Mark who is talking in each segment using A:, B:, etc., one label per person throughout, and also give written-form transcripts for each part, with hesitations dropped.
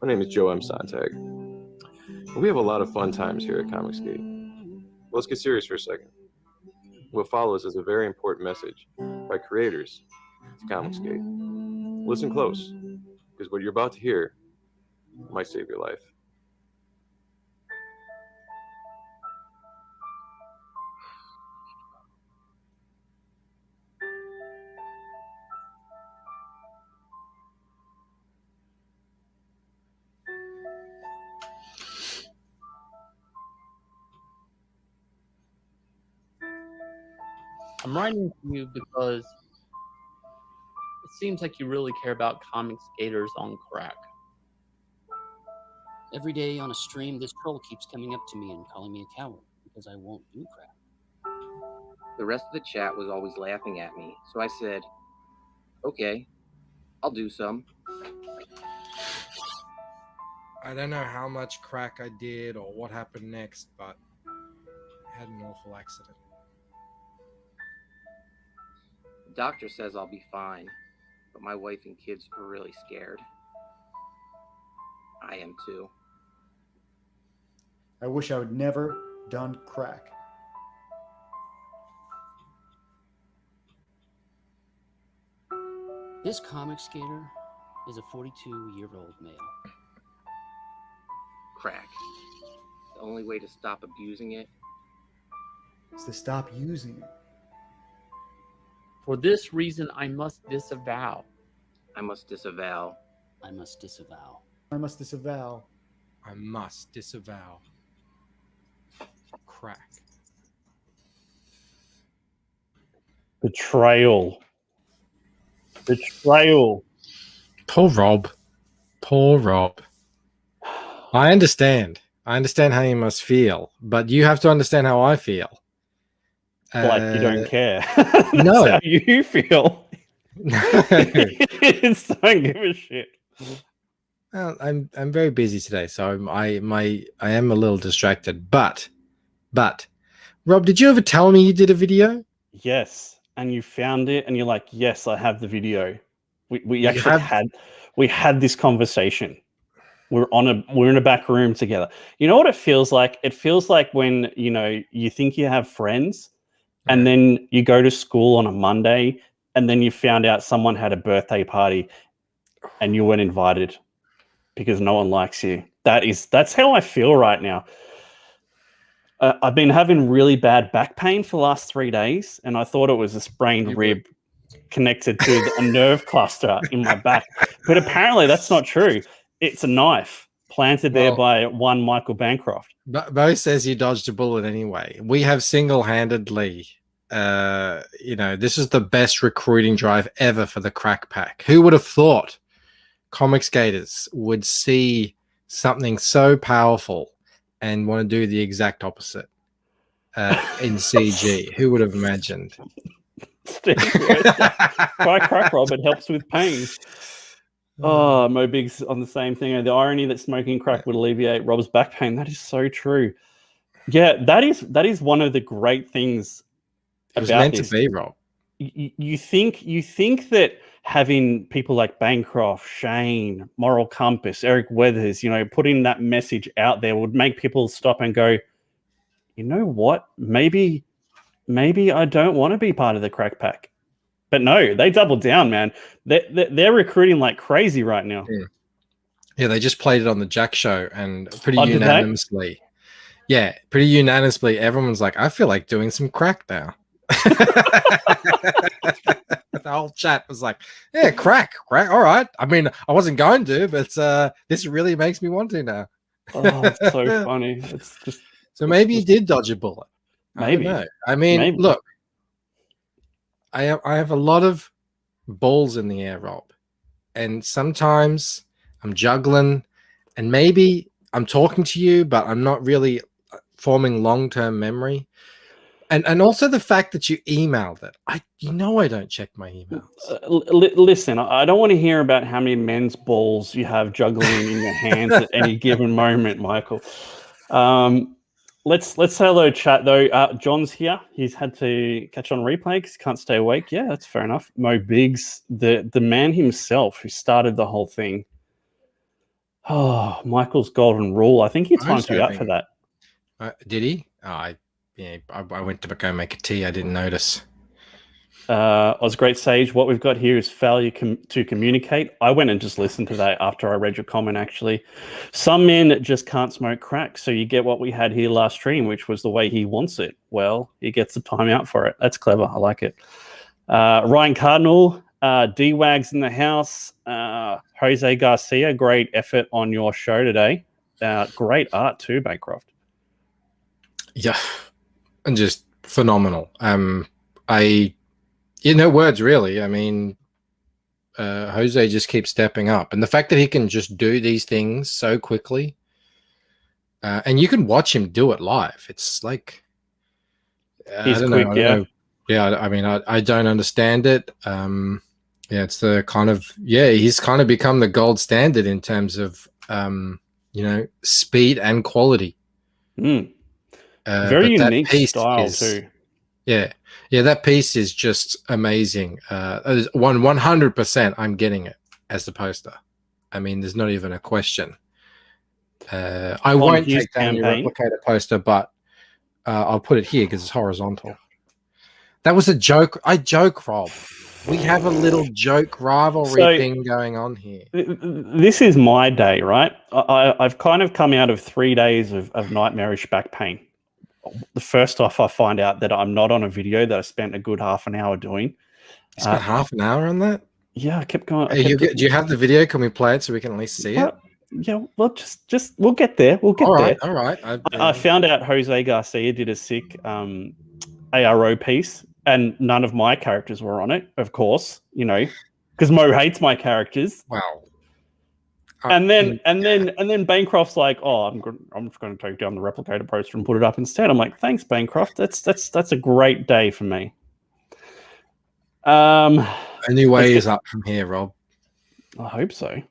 A: My name is Joe M. Sontag. We have a lot of fun times here at Comicsgate. Let's get serious for a second. What follows is a very important message by creators of Comicsgate. Listen close, because what you're about to hear might save your life.
B: I'm writing to you because it seems like you really care about comic skaters on crack.
C: Every day on a stream, this troll keeps coming up to me and calling me a coward because I won't do crap.
D: The rest of the chat was always laughing at me, so I said, okay, I'll do some.
E: I don't know how much crack I did or what happened next, but I had an awful accident.
D: The doctor says I'll be fine, but my wife and kids are really scared. I am too.
F: I wish I would never done crack.
C: This comic skater is a 42-year-old male.
D: Crack. The only way to stop abusing it
F: Is to stop using it.
B: For this reason, I must disavow.
D: I must disavow.
C: I must disavow.
F: I must disavow.
E: I must disavow crack.
G: Betrayal. Betrayal.
E: Poor Rob. Poor Rob. I understand. I understand how you must feel, but you have to understand how I feel.
G: Like you don't care.
E: No.
G: That's how you feel. It's don't give a shit.
E: Well, I'm very busy today, so I am a little distracted. But Rob, did you ever tell me you did a video?
G: Yes, and you found it, and you're like, "Yes, I have the video." We actually had this conversation. We're in a back room together. You know what it feels like? It feels like when you think you have friends, and then you go to school on a Monday, and then you found out someone had a birthday party, and you weren't invited because no one likes you. That's how I feel right now. I've been having really bad back pain for the last 3 days, and I thought it was a sprained rib connected to a nerve cluster in my back. But apparently that's not true. It's a knife planted there by one Michael Bancroft.
E: Bo says you dodged a bullet anyway. We have single-handedly, this is the best recruiting drive ever for the Crack Pack. Who would have thought comic skaters would see something so powerful and want to do the exact opposite in CG? Who would have imagined?
G: Try crack, Rob. It helps with pain. Oh, Mo Big's on the same thing. The irony that smoking crack would alleviate Rob's back pain. That is so true. Yeah, that is one of the great things
E: It was
G: about
E: meant
G: this.
E: to be, Rob.
G: You think that having people like Bancroft, Shane, Moral Compass, Eric Weathers, putting that message out there would make people stop and go, you know what? Maybe I don't want to be part of the Crack Pack. But no, they doubled down, man. They're recruiting like crazy right now.
E: Yeah, they just played it on the Jack Show, and pretty unanimously. Yeah, pretty unanimously, everyone's like, I feel like doing some crack now. The whole chat was like, yeah, crack. All right. I mean, I wasn't going to, but this really makes me want to now.
G: Oh, it's so funny. It's just
E: so maybe you did dodge a bullet.
G: Maybe.
E: I mean, look, I have a lot of balls in the air, Rob, and sometimes I'm juggling, and maybe I'm talking to you, but I'm not really forming long-term memory. And also the fact that you emailed it. I don't check my emails.
G: Listen, I don't want to hear about how many men's balls you have juggling in your hands at any given moment, Michael. Let's say hello, chat, though. John's here. He's had to catch on replay because he can't stay awake. Yeah, that's fair enough. Mo Biggs, the man himself who started the whole thing. Oh, Michael's golden rule. I think he
E: I was
G: timed you out for
E: hoping-
G: that.
E: Did he? Oh, I went to go make a tea. I didn't notice.
G: Oz Great Sage, what we've got here is failure to communicate. I went and just listened to that after I read your comment, actually. Some men just can't smoke crack, so you get what we had here last stream, which was the way he wants it. Well, he gets the time out for it. That's clever. I like it. Ryan Cardinal, D-Wags in the house. Jose Garcia, great effort on your show today. Great art too, Bancroft.
E: Yeah, and just phenomenal. No words really. I mean, Jose just keeps stepping up, and the fact that he can just do these things so quickly, and you can watch him do it live. It's like
G: He's
E: I don't
G: quick,
E: know. I don't know. Yeah, I mean, I don't understand it. It's the kind of he's kind of become the gold standard in terms of speed and quality.
G: Very
E: but
G: unique
E: that piece
G: style
E: is,
G: too.
E: Yeah, that piece is just amazing. 100%, I'm getting it as the poster. I mean, there's not even a question. I won't
G: his
E: take down your
G: campaign.
E: replicator poster, but I'll put it here because it's horizontal. That was a joke. I joke, Rob. We have a little joke rivalry thing going on here.
G: This is my day, right? I've kind of come out of 3 days of nightmarish back pain. The first off, I find out that I'm not on a video that I spent a good half an hour doing.
E: You spent half an hour on that?
G: Yeah, I kept going.
E: Do you have the video? Can we play it so we can at least see it?
G: Yeah, well, just we'll get there. We'll get there.
E: All right.
G: I found out Jose Garcia did a sick ARO piece, and none of my characters were on it, of course, because Mo hates my characters.
E: Wow.
G: And then Bancroft's like, "Oh, I'm just going to take down the replicator poster and put it up instead." I'm like, "Thanks, Bancroft. That's a great day for me."
E: Only way is up from here, Rob.
G: I hope so.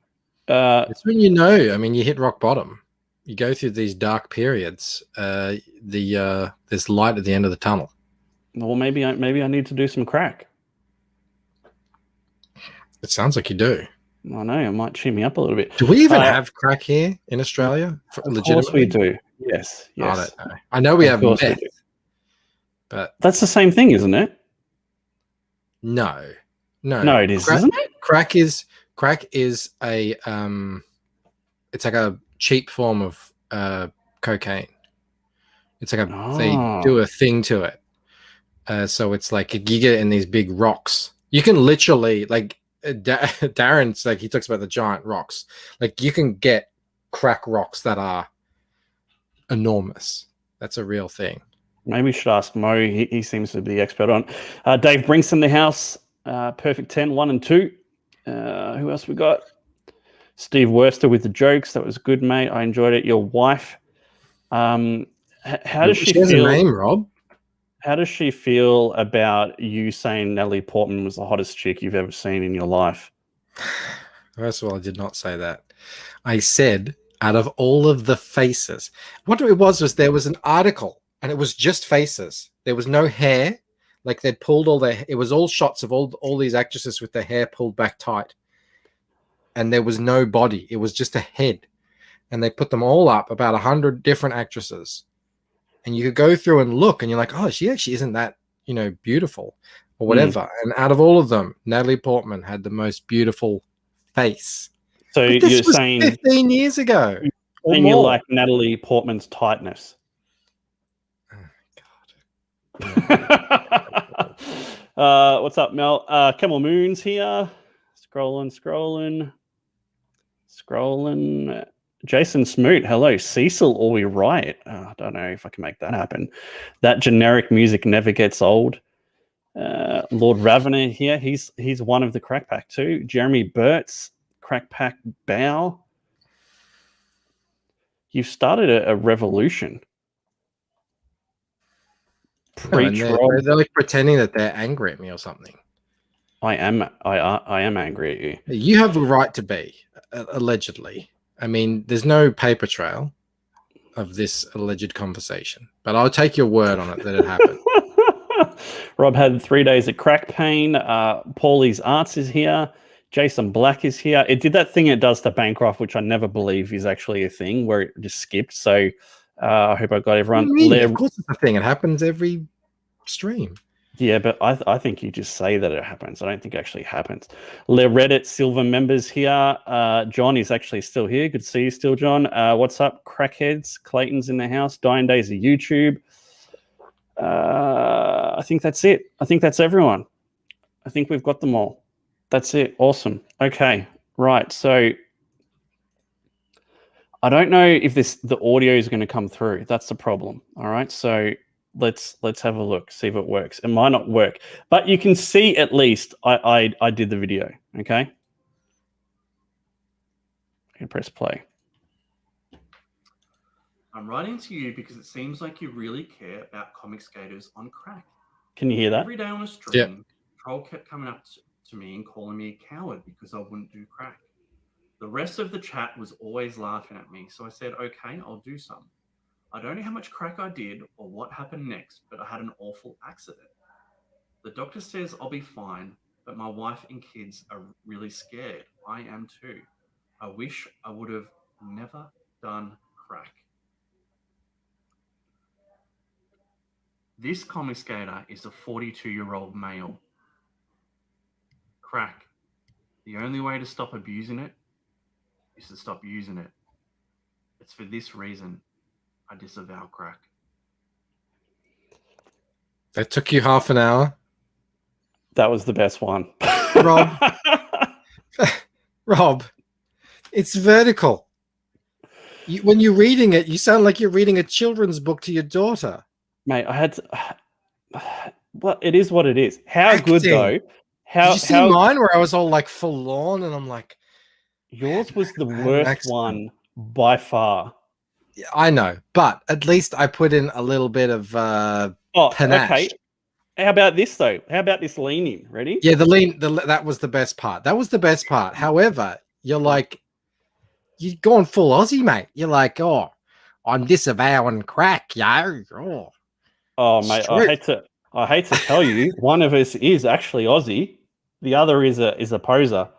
E: It's when you hit rock bottom. You go through these dark periods. There's light at the end of the tunnel.
G: Well, maybe I need to do some crack.
E: It sounds like you do.
G: I know, it might cheer me up a little bit.
E: Do we even have crack here in Australia?
G: Of course we do. Yes.
E: I don't know. I know we have meth, but
G: that's the same thing, isn't it?
E: No,
G: it is, isn't it?
E: Crack is a it's like a cheap form of cocaine. It's like they do a thing to it. So it's like you get it in these big rocks. You can literally Darren's he talks about the giant rocks. Like you can get crack rocks that are enormous. That's a real thing.
G: Maybe we should ask Mo. He seems to be the expert on. Dave Brinks in the house. Perfect 10, 1 and 2. Who else we got? Steve Worster with the jokes. That was good, mate. I enjoyed it. Your wife. How does she feel?
E: Name, Rob?
G: How does she feel about you saying Natalie Portman was the hottest chick you've ever seen in your life?
E: First of all, I did not say that. I said out of all of the faces, what it was there was an article and it was just faces. There was no hair. Like they'd pulled it was all shots of all these actresses with their hair pulled back tight. And there was no body. It was just a head. And they put them all up, about 100 different actresses. And you could go through and look and you're like, oh, she actually isn't that, beautiful or whatever. And out of all of them, Natalie Portman had the most beautiful face.
G: So
E: but this
G: you're
E: was
G: saying
E: 15 years ago.
G: And you like Natalie Portman's tightness. What's up, Mel? Camel Moon's here. Scrolling. Jason Smoot, hello. Cecil, are we right? I don't know if I can make that happen. That generic music never gets old. Lord Ravener here. He's one of the Crack Pack too. Jeremy Burtz, Crack Pack Bow. You've started a revolution. Preach,
E: they're like pretending that they're angry at me or something.
G: I am angry at you.
E: You have a right to be, allegedly. I mean, there's no paper trail of this alleged conversation, but I'll take your word on it that it happened.
G: Rob had 3 days of crack pain. Paulie's Arts is here. Jason Black is here. It did that thing it does to Bancroft, which I never believe is actually a thing, where it just skipped. So I hope I got everyone.
E: What do you mean? Of course it's a thing. It happens every stream.
G: Yeah, but I think you just say that it happens. I don't think it actually happens. Le Reddit Silver members here. John is actually still here. Good to see you still, John. What's up, crackheads? Clayton's in the house. Dying Days of YouTube. I think that's it. I think that's everyone. I think we've got them all. That's it. Awesome. Okay. Right. So I don't know if the audio is going to come through. That's the problem. All right. So let's have a look, see if it works. It might not work, but you can see at least I did the video. Okay. I can press play.
H: I'm writing to you because it seems like you really care about comic skaters on crack.
G: Can you hear that?
H: Every day on a stream, Troll kept coming up to me and calling me a coward because I wouldn't do crack. The rest of the chat was always laughing at me, so I said, okay, I'll do some. I don't know how much crack I did or what happened next, but I had an awful accident. The doctor says I'll be fine, but my wife and kids are really scared. I am too. I wish I would have never done crack. This comic skater is a 42-year-old male. Crack. The only way to stop abusing it is to stop using it. It's for this reason I disavow crack.
E: That took you half an hour.
G: That was the best one.
E: Rob. Rob, it's vertical. When you're reading it, you sound like you're reading a children's book to your daughter.
G: Mate, I had to... Well, it is what it is. How
E: Acting.
G: Good, though.
E: Did you see mine where I was all like full on and I'm like...
G: Yours was the worst one by far.
E: Yeah, I know, but at least I put in a little bit of panache.
G: Okay. How about this, though? How about this leaning? Ready?
E: Yeah, that was the best part. That was the best part. However, you're going full Aussie, mate. You're like, oh, I'm disavowing crack, yo.
G: Oh, mate, I hate to tell you, one of us is actually Aussie. The other is a poser.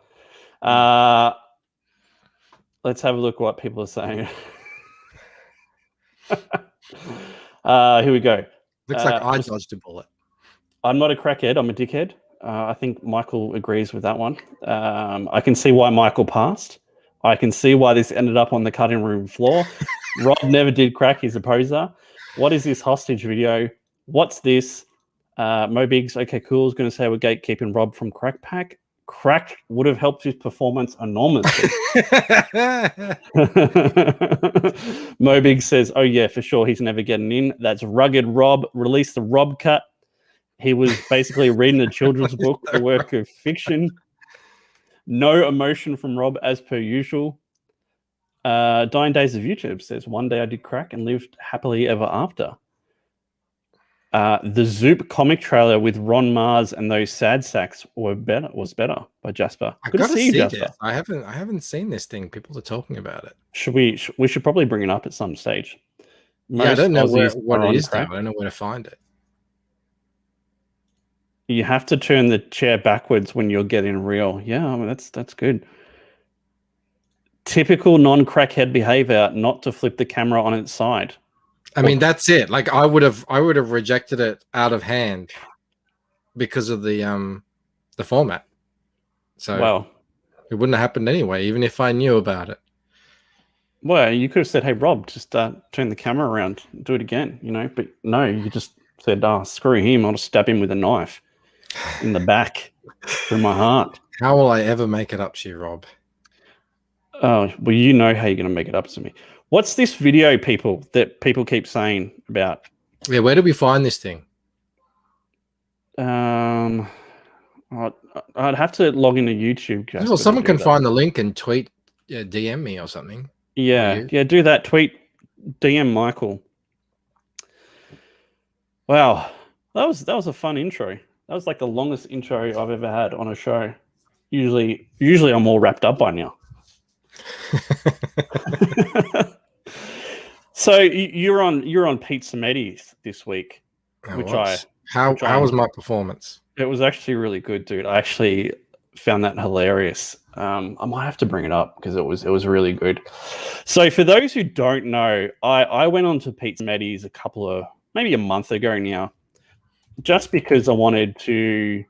G: Let's have a look what people are saying. Here we go.
E: Looks like I dodged a bullet.
G: I'm not a crackhead. I'm a dickhead. I think Michael agrees with that one. I can see why Michael passed. I can see why this ended up on the cutting room floor. Rob never did crack. He's a poser. What is this hostage video? What's this? Mobiggs, okay, cool. Is going to say we're gatekeeping Rob from Crack Pack. Crack would have helped his performance enormously. Mobig says, oh yeah, for sure, he's never getting in. That's rugged Rob. Release the Rob cut. He was basically reading a children's book, a work of fiction. No emotion from Rob as per usual. Dying Days of YouTube says, one day I did crack and lived happily ever after. The Zoop comic trailer with Ron Mars and those sad sacks was better by Jasper.
E: I've
G: Good
E: got
G: to see you, Jasper.
E: this. I haven't seen this thing. People are talking about it.
G: We should probably bring it up at some stage.
E: Yeah, I don't know what it is.
G: Crack.
E: I don't know where to find it.
G: You have to turn the chair backwards when you're getting real. Yeah, I mean, that's good. Typical non-crackhead behavior, not to flip the camera on its side.
E: I mean, that's it. Like I would have rejected it out of hand because of the format. So
G: well,
E: it wouldn't have happened anyway, even if I knew about it.
G: Well, you could have said, "Hey, Rob, just turn the camera around, do it again," But no, you just said, "Oh, screw him! I'll just stab him with a knife in the back through my heart."
E: How will I ever make it up to you, Rob?
G: Oh, well, you know how you're going to make it up to me. What's this video, that people keep saying about?
E: Yeah, where do we find this thing?
G: I'd have to log into YouTube.
E: Well, someone can find the link and tweet, DM me or something.
G: Yeah, do that. Tweet, DM Michael. Wow, that was a fun intro. That was like the longest intro I've ever had on a show. Usually I'm all wrapped up by now. So you're on Pete Samedi this week,
E: How was my performance?
G: It was actually really good, dude. I actually found that hilarious. I might have to bring it up because it was really good. So for those who don't know, I went on to Pete Smetty's maybe a month ago now, just because I wanted to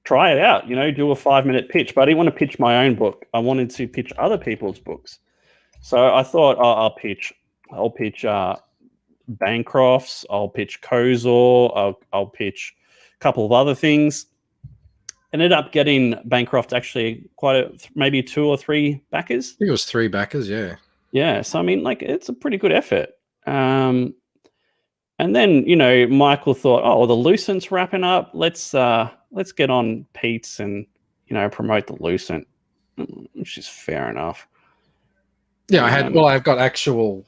G: try it out, do a 5-minute pitch. But I didn't want to pitch my own book. I wanted to pitch other people's books. So I thought I'll pitch Bancrofts, I'll pitch Kozor, I'll pitch a couple of other things. Ended up getting Bancroft actually maybe 2 or 3 backers.
E: I think it was 3 backers, yeah.
G: Yeah, so I mean, like, it's a pretty good effort. And then, Michael thought, oh, well, the Loocent's wrapping up. Let's get on Pete's and, promote the Loocent, which is fair enough.
E: Yeah, I've got actual,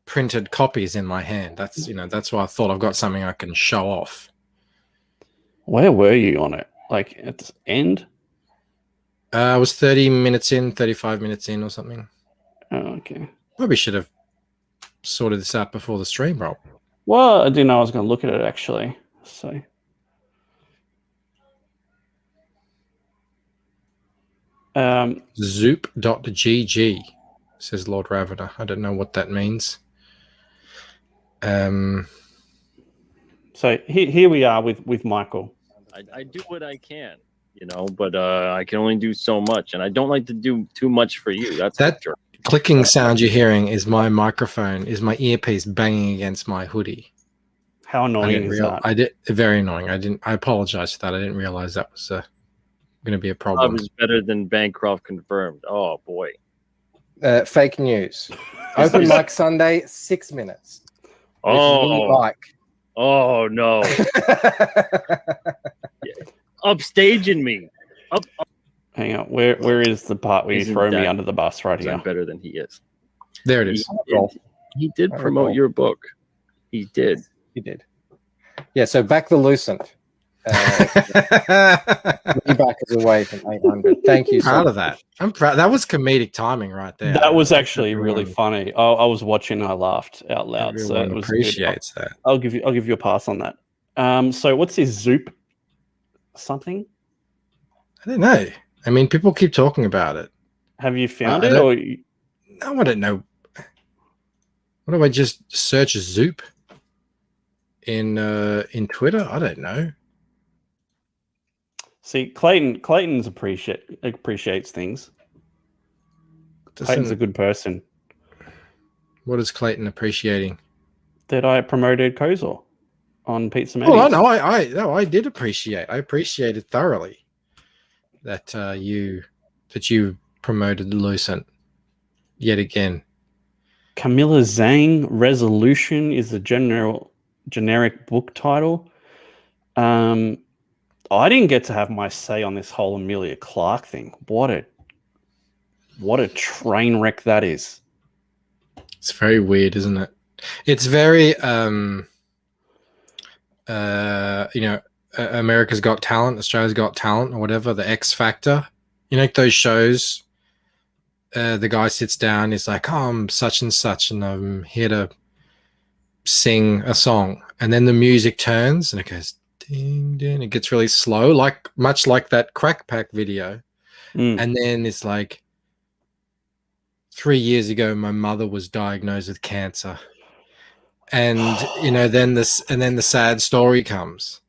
E: printed copies in my hand. That's why I thought I've got something I can show off.
G: Where were you on it? Like at the end?
E: I was 30 minutes in, 35 minutes in or something.
G: Oh, okay.
E: Probably should have sorted this out before the stream, Rob.
G: Well, I didn't know I was going to look at it, actually. So...
E: Zoop.gg, says Lord Ravender. I don't know what that means.
G: So here we are with Michael.
I: I do what I can, but I can only do so much, and I don't like to do too much for you. That's
E: that clicking sound you're hearing is my microphone, is my earpiece banging against my hoodie.
G: How annoying is that?
E: Very annoying. I apologize for that. I didn't realize that was going to be a problem.
I: That was better than Bancroft confirmed. Oh boy.
E: Fake news. Open mic Sunday, 6 minutes.
I: Oh no. Upstaging me.
G: Hang on. Where is the part where you throw me under the bus? Right here.
I: I'm better than he is.
E: There it is.
I: He did promote your book. He did.
E: Yeah, so back the Loocent. Back is away from 800. Thank you. Proud of that. I'm proud. That was comedic timing right there.
G: That was actually really funny. I was watching. I laughed out loud. So it was
E: appreciates that.
G: I'll give you a pass on that. So what's this Zoop? Something?
E: I don't know. I mean, people keep talking about it.
G: Have you found it? Or
E: no, I don't know. What do I just search Zoop in Twitter? I don't know.
G: See, Clayton's appreciates things. Clayton's a good person.
E: What is Clayton appreciating?
G: That I promoted Kozor on Pizza Man.
E: Oh no, I did appreciate. I appreciated thoroughly that you promoted the Loocent yet again.
G: Camilla Zhang Resolution is the generic book title. I didn't get to have my say on this whole Amelia Clark thing. What a train wreck that is.
E: It's very weird, isn't it? It's very America's Got Talent, Australia's Got Talent, or whatever, the X Factor. Those shows, the guy sits down, he's like, oh, I'm such and such, and I'm here to sing a song. And then the music turns, and it goes, ding, ding. It gets really slow, much like that Crack Pack video. And then it's like, 3 years ago, my mother was diagnosed with cancer. And, then the sad story comes.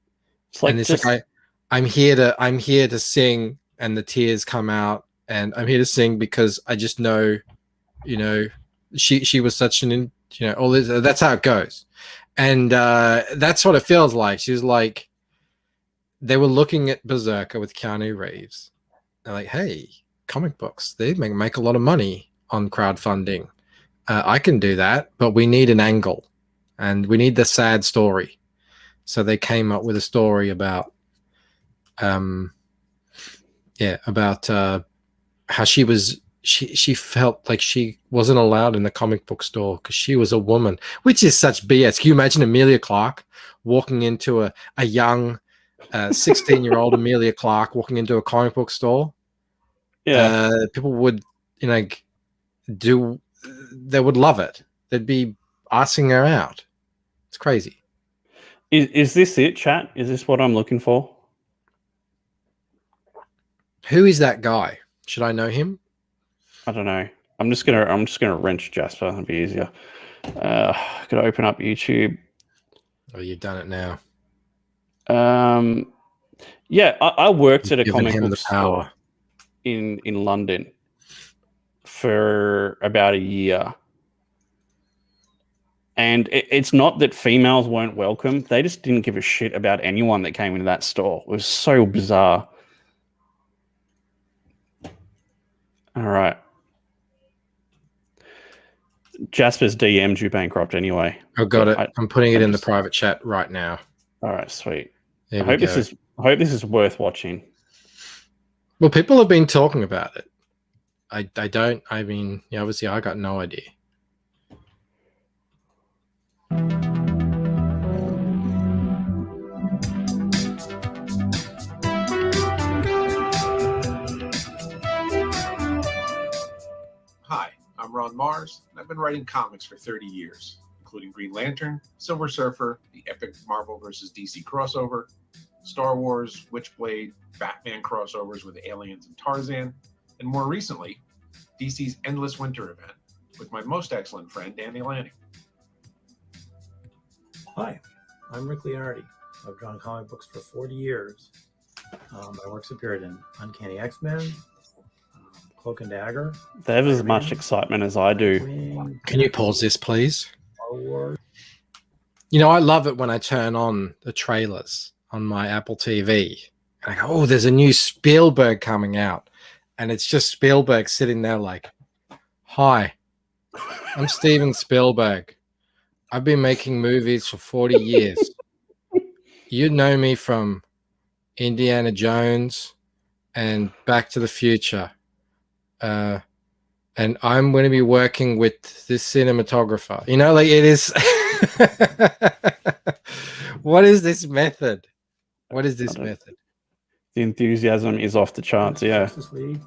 G: It's like,
E: I'm here to sing, and the tears come out, and I'm here to sing because I just know, she was such all this, that's how it goes. And that's what it feels like. She was like, they were looking at Berserker with Keanu Reeves. They're like, hey, comic books, they make a lot of money on crowdfunding. I can do that, but we need an angle, and we need the sad story. So they came up with a story about, how she felt like she wasn't allowed in the comic book store because she was a woman, which is such BS. Can you imagine Amelia Clark walking into a young 16-year-old Amelia Clark walking into a comic book store?
G: Yeah,
E: people would, they would love it. They'd be asking her out. It's crazy.
G: Is this it, chat? Is this what I'm looking for?
E: Who is that guy? Should I know him?
G: I don't know. I'm just gonna wrench Jasper. That'd be easier. Gotta open up YouTube.
E: Oh, you've done it now.
G: Yeah, I worked at a
E: Given
G: comic
E: him
G: book
E: the
G: store
E: power.
G: in London for about a year. And it's not that females weren't welcome. They just didn't give a shit about anyone that came into that store. It was so bizarre. All right. Jasper's DM'd you bankrupt anyway.
E: I got it.
G: I-
E: I'm putting it
G: I
E: in the
G: just-
E: private chat right now.
G: All right, sweet.
E: There
G: I
E: we
G: hope
E: go.
G: this is worth watching.
E: Well, people have been talking about it. I mean, yeah, obviously I got no idea.
J: Hi, I'm Ron Mars, and I've been writing comics for 30 years, including Green Lantern, Silver Surfer, the epic Marvel vs. DC crossover, Star Wars, Witchblade, Batman crossovers with Aliens and Tarzan, and more recently, DC's Endless Winter event with my most excellent friend, Danny Lanning.
K: Hi, I'm Rick Leonardi. I've drawn comic books for 40 years. My works appeared in Uncanny X-Men, Cloak and Dagger.
G: They have as much excitement as I do.
E: Can you pause this, please?
K: Star Wars.
E: You know, I love it when I turn on the trailers on my Apple TV. And I go, oh, there's a new Spielberg coming out. And it's just Spielberg sitting there like, hi, I'm Steven Spielberg. I've been making movies for 40 years. You know me from Indiana Jones and Back to the Future. And I'm going to be working with this cinematographer. You know, like it is. What is this method? What is this method?
G: The enthusiasm is off the charts, yeah.
K: Justice League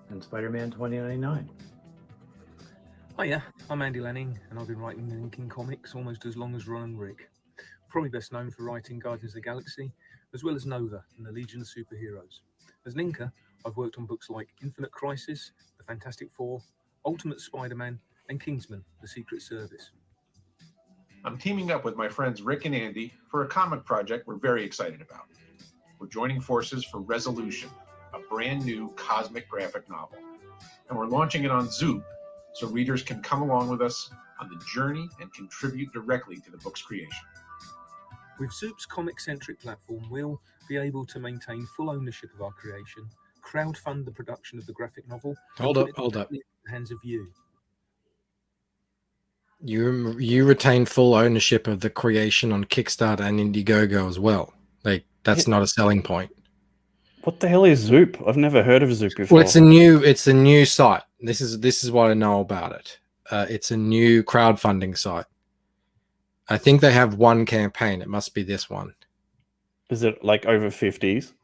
K: and Spider-Man 2099.
L: Hiya, I'm Andy Lanning, and I've been writing and inking comics almost as long as Ron and Rick. Probably best known for writing Guardians of the Galaxy, as well as Nova and the Legion of Superheroes. As an inker, I've worked on books like Infinite Crisis, The Fantastic Four, Ultimate Spider-Man, and Kingsman, The Secret Service.
J: I'm teaming up with my friends Rick and Andy for a comic project we're very excited about. We're joining forces for Resolution, a brand new cosmic graphic novel. And we're launching it on Zoop, so readers can come along with us on the journey and contribute directly to the book's creation.
L: With Zoop's comic-centric platform, we'll be able to maintain full ownership of our creation, crowdfund the production of the graphic novel.
E: Hold up.
L: In the hands of you.
E: You retain full ownership of the creation on Kickstarter and Indiegogo as well. Like that's not a selling point.
G: What the hell is Zoop? I've never heard of Zoop before.
E: Well, it's a new site. This is what I know about it. It's a new crowdfunding site. I think they have one campaign. It must be this one.
G: Is it like over 50s?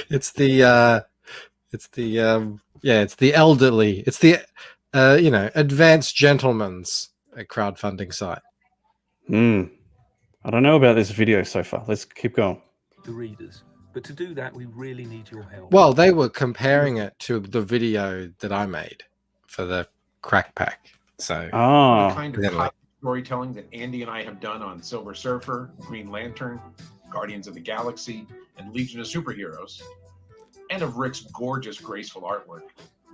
E: It's the elderly. It's the advanced gentleman's crowdfunding site.
G: I don't know about this video so far. Let's keep going.
L: The readers. But to do that, we really need your help.
E: Well, they were comparing it to the video that I made for the crack pack. So
J: The kind of high storytelling that Andy and I have done on Silver Surfer, Green Lantern, Guardians of the Galaxy, and Legion of Superheroes, and of Rick's gorgeous, graceful artwork,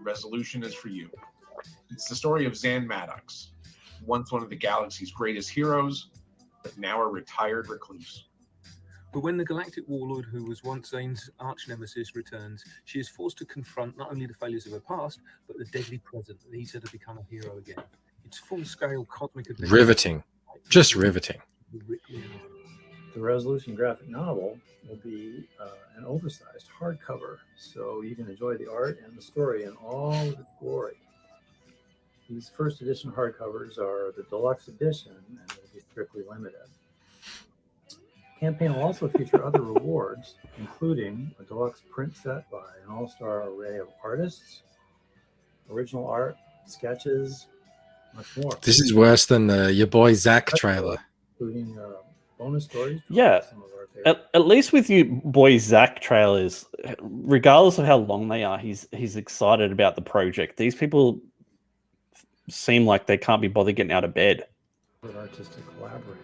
J: Resolution is for you. It's the story of Zan Maddox, once one of the galaxy's greatest heroes, but now a retired recluse.
L: But when the galactic warlord who was once Zane's arch nemesis returns, she is forced to confront not only the failures of her past, but the deadly present that leads her to become a hero again. It's full-scale cosmic adventure.
E: riveting. Just riveting.
K: The Resolution graphic novel will be an oversized hardcover, so you can enjoy the art and the story in all its glory. These first edition hardcovers are the deluxe edition and will be strictly limited. The campaign will also feature other rewards, including a deluxe print set by an all-star array of artists, original art, sketches, much more.
E: This is worse than the Your Boy Zach trailer.
K: Including bonus stories.
G: Yeah.
K: Some of our
G: At least with you boy Zach trailers, regardless of how long they are, he's excited about the project. These people seem like they can't be bothered getting out of bed.
K: With artistic collaborators.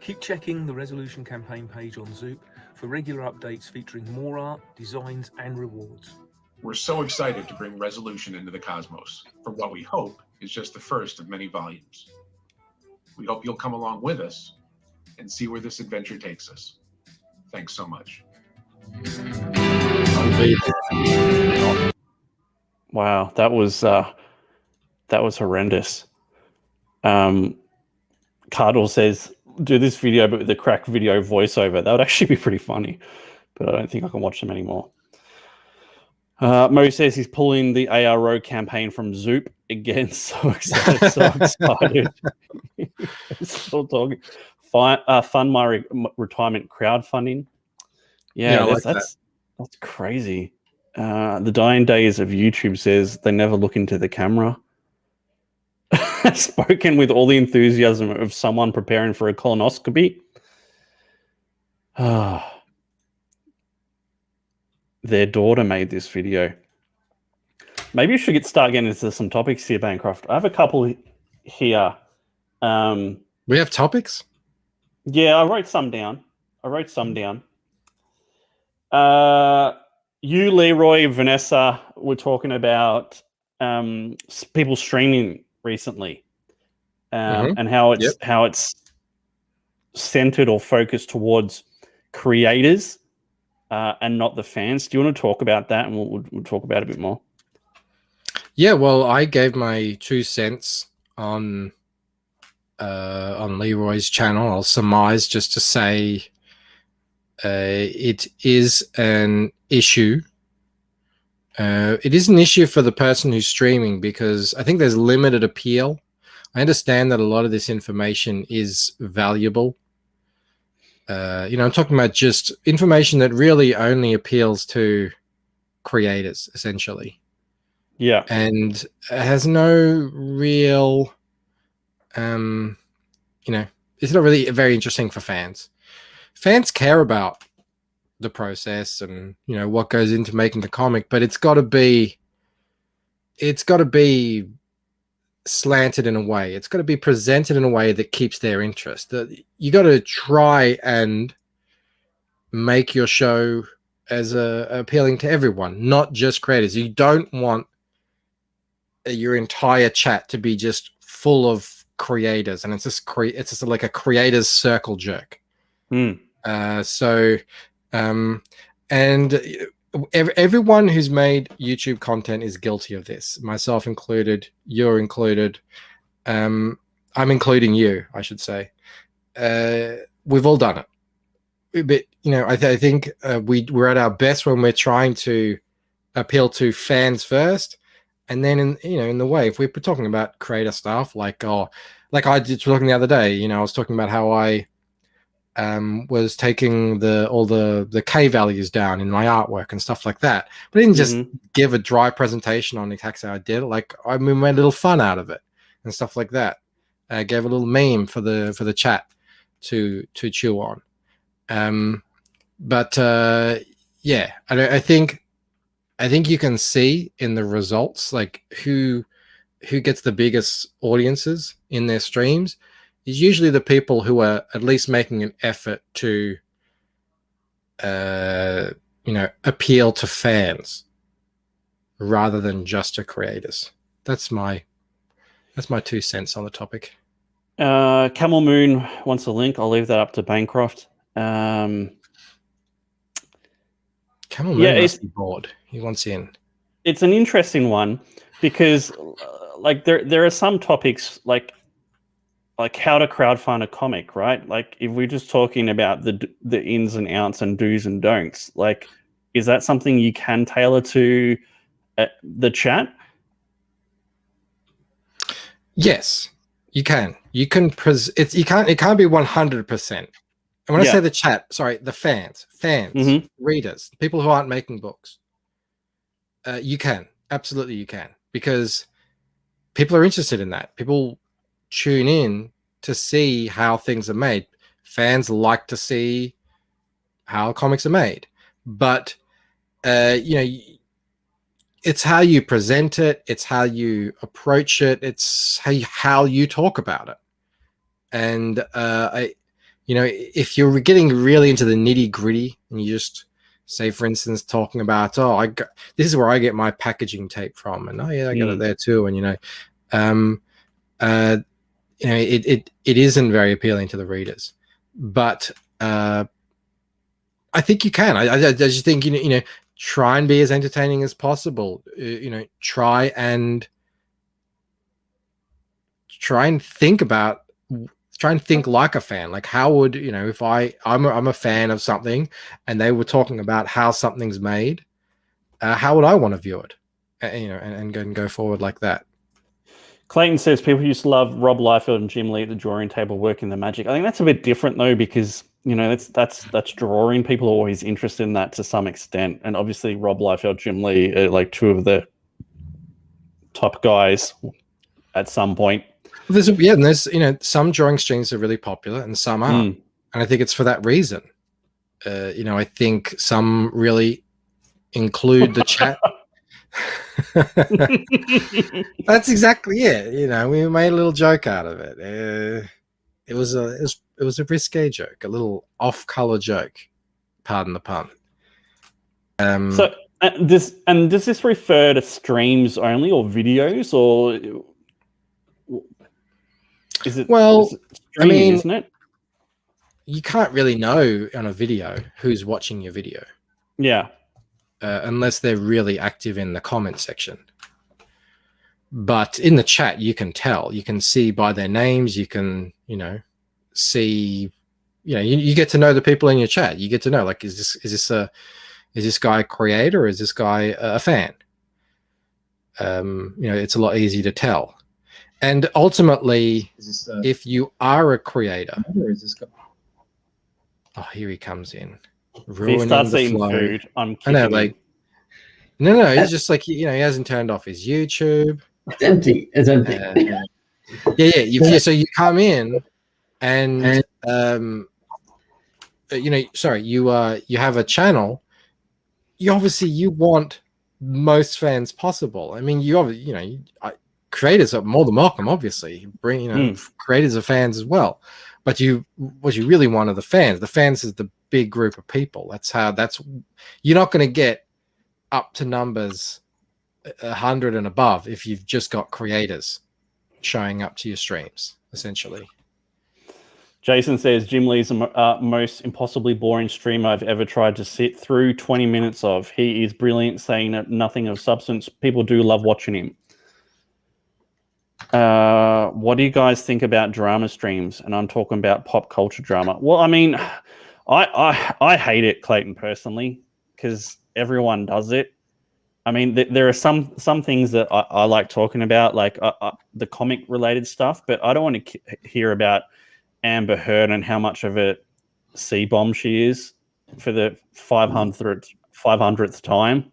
L: Keep checking the Resolution campaign page on Zoop for regular updates featuring more art, designs, and rewards.
J: We're so excited to bring Resolution into the cosmos for what we hope is just the first of many volumes. We hope you'll come along with us and see where this adventure takes us. Thanks so much.
G: Wow, that was horrendous. Cardle says, do this video but with the crack video voiceover. That would actually be pretty funny, but I don't think I can watch them anymore. Mo says he's pulling the ARO campaign from Zoop again. So excited, so excited. Still talking. Fund my retirement crowdfunding. Yeah, that's crazy. The dying days of YouTube says they never look into the camera. Spoken with all the enthusiasm of someone preparing for a colonoscopy. Their daughter made this video. Maybe you should start getting into some topics here, Bancroft. I have a couple here.
E: We have topics?
G: Yeah, I wrote some down. You, Leroy, Vanessa were talking about people streaming recently, and how it's centered or focused towards creators and not the fans. Do you want to talk about that, and we'll talk about it a bit more?
E: Yeah, well, I gave my 2 cents on Leroy's channel. I'll surmise just to say it is an issue. It is an issue for the person who's streaming because I think there's limited appeal. I understand that a lot of this information is valuable. I'm talking about just information that really only appeals to creators, essentially.
G: Yeah.
E: And has no real, it's not really very interesting for fans. Fans care about the process and, what goes into making the comic, but it's got to be slanted in a way. It's got to be presented in a way that keeps their interest. You got to try and make your show as appealing to everyone, not just creators. You don't want your entire chat to be just full of creators, and it's just like a creators circle jerk. And everyone who's made YouTube content is guilty of this, myself included, you're included. I'm including you, I should say. We've all done it. But, I think we're at our best when we're trying to appeal to fans first. And then, in the way, if we're talking about creator stuff, like I did talking the other day, I was talking about how I was taking all the K values down in my artwork and stuff like that. But I didn't just give a dry presentation on exactly how I did it. Like, I made a little fun out of it and stuff like that. I gave a little meme for the chat to chew on. Yeah, I think you can see in the results, like who gets the biggest audiences in their streams is usually the people who are at least making an effort to, appeal to fans rather than just to creators. That's my 2 cents on the topic.
G: Camel Moon wants a link. I'll leave that up to Bancroft.
E: Camel Moon must be bored. He wants in.
G: It's an interesting one because, there are some topics like how to crowdfund a comic, right? Like, if we're just talking about the ins and outs and do's and don'ts, is that something you can tailor to the chat?
E: Yes, you can. You can. It can't be 100%. And when I say the chat, sorry, the fans, readers, people who aren't making books, you can. Absolutely, you can, because people are interested in that. People tune in to see how things are made. Fans like to see how comics are made, but you know, it's how you present it, it's how you approach it, it's how you talk about it. And you know, if you're getting really into the nitty gritty and you just say, for instance, talking about, this is where I get my packaging tape from, and I got it there too, and you know, it isn't very appealing to the readers, but I think you can. I just think you know, try and be as entertaining as possible. You know, try and think like a fan. Like, how would, you know, if I'm a fan of something and they were talking about how something's made, how would I want to view it? You know, and go forward like that.
G: Clayton says people used to love Rob Liefeld and Jim Lee at the drawing table working the magic. I think that's a bit different though, because you know that's drawing. People are always interested in that to some extent, and obviously Rob Liefeld, Jim Lee are like two of the top guys at some point.
E: Well, there's you know, some drawing streams are really popular and some aren't, and I think it's for that reason. You know, I think some really include the chat. That's exactly it. You know, we made a little joke out of it. It was a risque joke, a little off-color joke. Pardon the pun.
G: So does this refer to streams only or videos, or is it?
E: Well,
G: streaming,
E: I mean,
G: isn't it?
E: You can't really know on a video who's watching your video.
G: Yeah.
E: Unless they're really active in the comment section. But in the chat, you can tell. You can see by their names. You can, you know, see. You know, you get to know the people in your chat. You get to know, like, is this guy a creator or is this guy a fan? You know, it's a lot easier to tell. And ultimately, if you are a creator, oh, here he comes in.
G: He starts eating food. I'm kidding.
E: I know, like, no, he's just like, you know, he hasn't turned off his YouTube.
M: It's empty. It's empty.
E: Yeah. So you come in, and you know, sorry, you have a channel. You want most fans possible. I mean, you know, creators are more than welcome. Obviously, bring, you know, creators are fans as well. But what you really want are the fans. The fans is the big group of people. You're not going to get up to numbers 100 and above if you've just got creators showing up to your streams, essentially.
G: Jason says Jim Lee's the most impossibly boring streamer I've ever tried to sit through 20 minutes of. He is brilliant, saying nothing of substance. People do love watching him. What do you guys think about drama streams? And I'm talking about pop culture drama. Well, I mean, I hate it, Clayton, personally, because everyone does it. I mean, there are some things that I like talking about, like the comic related stuff, but I don't want to hear about Amber Heard and how much of a C-bomb she is for the 500th time.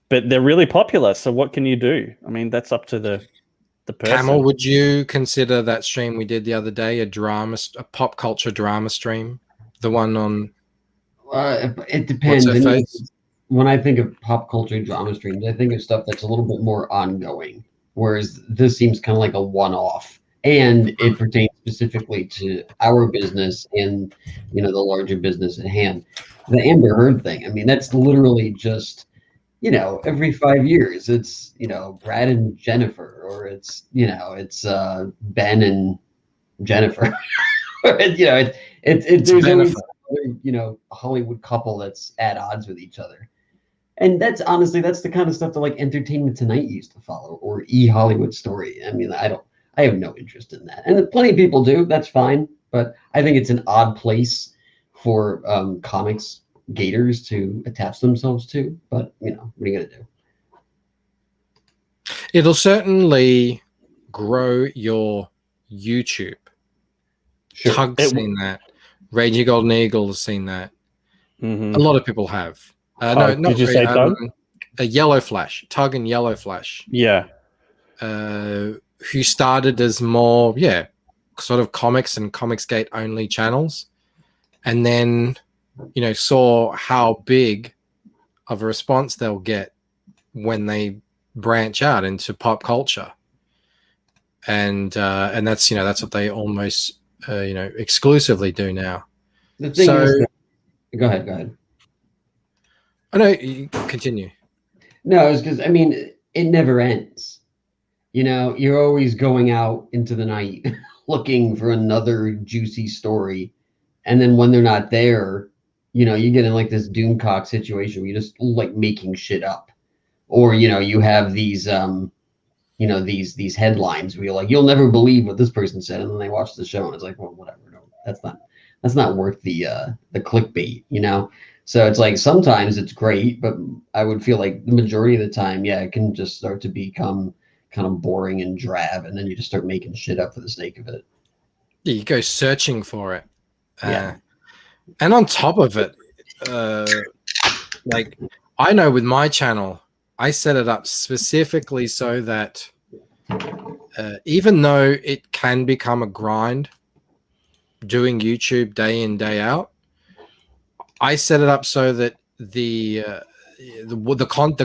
G: But they're really popular, so what can you do? I mean, that's up to the person.
E: Camel, would you consider that stream we did the other day a pop culture drama stream? The one on...
M: it depends. When I think of pop culture drama streams, I think of stuff that's a little bit more ongoing, whereas this seems kind of like a one-off, and it pertains specifically to our business and, you know, the larger business at hand. The Amber Heard thing, I mean, that's literally just, you know, every 5 years, it's, you know, Brad and Jennifer, or it's, you know, it's Ben and Jennifer. You know, there's always, you know, a Hollywood couple that's at odds with each other. And that's honestly, that's the kind of stuff that like Entertainment Tonight used to follow, or Hollywood Story. I mean, I have no interest in that. And plenty of people do, that's fine. But I think it's an odd place for comics gators to attach themselves to. But, you know, what are you going to do?
E: It'll certainly grow your YouTube.
M: Sure.
E: Tug's seen that. Raging Golden Eagle has seen that.
G: Mm-hmm.
E: A lot of people have.
G: No, did you say Tug?
E: A Yellow Flash. Tug and Yellow Flash.
G: Yeah.
E: Who started as more, sort of comics and Comicsgate only channels. And then saw how big of a response they'll get when they branch out into pop culture, and that's that's what they almost exclusively do now.
M: The thing is that, go ahead.
E: I know, you continue.
M: No, it's because it never ends. You're always going out into the night looking for another juicy story, and then when they're not there, you get in like this doomcock situation where you're just like making shit up, or you have these these headlines where you're like, you'll never believe what this person said, and then they watch the show and it's like, well, whatever, no, that's not worth the clickbait, So it's like sometimes it's great, but I would feel like the majority of the time, yeah, it can just start to become kind of boring and drab, and then you just start making shit up for the sake of it.
E: Yeah, you go searching for it.
M: Yeah.
E: And on top of it, like I know with my channel, I set it up specifically so that even though it can become a grind doing YouTube day in, day out, I set it up so that the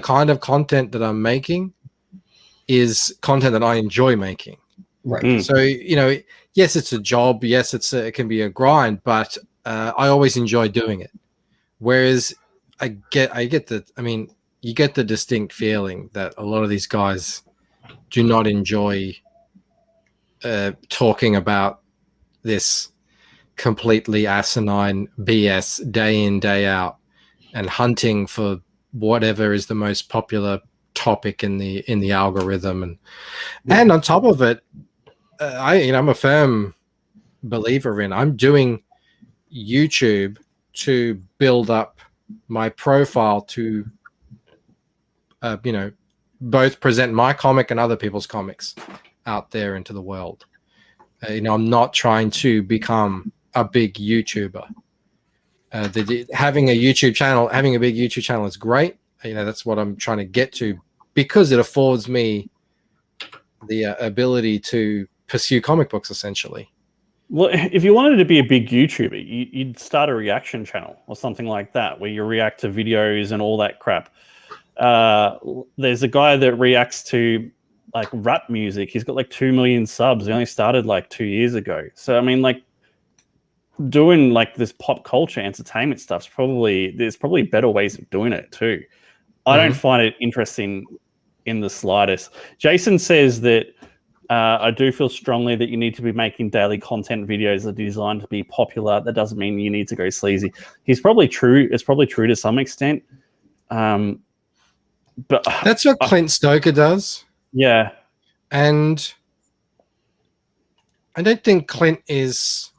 E: kind of content that I'm making is content that I enjoy making.
M: Right.
E: So, yes, it's a job. Yes, it can be a grind, but I always enjoy doing it. Whereas you get the distinct feeling that a lot of these guys do not enjoy talking about this completely asinine BS day in, day out, and hunting for whatever is the most popular topic in the algorithm. And on top of it, I'm a firm believer in I'm doing YouTube to build up my profile to both present my comic and other people's comics out there into the world. I'm not trying to become a big YouTuber. Having a YouTube channel, having a big YouTube channel is great. That's what I'm trying to get to, because it affords me the ability to pursue comic books, essentially.
G: Well, if you wanted to be a big YouTuber, you'd start a reaction channel or something like that, where you react to videos and all that crap. There's a guy that reacts to like rap music. He's got like 2 million subs. He only started like 2 years ago. So like doing like this pop culture entertainment stuff's there's probably better ways of doing it too. I don't find it interesting in the slightest. Jason says that I do feel strongly that you need to be making daily content videos that are designed to be popular. That doesn't mean you need to go sleazy. He's probably true. It's probably true to some extent. But
E: that's what Clint Stoker does.
G: Yeah.
E: And I don't think Clint is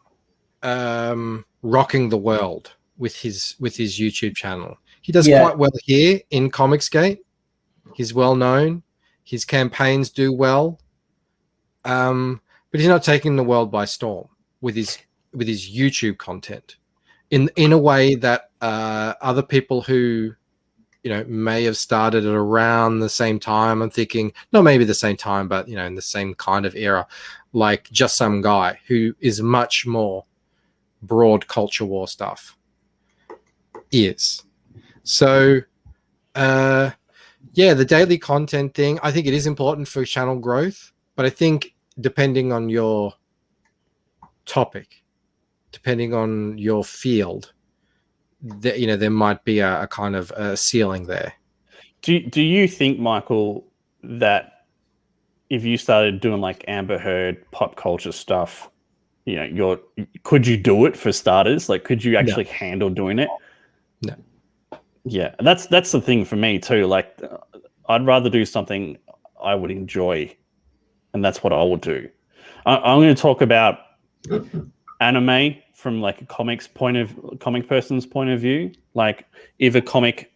E: rocking the world with his YouTube channel. He does quite well here in Comicsgate. He's well known. His campaigns do well. But he's not taking the world by storm with his YouTube content in a way that other people who may have started at around the same time. I'm thinking not maybe the same time, but in the same kind of era, like Just Some Guy, who is much more broad culture war stuff is. So the daily content thing, I think it is important for channel growth, but I think depending on your topic, depending on your field, there might be a kind of a ceiling there.
G: Do you think, Michael, that if you started doing like Amber Heard pop culture stuff, could you do it for starters? Like, could you actually handle doing it?
E: No.
G: Yeah, that's the thing for me too. Like, I'd rather do something I would enjoy, and that's what I will do. I'm going to talk about anime from like a comic person's point of view. Like, if a comic,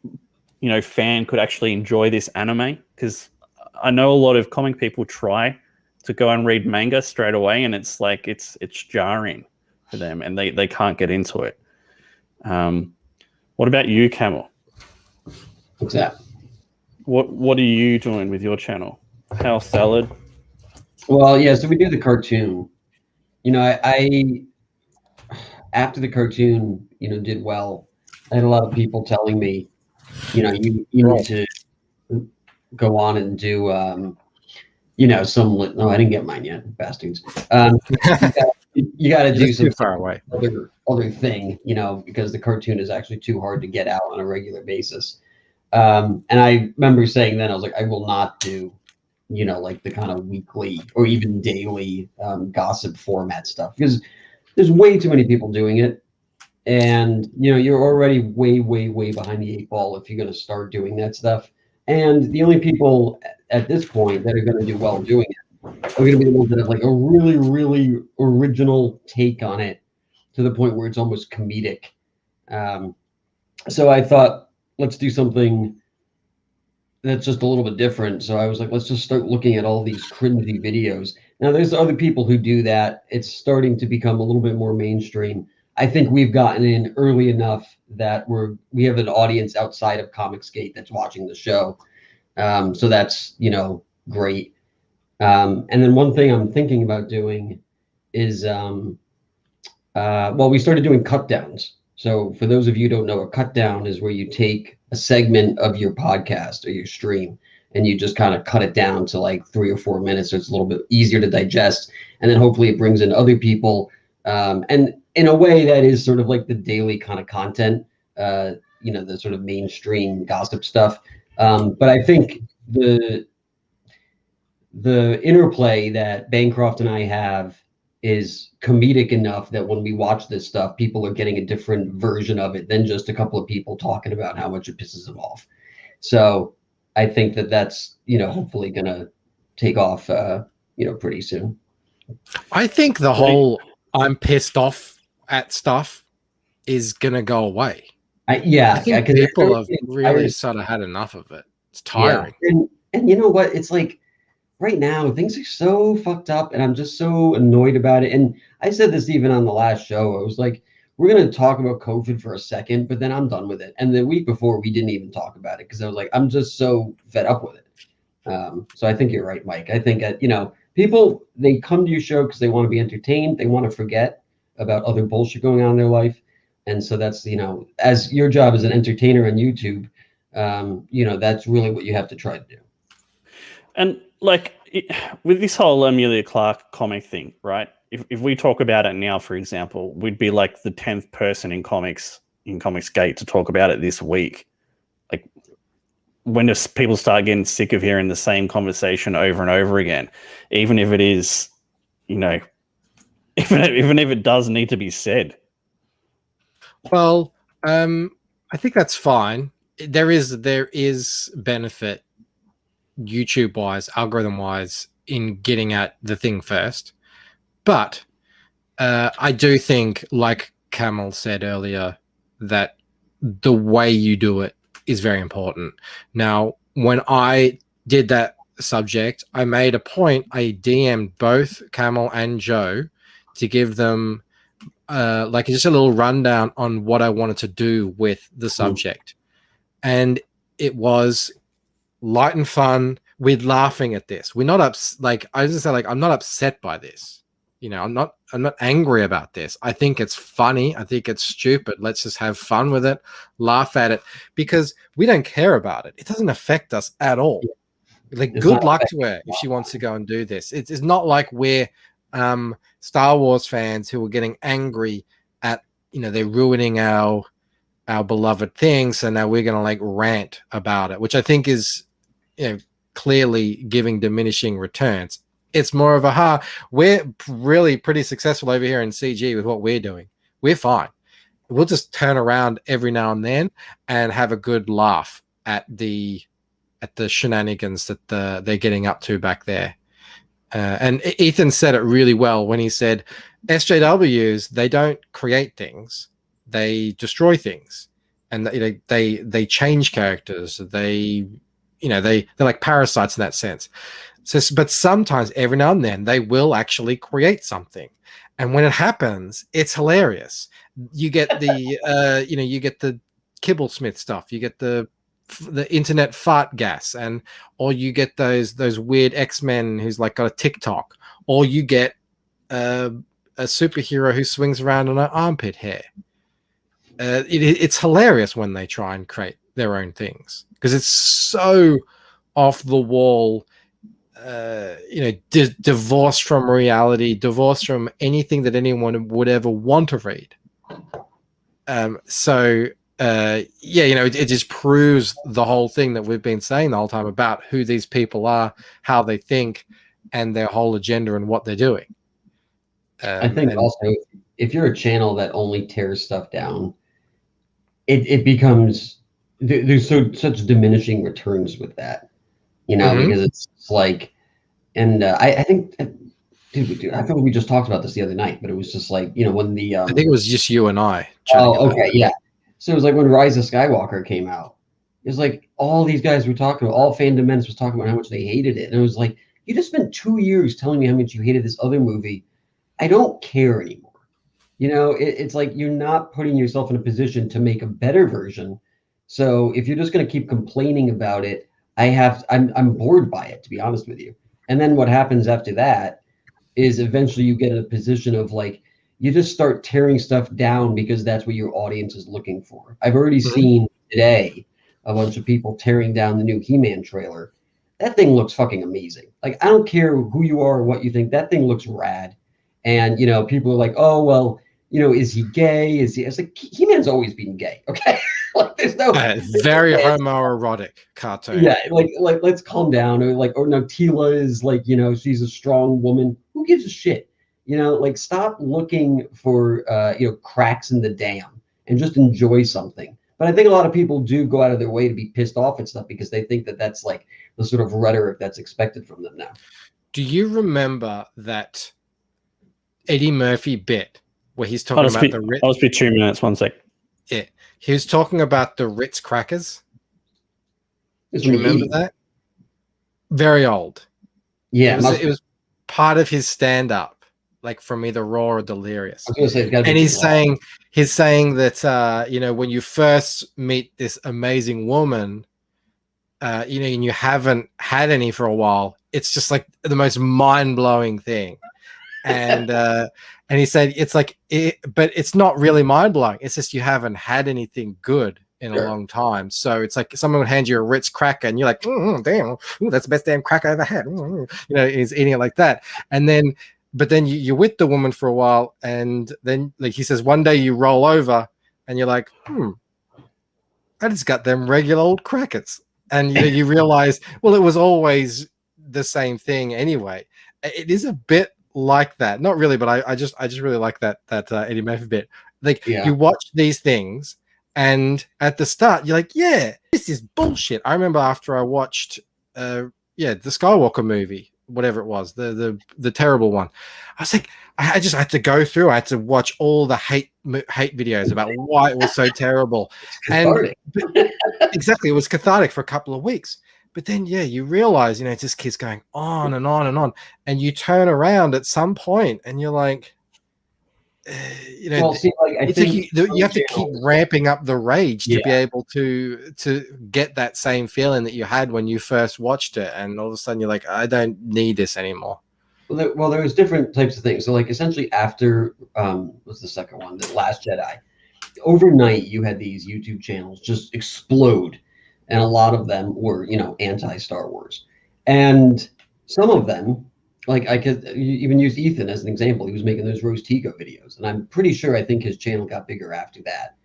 G: fan could actually enjoy this anime, because I know a lot of comic people try to go and read manga straight away, and it's like it's jarring for them, and they can't get into it. What about you, Camel?
M: What's that?
G: What are you doing with your channel? House Salad?
M: Well, yeah, so we do the cartoon. I after the cartoon, did well, I had a lot of people telling me, you need to go on and do, some. No, I didn't get mine yet, bastards. You got to do some
E: too far away.
M: other thing, because the cartoon is actually too hard to get out on a regular basis. And I remember saying then, I was like, I will not do, like the kind of weekly or even daily gossip format stuff, because there's way too many people doing it. And, you're already way, way, way behind the 8 ball if you're going to start doing that stuff. And the only people at this point that are going to do well doing it are going to be the ones that have like a really, really original take on it to the point where it's almost comedic. So I thought, let's do something that's just a little bit different. So I was like, let's just start looking at all these cringy videos. Now there's other people who do that. It's starting to become a little bit more mainstream. I think we've gotten in early enough that we have an audience outside of Comicsgate that's watching the show. So that's, great. And then one thing I'm thinking about doing is, we started doing cut downs. So for those of you who don't know, a cut down is where you take a segment of your podcast or your stream and you just kind of cut it down to like 3 or 4 minutes, so it's a little bit easier to digest. And then hopefully it brings in other people. And in a way that is sort of like the daily kind of content, the sort of mainstream gossip stuff. But I think the interplay that Bancroft and I have is comedic enough that when we watch this stuff, people are getting a different version of it than just a couple of people talking about how much it pisses them off. So I think that's, hopefully going to take off, pretty soon.
E: I think the whole I'm pissed off at stuff is going to go away. I think people have really sort of had enough of it. It's tiring.
M: Yeah. And you know what? It's like right now things are so fucked up and I'm just so annoyed about it. And I said this even on the last show. I was like, we're going to talk about COVID for a second, but then I'm done with it. And the week before we didn't even talk about it because I was like, I'm just so fed up with it. So I think you're right, Mike. I think, people, they come to your show because they want to be entertained. They want to forget about other bullshit going on in their life. And so that's, as your job as an entertainer on YouTube, that's really what you have to try to do.
G: And like with this whole Amelia Clark comic thing, right? If we talk about it now, for example, we'd be like the 10th person in Comicsgate to talk about it this week. Like, when does people start getting sick of hearing the same conversation over and over again, even if it is, even if it does need to be said?
E: Well, I think that's fine. There is benefit YouTube wise, algorithm wise, in getting at the thing first. But I do think, like Camel said earlier, that the way you do it is very important. Now, when I did that subject, I made a point. I DM'd both Camel and Joe to give them like just a little rundown on what I wanted to do with the subject. And it was light and fun. We're laughing at this. We're not I just say, like, I'm not upset by this. I'm not angry about this. I think it's funny. I think it's stupid. Let's just have fun with it, laugh at it, because we don't care about it. It doesn't affect us at all. Like, good luck to her if she wants to go and do this. It's not like we're Star Wars fans who are getting angry at, they're ruining our beloved thing. So now we're going to like rant about it, which I think is, clearly giving diminishing returns. It's more of we're really pretty successful over here in CG with what we're doing. We're fine. We'll just turn around every now and then and have a good laugh at the shenanigans that they're getting up to back there. And Ethan said it really well when he said, SJWs, they don't create things, they destroy things, and they change characters. They're like parasites in that sense. So, but sometimes, every now and then, they will actually create something, and when it happens, it's hilarious. You get the you get the Kibblesmith stuff. You get the internet fart gas, or you get those weird X-Men who's like got a TikTok, or you get a superhero who swings around on an armpit hair. it's hilarious when they try and create their own things because it's so off the wall. Divorced from reality, divorced from anything that anyone would ever want to read. It just proves the whole thing that we've been saying the whole time about who these people are, how they think, and their whole agenda and what they're doing.
M: I think also, if you're a channel that only tears stuff down, it becomes there's such diminishing returns with that, because it's like, and I think, dude, I feel like we just talked about this the other night, but it was just like, when the
E: I think it was just you and I.
M: Oh, okay, yeah. So it was like when Rise of Skywalker came out. It was like all these guys were talking about, all Fandom Menace was talking about how much they hated it, and it was like, you just spent 2 years telling me how much you hated this other movie. I don't care anymore. It's like you're not putting yourself in a position to make a better version. So if you're just going to keep complaining about it, I'm bored by it, to be honest with you. And then what happens after that is eventually you get in a position of like, you just start tearing stuff down because that's what your audience is looking for. I've already seen today a bunch of people tearing down the new He-Man trailer. That thing looks fucking amazing. Like, I don't care who you are or what you think. That thing looks rad. And, people are like, oh, well, is he gay? It's like, He-Man's always been gay, okay? Like, there's no...
E: very homoerotic cartoon.
M: Yeah, like let's calm down. Or no, Tila is like, she's a strong woman. Who gives a shit? Like, stop looking for, cracks in the dam and just enjoy something. But I think a lot of people do go out of their way to be pissed off at stuff because they think that that's like the sort of rhetoric that's expected from them now.
E: Do you remember that Eddie Murphy bit where he's talking about the Ritz?
G: I'll just be 2 minutes, 1 sec.
E: Yeah. He was talking about the Ritz crackers. Do you remember that? Very old.
M: Yeah.
E: It was part of his stand-up, like from either Raw or Delirious.
M: I was gonna say,
E: and he's saying that when you first meet this amazing woman, and you haven't had any for a while, it's just like the most mind-blowing thing. And he said it's like but it's not really mind-blowing. It's just you haven't had anything good in a long time. So it's like someone would hand you a Ritz cracker and you're like, damn, that's the best damn cracker I ever had. He's eating it like that. But then you're with the woman for a while, and then, like he says, one day you roll over and you're like, I just got them regular old crackers. And you realize, well, it was always the same thing anyway. It is a bit like that. Not really, but I just really like that Eddie Murphy bit. Like, you watch these things, and at the start you're like, yeah, this is bullshit. I remember after I watched the Skywalker movie, whatever it was, the terrible one, I was like, I just had to go through. I had to watch all the hate videos about why it was so terrible. And exactly, it was cathartic for a couple of weeks. But then, you realize, it just keeps going on and on and on, and you turn around at some point, and you're like,
M: well, see, I think
E: you have to keep ramping up the rage to be able to get that same feeling that you had when you first watched it, and all of a sudden you're like, I don't need this anymore.
M: Well, there was different types of things. So, like, essentially after what's the second one, The Last Jedi, overnight you had these YouTube channels just explode, and a lot of them were anti-Star Wars, and some of them, like, I could even use Ethan as an example. He was making those Rose Tico videos, and I'm pretty sure I think his channel got bigger after that.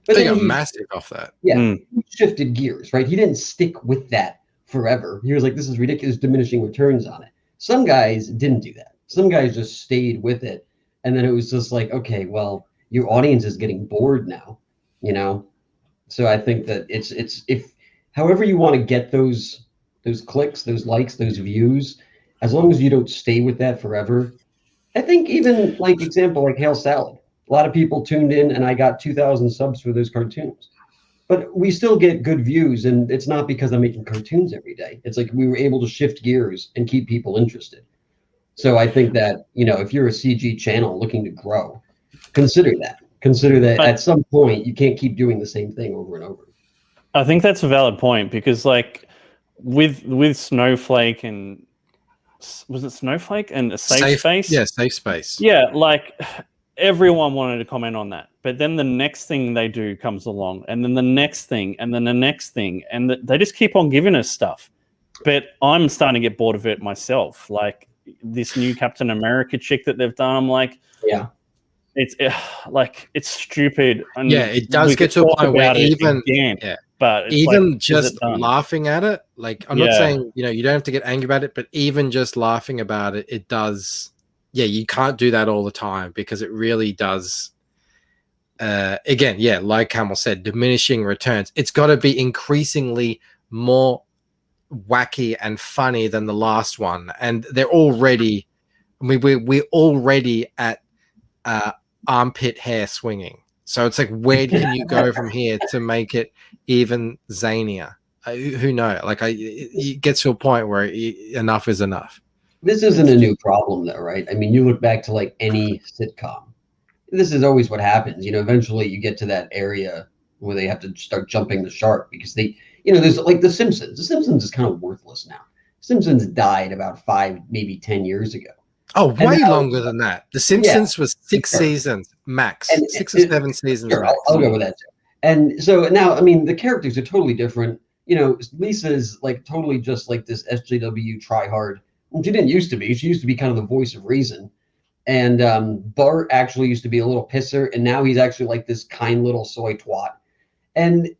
M: But
E: they got massive off that.
M: Yeah, he shifted gears, right? He didn't stick with that forever. He was like, this is ridiculous, diminishing returns on it. Some guys didn't do that. Some guys just stayed with it, and then it was just like, okay, well, your audience is getting bored now, So I think that it's if however you want to get those clicks, those likes, those views, as long as you don't stay with that forever. I think even like Hail Salad, a lot of people tuned in, and I got 2,000 subs for those cartoons. But we still get good views, and it's not because I'm making cartoons every day. It's like we were able to shift gears and keep people interested. So I think that, if you're a CG channel looking to grow, consider that. Consider that at some point you can't keep doing the same thing over and over.
G: I think that's a valid point, because like with Snowflake and was it Snowflake and a safe space?
E: Yeah, safe space.
G: Yeah, like everyone wanted to comment on that. But then the next thing they do comes along, and then the next thing, and then the next thing, and they just keep on giving us stuff. But I'm starting to get bored of it myself. Like this new Captain America chick that they've done, I'm like,
M: yeah,
G: it's like it's stupid. And
E: yeah, it does get to a point where even
G: but it's
E: even
G: like,
E: just laughing at it, like I'm not saying you don't have to get angry about it, but even just laughing about it, it does. Yeah, you can't do that all the time because it really does. Again, yeah, like Camel said, diminishing returns. It's got to be increasingly more wacky and funny than the last one, and they're already. I mean, we're already at armpit hair swinging. So it's like, where can you go from here to make it even zanier? Who knows? Like, it gets to a point where enough is enough.
M: This isn't a new problem, though, right? I mean, you look back to like any sitcom. This is always what happens. Eventually you get to that area where they have to start jumping the shark because there's like The Simpsons. The Simpsons is kind of worthless now. Simpsons died about 5, maybe 10 years ago.
E: Oh, way longer than that. The Simpsons was 6 seasons max, and 6 or 7 seasons.
M: Sure, I'll go with that too. And so now, I mean, the characters are totally different. Lisa's like totally just like this SJW tryhard. She didn't used to be. She used to be kind of the voice of reason. And Bart actually used to be a little pisser, and now he's actually like this kind little soy twat. And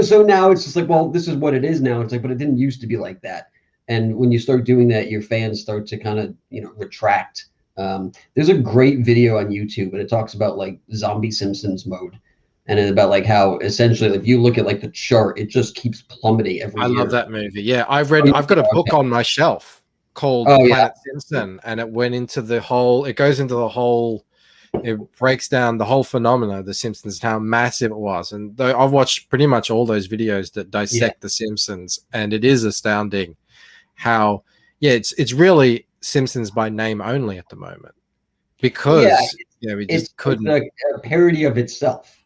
M: so now it's just like, well, this is what it is now. It's like, but it didn't used to be like that. And when you start doing that, your fans start to kind of, retract. There's a great video on YouTube, and it talks about like zombie Simpsons mode, and it's about like how essentially, if you look at like the chart, it just keeps plummeting every year.
E: I love that movie. Yeah, I've got a book on my shelf called Planet Simpson, and it goes into the whole. It breaks down the whole phenomena of the Simpsons, how massive it was. And I've watched pretty much all those videos that dissect the Simpsons, and it is astounding how it's really Simpsons by name only at the moment, because we just couldn't.
M: It's a parody of itself.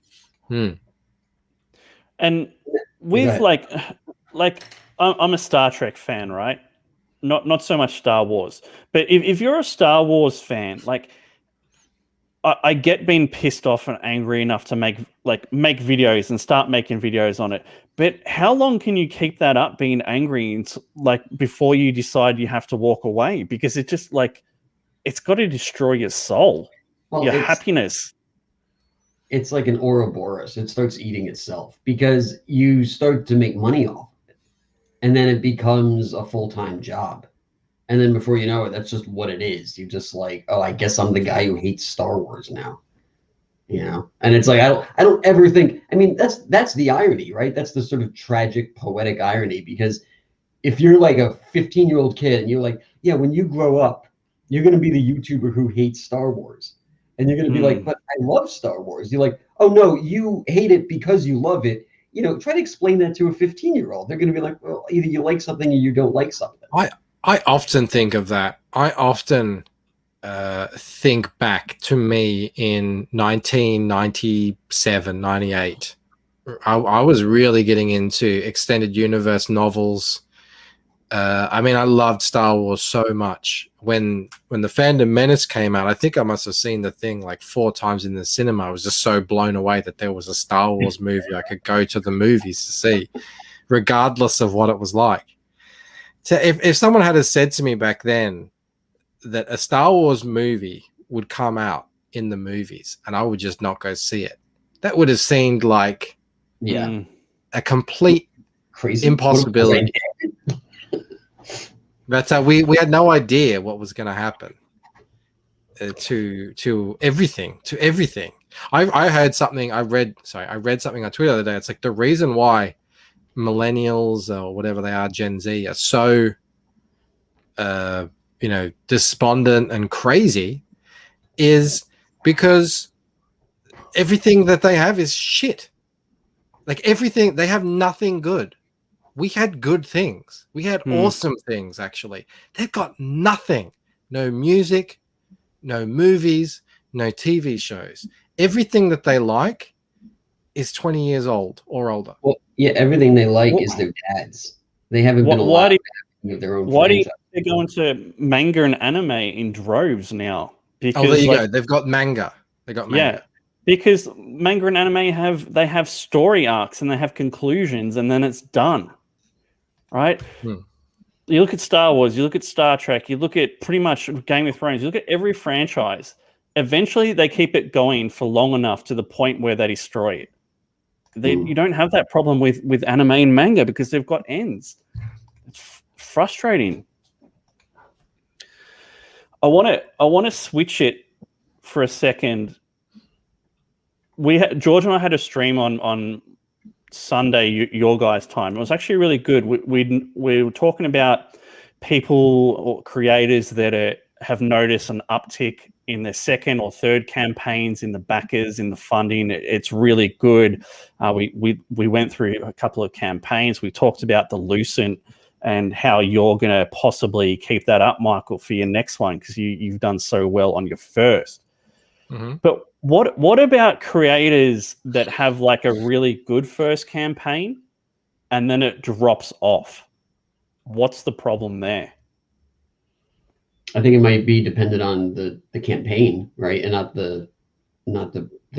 G: And with like I'm a Star Trek fan, right? Not so much Star Wars, but if you're a Star Wars fan, like I get being pissed off and angry enough to make videos and start making videos on it. But how long can you keep that up, being angry, before you decide you have to walk away? Because it just it's got to destroy your soul, your happiness.
M: It's like an Ouroboros. It starts eating itself because you start to make money off of it, and then it becomes a full-time job. And then before you know it, that's just what it is. You're just like, oh, I guess I'm the guy who hates Star Wars now. And it's like, I don't ever think, I mean, that's the irony, right? That's the sort of tragic, poetic irony, because if you're like a 15-year-old kid and you're like, yeah, when you grow up, you're going to be the YouTuber who hates Star Wars. And you're going to be like, but I love Star Wars. You're like, oh no, you hate it because you love it. Try to explain that to a 15-year-old. They're going to be like, well, either you like something or you don't like something.
E: I often think of that. I often think back to me in 1997, 98. I was really getting into extended universe novels. I mean, I loved Star Wars so much. When the Phantom Menace came out, I think I must have seen the thing like 4 times in the cinema. I was just so blown away that there was a Star Wars movie I could go to the movies to see, regardless of what it was like. So if someone had said to me back then that a Star Wars movie would come out in the movies and I would just not go see it, that would have seemed like a complete
M: crazy
E: impossibility. That's how we had no idea what was going to happen to everything. I heard something. I read something on Twitter the other day. It's like the reason why millennials or whatever they are, Gen Z, are so despondent and crazy is because everything that they have is shit. Like everything, they have nothing good. We had good things. We had awesome things, actually. They've got nothing. No music, no movies, no TV shows. Everything that they like is 20 years old or older.
M: Well, yeah, everything they like is their dad's. They haven't been allowed to have their own
G: Why do you
M: franchise.
G: think they're going to manga and anime in droves now? Because
E: There you go. They've got manga. They got manga.
G: Yeah, because manga and anime have story arcs and they have conclusions, and then it's done, right? You look at Star Wars, you look at Star Trek, you look at pretty much Game of Thrones, you look at every franchise. Eventually, they keep it going for long enough to the point where they destroy it. You don't have that problem with anime and manga because they've got ends. It's frustrating. I want to switch it for a second. George and I had a stream on Sunday, your guys' time. It was actually really good. We were talking about people or creators that have noticed an uptick in their second or third campaigns, in the backers, in the funding. It's really good. We went through a couple of campaigns. We talked about the Loocent and how you're going to possibly keep that up, Michael, for your next one because you've done so well on your first. But what about creators that have like a really good first campaign and then it drops off? What's the problem there?
M: I think it might be dependent on the campaign, right, and not the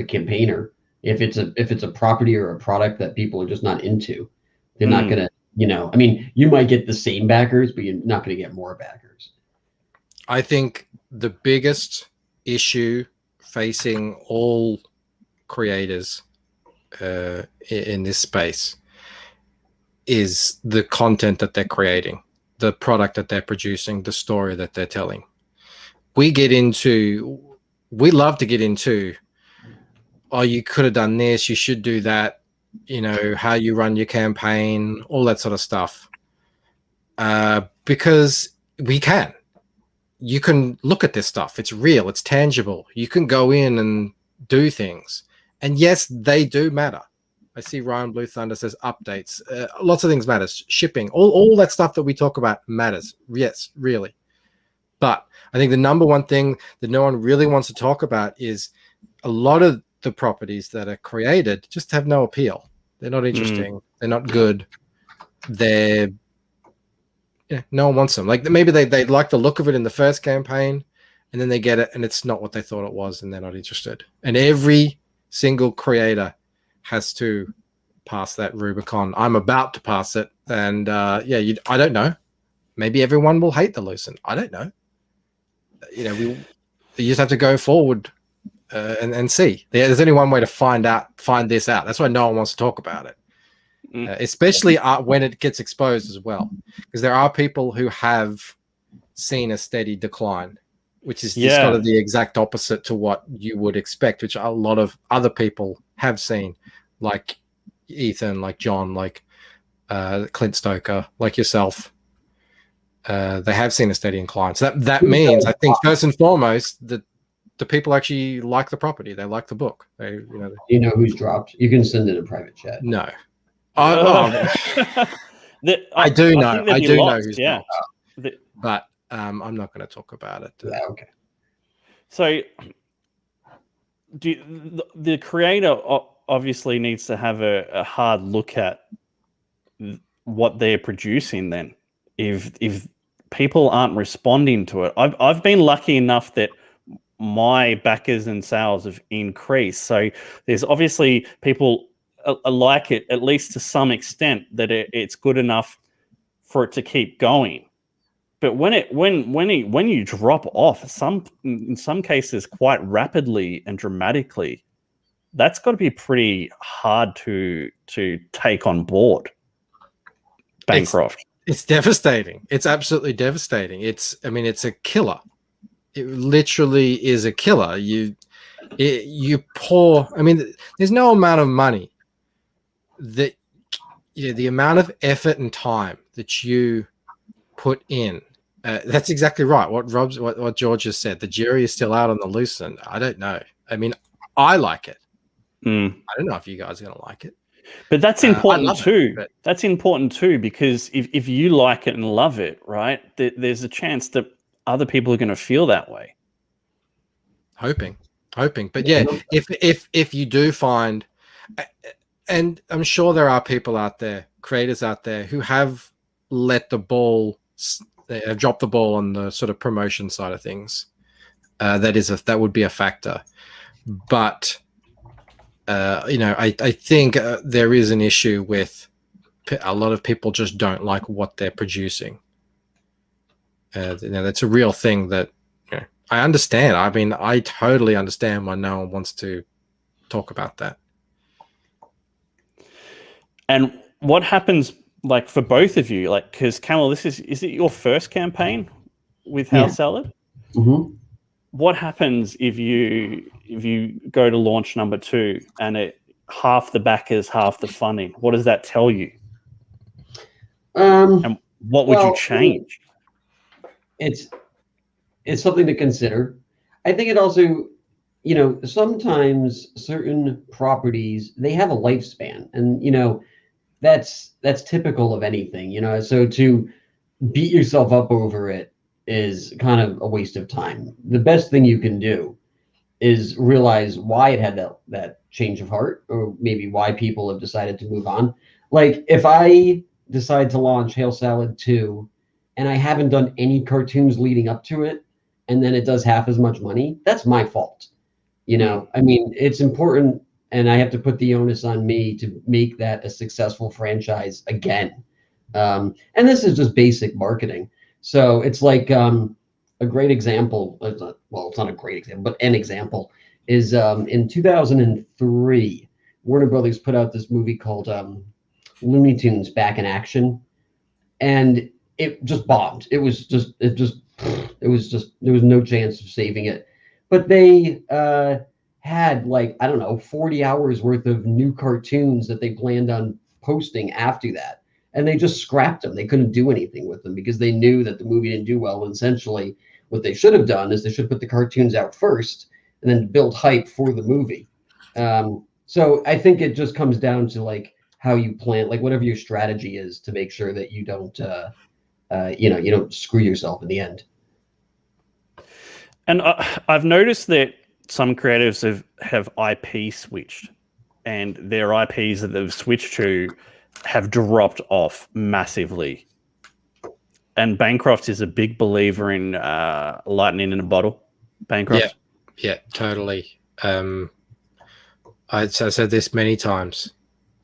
M: campaigner. If it's a property or a product that people are just not into, they're not gonna, I mean, you might get the same backers, but you're not gonna get more backers.
E: I think the biggest issue facing all creators in this space is the content that they're creating, the product that they're producing, the story that they're telling. We love to get into, oh, you could have done this, you should do that, how you run your campaign, all that sort of stuff. Because you can look at this stuff. It's real. It's tangible. You can go in and do things. And yes, they do matter. I see Ryan Blue Thunder says updates. Lots of things matters. Shipping. All that stuff that we talk about matters. Yes, really. But I think the number one thing that no one really wants to talk about is a lot of the properties that are created just have no appeal. They're not interesting. They're not good. No one wants them. Like maybe they like the look of it in the first campaign, and then they get it, and it's not what they thought it was, and they're not interested. And every single creator has to pass that Rubicon. I'm about to pass it, and I don't know. Maybe everyone will hate the Loocent. I don't know. You just have to go forward and see. There's only one way to find this out. That's why no one wants to talk about it. Especially when it gets exposed as well, because there are people who have seen a steady decline, which is just sort of the exact opposite to what you would expect, which a lot of other people have seen, like Ethan, like John, like Clint Stoker, like yourself. They have seen a steady incline. So that means, I think, first and foremost, that the people actually like the property. They like the book.
M: You know who's dropped? You can send it in private chat.
E: No. I do know who's dropped. But I'm not going to talk about it.
M: Okay.
G: So the creator obviously needs to have a hard look at what they're producing then. If people aren't responding to it. I've been lucky enough that my backers and sales have increased. So there's obviously people like it, at least to some extent, that it's good enough for it to keep going. But when you drop off, in some cases quite rapidly and dramatically, that's got to be pretty hard to take on board. Bancroft.
E: It's devastating. It's absolutely devastating. It's a killer. It literally is a killer. You pour. There's no amount of money that the amount of effort and time that you put in. That's exactly right. What George just said. The jury is still out on the Loocent. I don't know. I like it. I don't know if you guys are going to like it.
G: But that's important too. That's important too, because if you like it and love it, right, there's a chance that other people are going to feel that way.
E: Hoping. But yeah, if you do find, and I'm sure there are people out there, creators out there, who have let the ball, have dropped the ball on the sort of promotion side of things. That would be a factor. but I think there is an issue with a lot of people just don't like what they're producing. That's a real thing that I understand. I mean, I totally understand why no one wants to talk about that.
G: And what happens, like, for both of you? Like, because Camel, is it your first campaign with House Salad?
M: Mm-hmm.
G: What happens if you go to launch number 2 and half the backers, half the funding? What does that tell you? And what would you change?
M: It's something to consider. I think it also, sometimes certain properties, they have a lifespan, and that's typical of anything, so to beat yourself up over it is kind of a waste of time. The best thing you can do is realize why it had that change of heart, or maybe why people have decided to move on. Like, if I decide to launch Hail Salad 2 and I haven't done any cartoons leading up to it, and then it does half as much money, that's my fault. I mean, it's important, and I have to put the onus on me to make that a successful franchise again. And this is just basic marketing. So it's like a great example. It's not a great example, but an example is in 2003, Warner Brothers put out this movie called Looney Tunes Back in Action, and it just bombed. There was no chance of saving it. But they had, like, I don't know, 40 hours worth of new cartoons that they planned on posting after that. And they just scrapped them. They couldn't do anything with them because they knew that the movie didn't do well. And essentially, what they should have done is they should put the cartoons out first and then build hype for the movie. So I think it just comes down to, like, how you plan, like, whatever your strategy is to make sure that you don't, you don't screw yourself in the end.
G: And I've noticed that some creatives have IP switched, and their IPs that they've switched to have dropped off massively. And Bancroft is a big believer in lightning in a bottle. Bancroft.
E: Yeah, totally. I said this many times.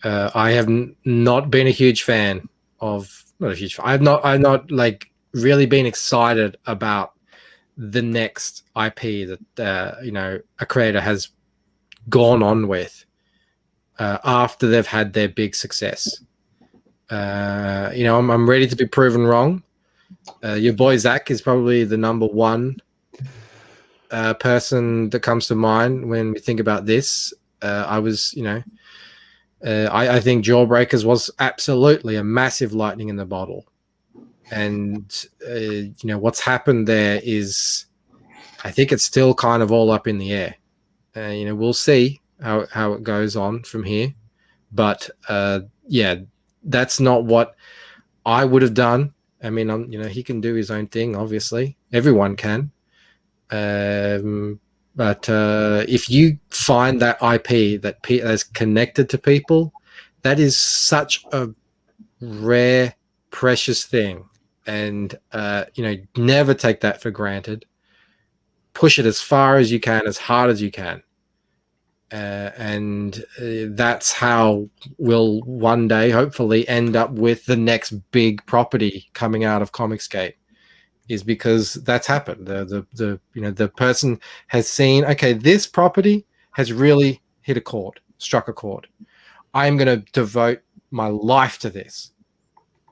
E: I have not been a huge fan of. Not a huge fan. I've not like really been excited about the next IP that a creator has gone on with after they've had their big success. I'm ready to be proven wrong. Your boy Zach is probably the number one person that comes to mind when we think about this. I think Jawbreakers was absolutely a massive lightning in the bottle. And, what's happened there is, I think it's still kind of all up in the air. We'll see how it goes on from here. But, that's not what I would have done. I mean, he can do his own thing, obviously. Everyone can. But if you find that IP that's connected to people, that is such a rare, precious thing. And, never take that for granted. Push it as far as you can, as hard as you can. And that's how we'll one day hopefully end up with the next big property coming out of Comicsgate, is because that's happened. The person has seen, okay, this property has really struck a chord. I'm going to devote my life to this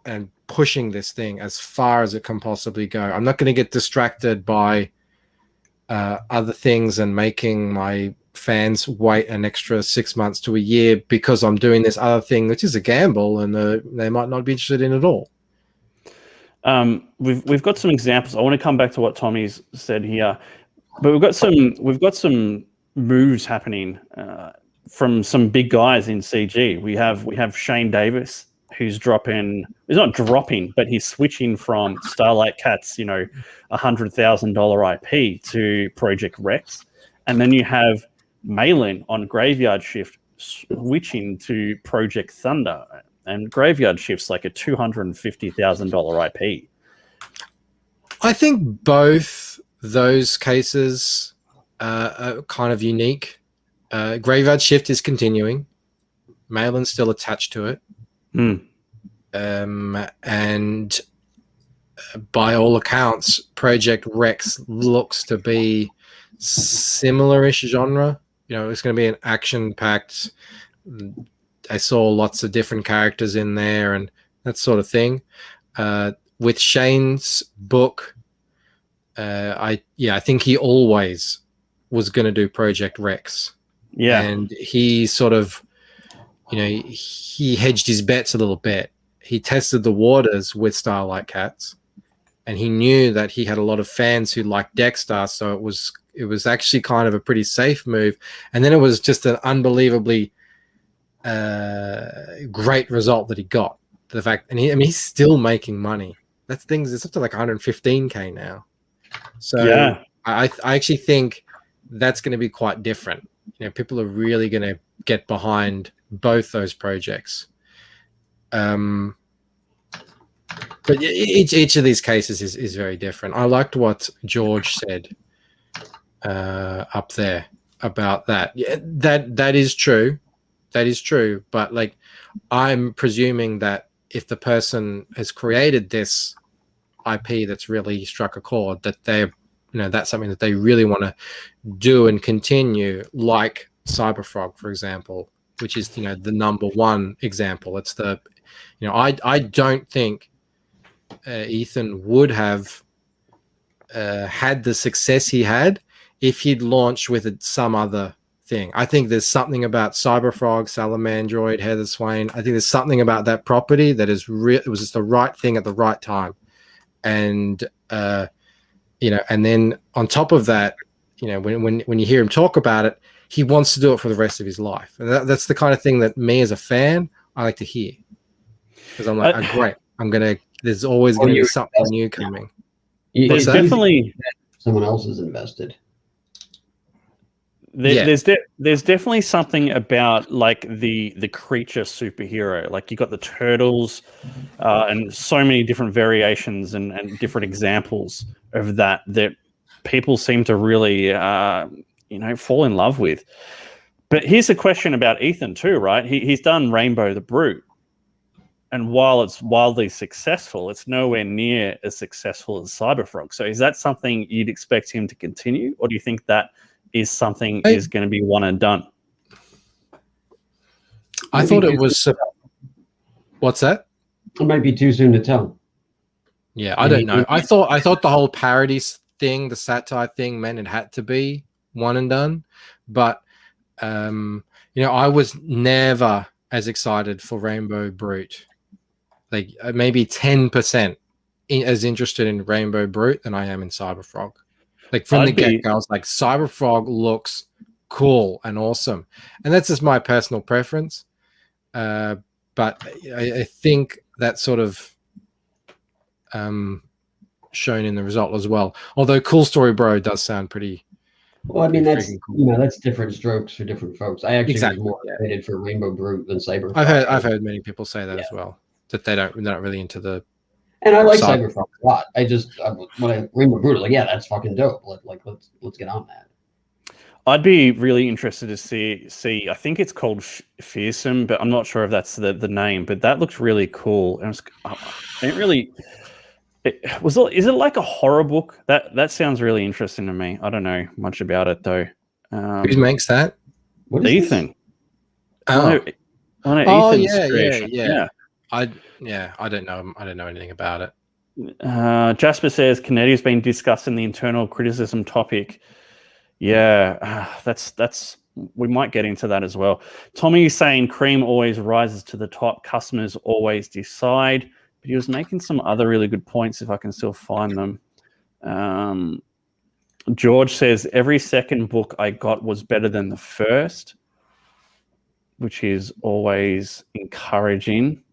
E: and pushing this thing as far as it can possibly go. I'm not going to get distracted by other things and making my fans wait an extra 6 months to a year because I'm doing this other thing, which is a gamble, and they might not be interested in at all.
G: We've got some examples. I want to come back to what Tommy's said here, but we've got some moves happening from some big guys in CG. We have Shane Davis, who's he's not dropping, but he's switching from Starlight Cat's, $100,000 IP to Project Rex. And then you have Malin on Graveyard Shift switching to Project Thunder. And Graveyard Shift's like a $250,000 IP.
E: I think both those cases kind of unique. Graveyard Shift is continuing. Malin's still attached to it. And by all accounts, Project Rex looks to be similar-ish genre. You know, it's going to be an action-packed. I saw lots of different characters in there and that sort of thing. With Shane's book, I think he always was going to do Project Rex.
G: Yeah,
E: and he sort of, he hedged his bets a little bit. He tested the waters with Starlight Cats, and he knew that he had a lot of fans who liked Dexter, so it was actually kind of a pretty safe move. And then it was just an unbelievably great result that he got. The fact, and he's still making money. That's things. It's up to like 115K now. So
G: yeah.
E: I actually think that's going to be quite different. People are really going to get behind both those projects. But each of these cases is very different. I liked what George said up there about that. Yeah, that is true. That is true. But like, I'm presuming that if the person has created this IP that's really struck a chord, that they're, that's something that they really want to do and continue, like Cyberfrog, for example, which is, the number one example. It's the, I don't think Ethan would have had the success he had if he'd launched with some other thing. I think there's something about Cyberfrog, Salamandroid, Heather Swain. I think there's something about that property that is it was just the right thing at the right time. And, and then on top of that, when you hear him talk about it, he wants to do it for the rest of his life. And that's the kind of thing that me as a fan, I like to hear. Because I'm like, great. There's always going to be something new coming.
G: There's definitely
M: someone else is invested.
G: There's definitely something about like the creature superhero. Like you got the turtles, and so many different variations and different examples of that people seem to really fall in love with. But here's a question about Ethan too, right? He's done Rainbow the Brute, and while it's wildly successful, it's nowhere near as successful as Cyberfrog. So is that something you'd expect him to continue, or do you think that is something is going to be one and done?
E: I thought it was. What's that?
M: It might be too soon to tell.
E: Yeah, I don't know. I thought the whole parody thing, the satire thing, meant it had to be one and done. But I was never as excited for Rainbow Brute. Like maybe 10% as interested in Rainbow Brute than I am in Cyberfrog. Like from the get-go, I was like, Cyberfrog looks cool and awesome. And that's just my personal preference. But I think that sort of shown in the result as well. Although Cool Story Bro does sound pretty.
M: Well, I mean, that's
E: cool.
M: That's different strokes for different folks. I actually was more excited for Rainbow Brute than Cyberfrog.
E: I've heard many people say that as well. That they're not really into the.
M: And I like Cyberfrog a lot. When I Rainbow Brute, like, yeah, that's fucking dope. Let's get on that.
G: I'd be really interested to see. I think it's called Fearsome, but I'm not sure if that's the name. But that looks really cool. And is it like a horror book? That sounds really interesting to me. I don't know much about it though.
E: Who makes that?
G: Ethan.
E: Oh,
G: one of Ethan's creations.
E: Yeah. I don't know. I don't know anything about it.
G: Jasper says Canetti's been discussing the internal criticism topic. Yeah, that's we might get into that as well. Tommy is saying cream always rises to the top. Customers always decide. But he was making some other really good points if I can still find them. George says every second book I got was better than the first, which is always encouraging.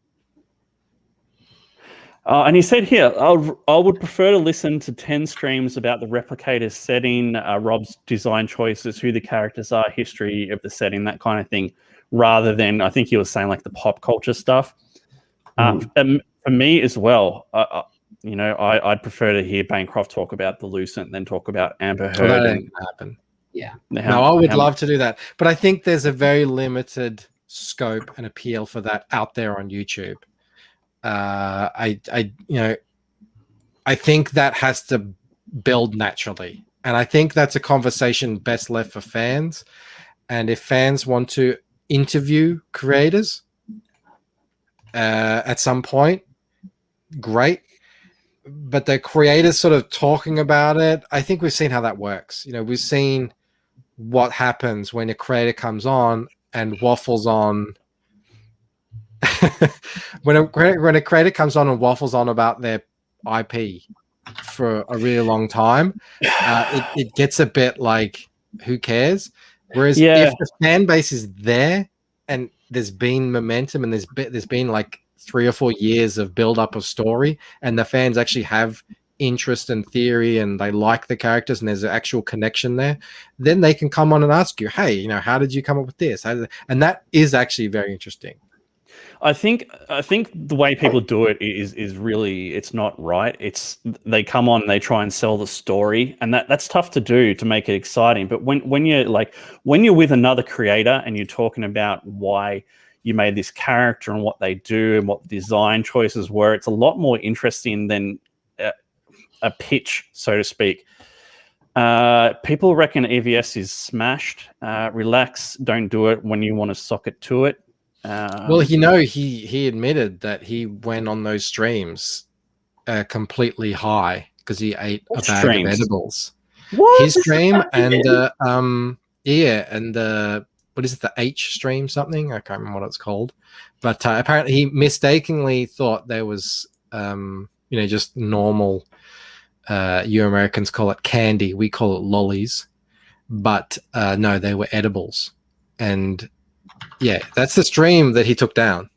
G: And he said here, I would prefer to listen to 10 streams about the Replicator setting, Rob's design choices, who the characters are, history of the setting, that kind of thing, rather than, I think he was saying, like the pop culture stuff. For me as well, I'd prefer to hear Bancroft talk about the Loocent than talk about Amber Heard.
E: That ain't gonna happen.
M: Yeah.
E: No, I would love to do that, but I think there's a very limited scope and appeal for that out there on YouTube. I think that has to build naturally, and I think that's a conversation best left for fans. And if fans want to interview creators at some point, great. But the creators sort of talking about it, I think we've seen how that works. We've seen what happens when a creator comes on and waffles on. when a creator comes on and waffles on about their IP for a really long time, it gets a bit like, who cares? Whereas if the fan base is there and there's been momentum and there's been like 3 or 4 years of build up of story, and the fans actually have interest and theory and they like the characters and there's an actual connection there, then they can come on and ask you, hey, how did you come up with this? And that is actually very interesting.
G: I think the way people do it is really, it's not right. It's they come on and they try and sell the story, and that's tough to do to make it exciting. But when you're with another creator and you're talking about why you made this character and what they do and what the design choices were, it's a lot more interesting than a pitch, so to speak. People reckon EVS is smashed. Relax, don't do it when you want to sock it to it.
E: Well, he admitted that he went on those streams completely high because he ate a bag of edibles.
G: What?
E: His stream and what is it, the H stream something? I can't remember what it's called, but apparently he mistakenly thought there was just normal. You Americans call it candy, we call it lollies, but no, they were edibles. And yeah, that's the stream that he took down.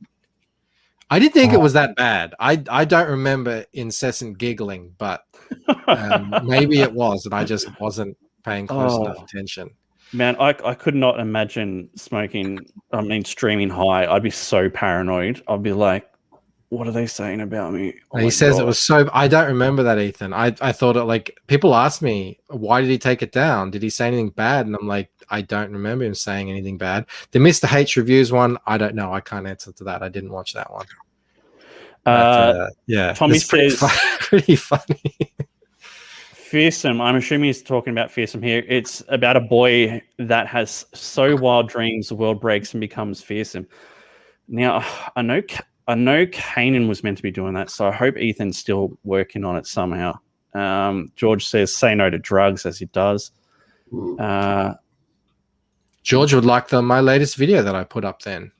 E: I didn't think it was that bad. I don't remember incessant giggling, but maybe it was, and I just wasn't paying close enough attention.
G: Man, I could not imagine streaming high. I'd be so paranoid. I'd be like, what are they saying about me?
E: He says it was so. I don't remember that, Ethan. I thought it, like, people asked me, why did he take it down? Did he say anything bad? And I'm like, I don't remember him saying anything bad. The Mr. H reviews one, I don't know. I can't answer to that. I didn't watch that one. But, yeah,
G: Tommy says
E: pretty funny.
G: Fearsome. I'm assuming he's talking about Fearsome here. It's about a boy that has so wild dreams the world breaks and becomes fearsome. Now, I know Kanan was meant to be doing that, so I hope Ethan's still working on it somehow. George says, say no to drugs, as he does.
E: George would like my latest video that I put up then.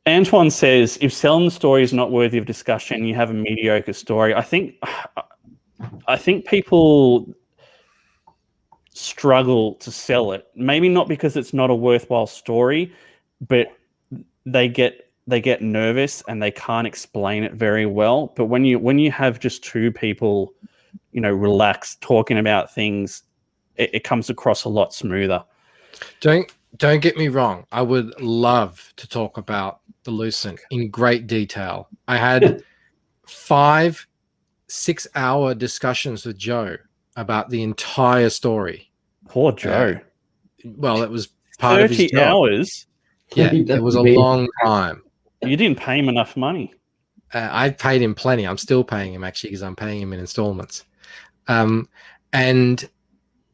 G: Antoine says, if selling the story is not worthy of discussion, you have a mediocre story. I think people struggle to sell it. Maybe not because it's not a worthwhile story, but they get nervous and they can't explain it very well. But when you have just two people, relaxed talking about things, it comes across a lot smoother.
E: Don't get me wrong. I would love to talk about The Loocent in great detail. I had 5-6 hour discussions with Joe about the entire story.
G: Poor Joe.
E: Well, it was part of his job.
G: 30 hours?
E: Yeah, it was a long time.
G: You didn't pay him enough money.
E: I paid him plenty. I'm still paying him, actually, because I'm paying him in installments. And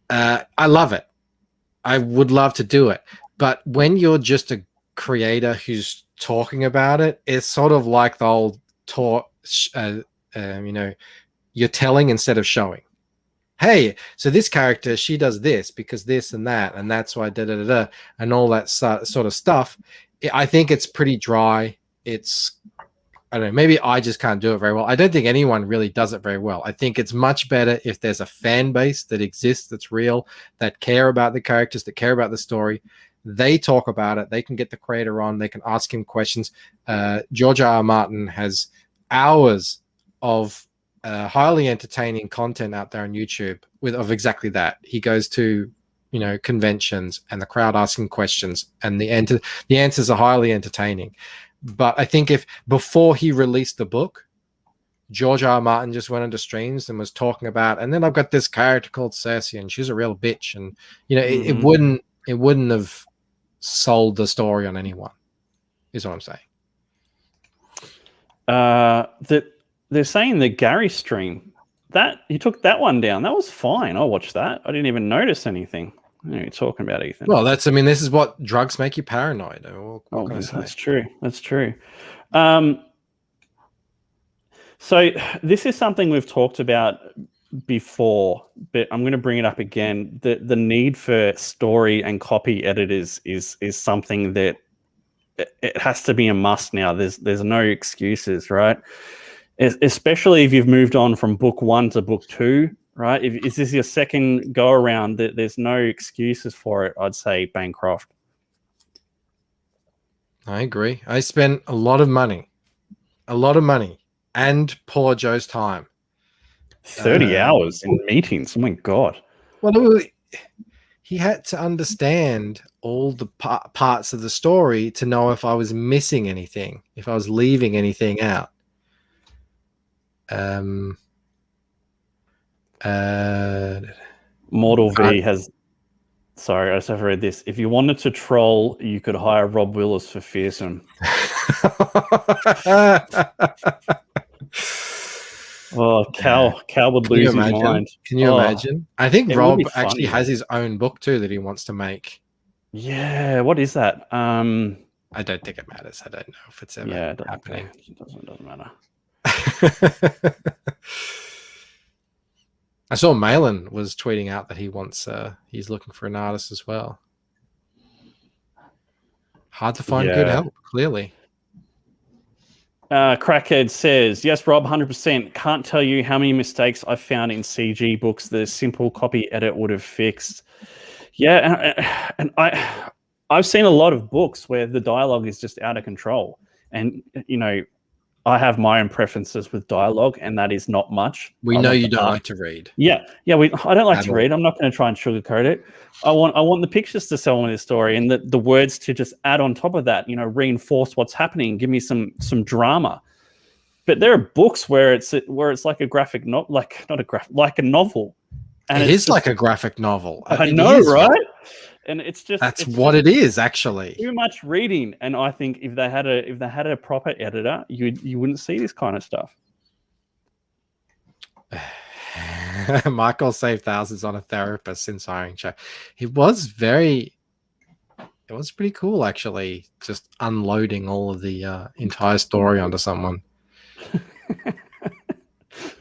E: I love it. I would love to do it. But when you're just a creator who's talking about it, it's sort of like the old talk, you're telling instead of showing. Hey, so this character, she does this because this and that's why da-da-da-da, and all that sort of stuff. I think it's pretty dry. I don't know, maybe I just can't do it very well. I don't think anyone really does it very well. I think it's much better if there's a fan base that exists, that's real, that care about the characters, that care about the story. They talk about it. They can get the creator on. They can ask him questions. George R. R. Martin has hours of highly entertaining content out there on YouTube of exactly that. He goes to conventions and the crowd asking questions, and the answers are highly entertaining. But I think if before he released the book, George R. R. Martin just went into streams and was talking about, and then I've got this character called Cersei, and she's a real bitch, and it wouldn't have sold the story on anyone, is what I'm saying.
G: That they're saying the Gary stream that he took that one down. That was fine. I watched that. I didn't even notice anything. What are you talking about, Ethan?
E: Well, this is what drugs make you paranoid. What can I say?
G: That's true. That's true. So this is something we've talked about before, but I'm going to bring it up again. The need for story and copy editors is something that it has to be a must now. There's no excuses, right? Especially if you've moved on from book 1 to book 2, right? If this is your second go around, there's no excuses for it. I'd say Bancroft.
E: I agree. I spent a lot of money, and poor Joe's time.
G: 30 hours in meetings. Oh my God.
E: Well, he had to understand all the parts of the story to know if I was missing anything, if I was leaving anything out.
G: Mortal V has... Sorry, I just have read this. If you wanted to troll, you could hire Rob Willis for Fearsome. Oh, Cal would lose his mind.
E: Can you imagine? I think Rob actually has his own book too that he wants to make.
G: Yeah, what is that?
E: I don't think it matters. I don't know if it's ever happening.
G: It doesn't matter.
E: I saw Malin was tweeting out that he's looking for an artist as well. Hard to find good help, clearly.
G: Crackhead says, yes, Rob, 100%. Can't tell you how many mistakes I found in CG books that a simple copy edit would have fixed. Yeah, and I've seen a lot of books where the dialogue is just out of control. And, I have my own preferences with dialogue, and that is not much.
E: We know you don't like to read.
G: Yeah. I don't like to read. I'm not going to try and sugarcoat it. I want the pictures to sell me the story, and the words to just add on top of that. Reinforce what's happening, give me some drama. But there are books where it's like a graphic, like a novel.
E: And it is like a graphic novel.
G: I know, right? And it's just
E: that's what it is, actually.
G: Too much reading, and I think if they had a proper editor, you wouldn't see this kind of stuff.
E: Michael saved thousands on a therapist since hiring Chuck. It was pretty cool, actually, just unloading all of the entire story onto someone.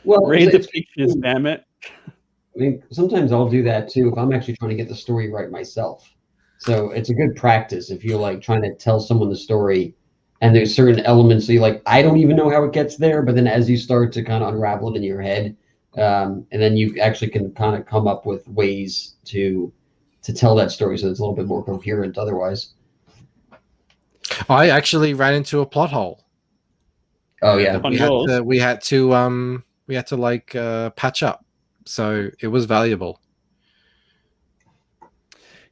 M: Well,
G: read the pictures, damn it.
M: I mean, sometimes I'll do that too if I'm actually trying to get the story right myself. So it's a good practice if you're like trying to tell someone the story and there's certain elements so you're like, I don't even know how it gets there, but then as you start to kind of unravel it in your head, and then you actually can kind of come up with ways to tell that story so it's a little bit more coherent otherwise.
E: I actually ran into a plot hole.
M: Oh yeah.
E: We had to patch up. So it was valuable.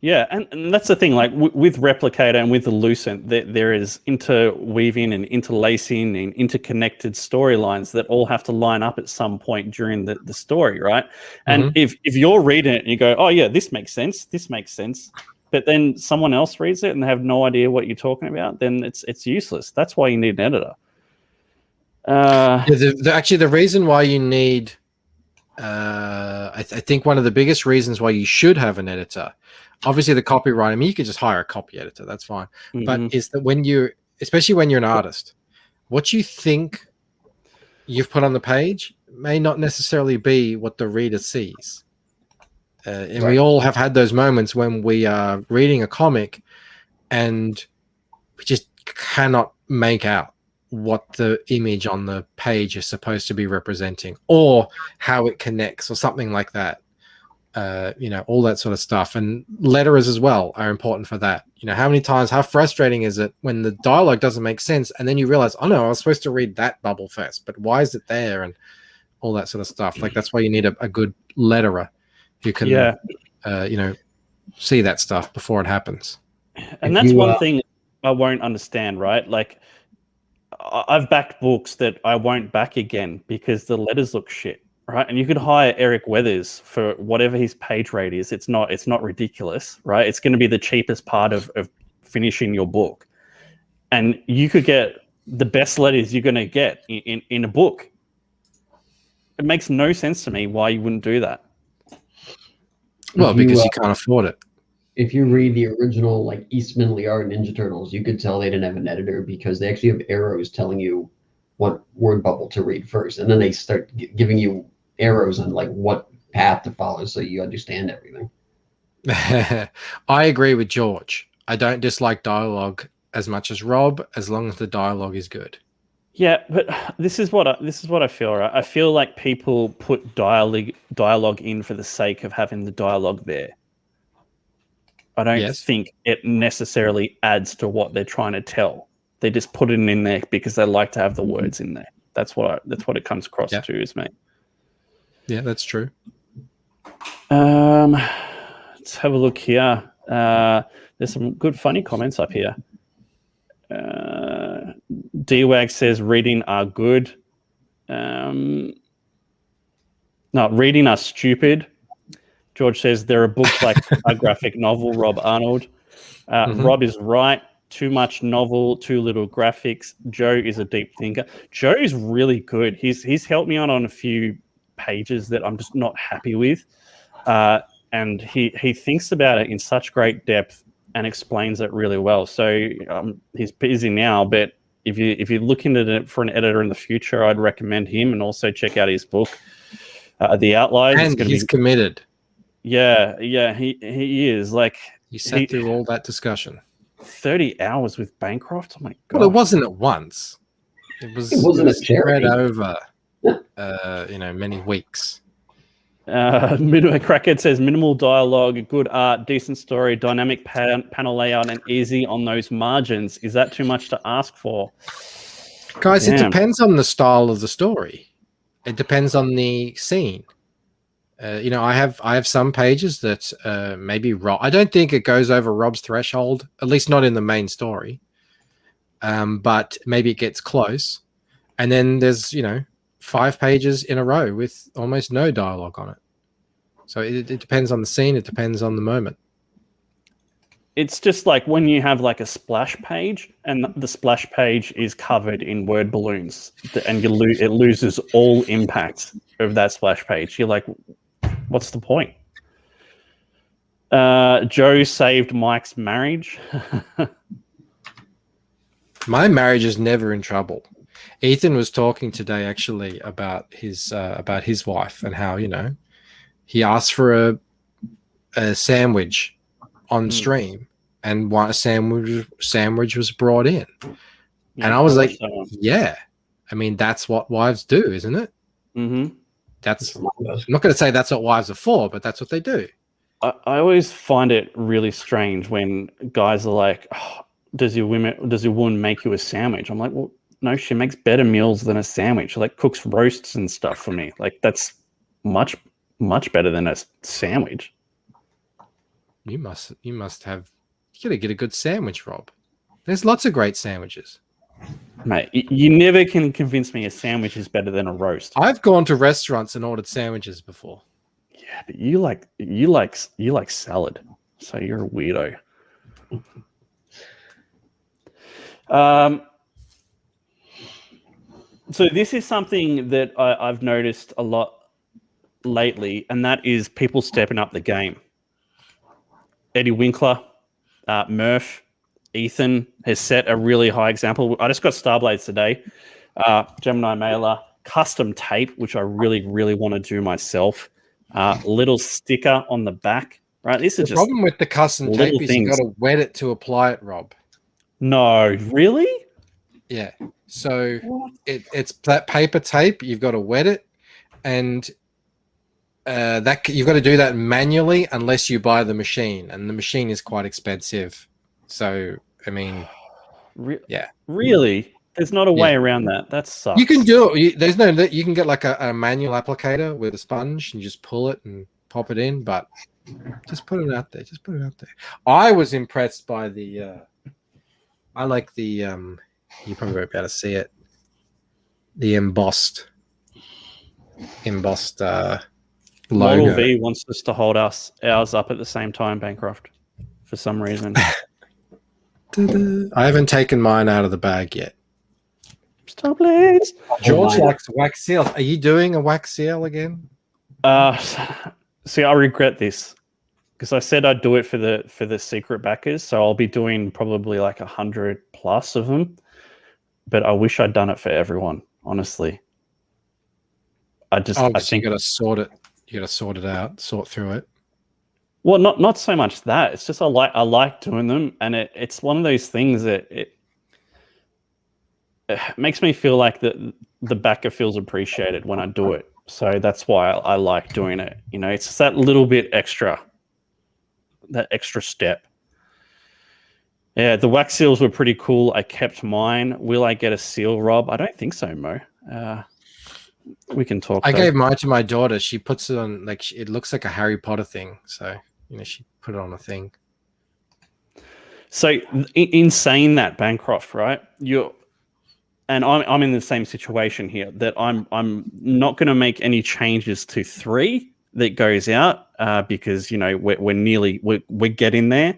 G: Yeah, and that's the thing. Like with Replicator and with the Loocent, there is interweaving and interlacing and interconnected storylines that all have to line up at some point during the story, right? And if you're reading it and you go, "Oh yeah, this makes sense," but then someone else reads it and they have no idea what you're talking about, then it's useless. That's why you need an editor.
E: Actually, the reason why you need I think one of the biggest reasons why you should have an editor, obviously the copyright, I mean, you could just hire a copy editor, that's fine. But is that especially when you're an artist, what you think you've put on the page may not necessarily be what the reader sees. And we all have had those moments when we are reading a comic and we just cannot make out what the image on the page is supposed to be representing or how it connects or something like that. All that sort of stuff. And letterers as well are important for that. How frustrating is it when the dialogue doesn't make sense and then you realize, oh no, I was supposed to read that bubble first, but why is it there? And all that sort of stuff. Like that's why you need a good letterer who can, see that stuff before it happens.
G: And that's one thing I won't understand, right? Like I've backed books that I won't back again because the letters look shit, right? And you could hire Eric Weathers for whatever his page rate is. It's not ridiculous, right? It's going to be the cheapest part of finishing your book, and you could get the best letters you're going to get in a book. It makes no sense to me why you wouldn't do that.
E: Well, because you can't afford it.
M: If you read the original, like Eastman Liard Ninja Turtles, you could tell they didn't have an editor because they actually have arrows telling you what word bubble to read first, and then they start giving you arrows on like what path to follow, so you understand everything.
E: I agree with George. I don't dislike dialogue as much as Rob, as long as the dialogue is good.
G: Yeah, but this is what I feel. Right? I feel like people put dialogue in for the sake of having the dialogue there. I don't think it necessarily adds to what they're trying to tell. They just put it in there because they like to have the words in there. That's what it comes across to, is mate.
E: Yeah, that's true.
G: Let's have a look here. There's some good funny comments up here. DWAG says reading are good. No, reading are stupid. George says there are books like a graphic novel, Rob Arnold. Rob is right. Too much novel, too little graphics. Joe is a deep thinker. Joe is really good. He's helped me out on a few pages that I'm just not happy with. And he thinks about it in such great depth and explains it really well. So he's busy now, but if you're looking at it for an editor in the future, I'd recommend him, and also check out his book, The Outliers.
E: And he's committed.
G: Yeah, he is. Like,
E: you sat through all that discussion.
G: 30 hours with Bancroft. Oh my god!
E: Well, it wasn't at once. It wasn't spread over, many weeks.
G: Crackhead says minimal dialogue, good art, decent story, dynamic panel layout, and easy on those margins. Is that too much to ask for?
E: Guys, it depends on the style of the story. It depends on the scene. I have some pages that maybe Rob. I don't think it goes over Rob's threshold, at least not in the main story. But maybe it gets close, and then there's 5 pages in a row with almost no dialogue on it. So it depends on the scene. It depends on the moment.
G: It's just like when you have like a splash page, and the splash page is covered in word balloons, and it loses all impact of that splash page. You're like, what's the point? Joe saved Mike's marriage.
E: My marriage is never in trouble. Ethan was talking today actually about his wife and how he asked for a sandwich on stream, and a sandwich was brought in, and I was like, yeah, I mean that's what wives do, isn't it?
G: Mm-hmm.
E: I'm not going to say that's what wives are for, but that's what they do.
G: I always find it really strange when guys are like, oh, does your woman make you a sandwich? I'm like, well, no, she makes better meals than a sandwich. She like cooks roasts and stuff for me. Like that's much better than a sandwich.
E: You gotta get a good sandwich, Rob. There's lots of great sandwiches.
G: Mate, you never can convince me a sandwich is better than a roast.
E: I've gone to restaurants and ordered sandwiches before.
G: Yeah, but you like salad, so you're a weirdo. So this is something that I've noticed a lot lately, and that is people stepping up the game. Eddie Winkler, Murph, Ethan has set a really high example. I just got Starblades today. Gemini Mailer, custom tape, which I really, really want to do myself. Little sticker on the back. Right, this is
E: the problem with the custom tape is you got to wet it to apply it, Rob.
G: No, really?
E: Yeah. So it's that paper tape. You've got to wet it, and that you've got to do that manually unless you buy the machine, and the machine is quite expensive. So I mean, yeah,
G: really, there's not a way around that. That sucks.
E: You can do it. There's no. You can get like a manual applicator with a sponge and you just pull it and pop it in, but just put it out there. Just put it out there. I was impressed by the. I like the You probably won't be able to see it. The embossed logo.
G: Model V wants us to hold ours up at the same time, Bancroft, for some reason.
E: I haven't taken mine out of the bag yet.
G: Stop, please.
E: George likes wax seals. Are you doing a wax seal again?
G: See, I regret this because I said I'd do it for the secret backers, so I'll be doing probably like 100+ of them. But I wish I'd done it for everyone. Honestly, I think
E: you got to sort it. You got to sort it out, sort through it.
G: Well, not so much that. It's just I like doing them, and it's one of those things that it makes me feel like the backer feels appreciated when I do it. So that's why I like doing it. You know, it's just that little bit extra, that extra step. Yeah, the wax seals were pretty cool. I kept mine. Will I get a seal, Rob? I don't think so, Mo. We can talk.
E: I gave mine to my daughter. She puts it on, like, it looks like a Harry Potter thing. So, you know, she put it on a thing.
G: So in saying that, Bancroft, right? I'm in the same situation here that I'm not going to make any changes to 3 that goes out because, you know, we're getting there.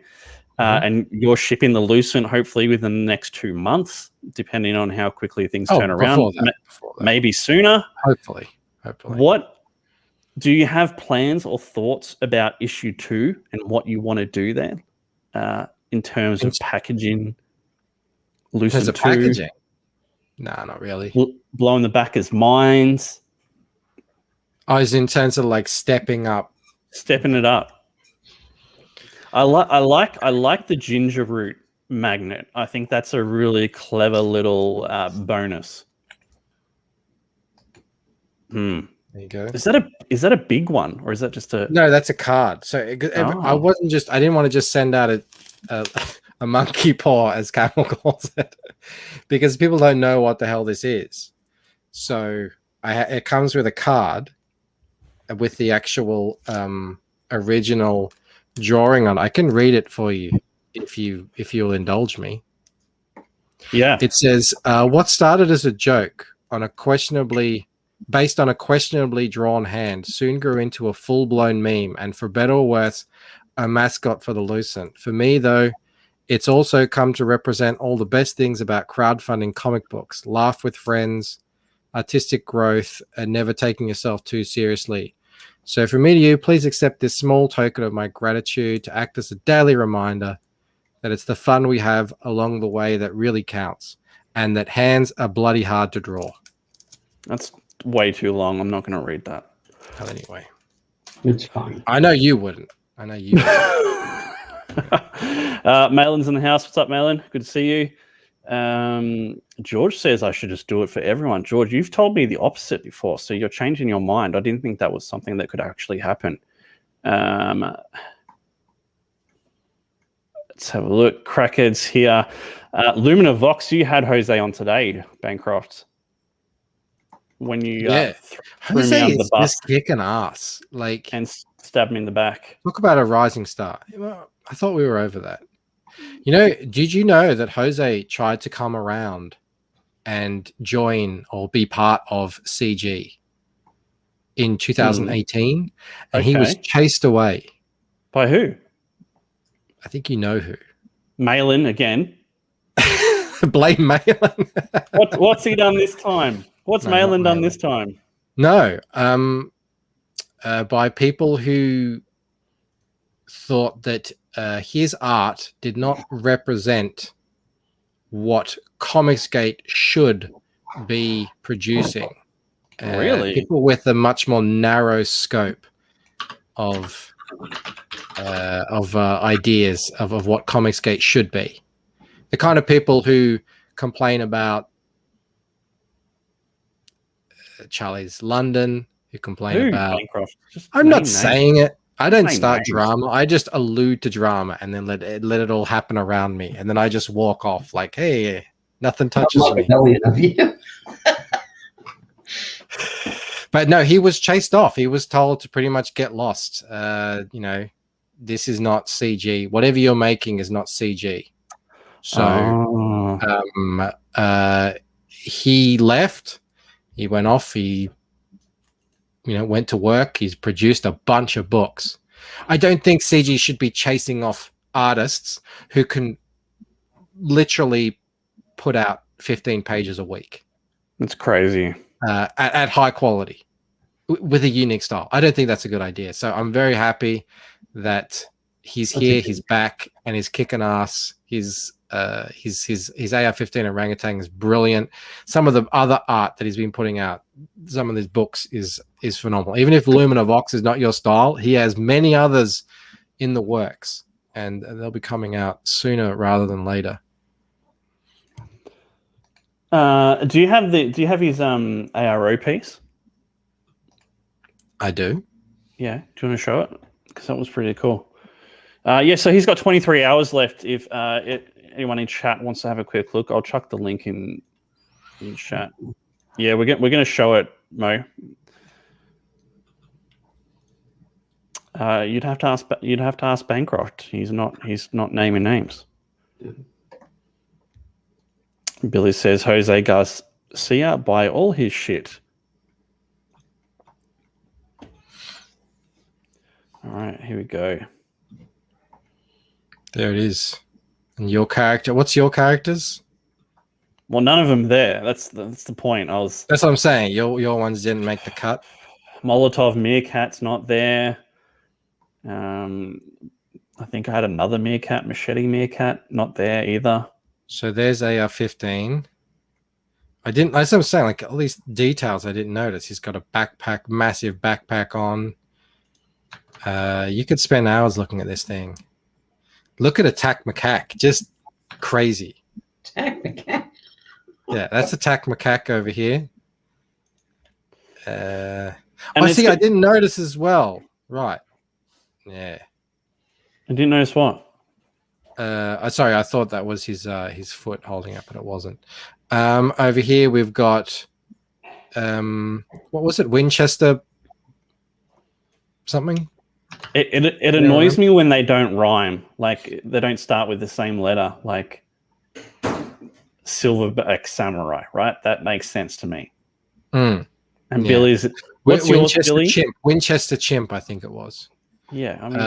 G: And you're shipping the Loocent hopefully within the next 2 months, depending on how quickly things turn around.
E: Before that.
G: Maybe sooner.
E: Hopefully.
G: What do you have plans or thoughts about issue 2 and what you want to do there in terms of packaging? Loocent 2?
E: Packaging? No, not really.
G: Blowing the backers' minds.
E: Oh, is in terms of like stepping it up.
G: I like the ginger root magnet. I think that's a really clever little bonus.
E: There you go.
G: Is that a big one, or is that just a?
E: No, that's a card. So I didn't want to just send out a monkey paw, as Camel calls it, because people don't know what the hell this is. So it comes with a card with the actual original drawing on. I can read it for you if you'll indulge me.
G: Yeah.
E: It says, what started as a joke based on a questionably drawn hand soon grew into a full-blown meme, and for better or worse, a mascot for the Loocent. For me, though, it's also come to represent all the best things about crowdfunding comic books: laugh with friends, artistic growth, and never taking yourself too seriously. So from me to you, please accept this small token of my gratitude to act as a daily reminder that it's the fun we have along the way that really counts, and that hands are bloody hard to draw.
G: That's way too long. I'm not going to read that.
E: Well, anyway.
M: It's fine.
E: I know you wouldn't.
G: Malin's in the house. What's up, Malin? Good to see you. George says I should just do it for everyone. George, you've told me the opposite before, so you're changing your mind. I didn't think that was something that could actually happen. Let's have a look. Crackheads here. Lumina Vox, you had Jose on today, Bancroft. When you threw me under the bus,
E: just kicking ass, like,
G: and stabbed me in the back.
E: Talk about a rising star. Well, I thought we were over that. You know, did you know that Jose tried to come around and join or be part of CG in 2018, and he was chased away.
G: By who?
E: I think you know who.
G: Malin again.
E: Blame Malin.
G: What's he done this time? What's Malin done this time?
E: No, by people who thought that his art did not represent what Comicsgate should be producing.
G: Really?
E: People with a much more narrow scope of ideas of what Comicsgate should be. The kind of people who complain about Charlie's London, who complain about... I'm not saying it. I don't start drama. I just allude to drama and then let it all happen around me. And then I just walk off like, hey, nothing touches me. But no, he was chased off. He was told to pretty much get lost. You know, this is not CG. Whatever you're making is not CG. So he left. He went off. He went to work. He's produced a bunch of books. I don't think CG should be chasing off artists who can literally put out 15 pages a week.
G: That's crazy.
E: At high quality with a unique style. I don't think that's a good idea. So I'm very happy that he's here, he's back, and he's kicking ass. His AR-15 orangutan is brilliant. Some of the other art that he's been putting out, some of his books is phenomenal. Even if Lumina Vox is not your style, he has many others in the works, and they'll be coming out sooner rather than later.
G: Do you have his ARO piece?
E: I do.
G: Yeah. Do you want to show it? Because that was pretty cool. Yeah, so he's got 23 hours left. If anyone in chat wants to have a quick look, I'll chuck the link in chat. Yeah, we're going to show it, Mo. You'd have to ask Bancroft. He's not naming names. Billy says Jose Garcia buy all his shit. All right, here we go.
E: There it is. And your character, what's your characters?
G: Well, none of them there. That's the point. That's
E: what I'm saying. Your ones didn't make the cut.
G: Molotov Meerkat's not there. I think I had another Meerkat, Machete Meerkat, not there either.
E: So there's AR-15. As I was saying, like all these details I didn't notice. He's got a backpack, massive backpack on. You could spend hours looking at this thing. Look at Attack Macaque, just crazy.
M: Attack Macaque.
E: Yeah, that's Attack Macaque over here. I didn't notice as well. Right. Yeah.
G: I didn't notice what?
E: Sorry, I thought that was his foot holding up, but it wasn't. Over here we've got what was it? Winchester something?
G: It annoys me when they don't rhyme. Like they don't start with the same letter, like Silverback Samurai, right? That makes sense to me.
E: Mm.
G: And yeah. Billy's what's
E: Winchester
G: yours, Billy?
E: Chimp. Winchester Chimp, I think it was.
G: Yeah, I mean,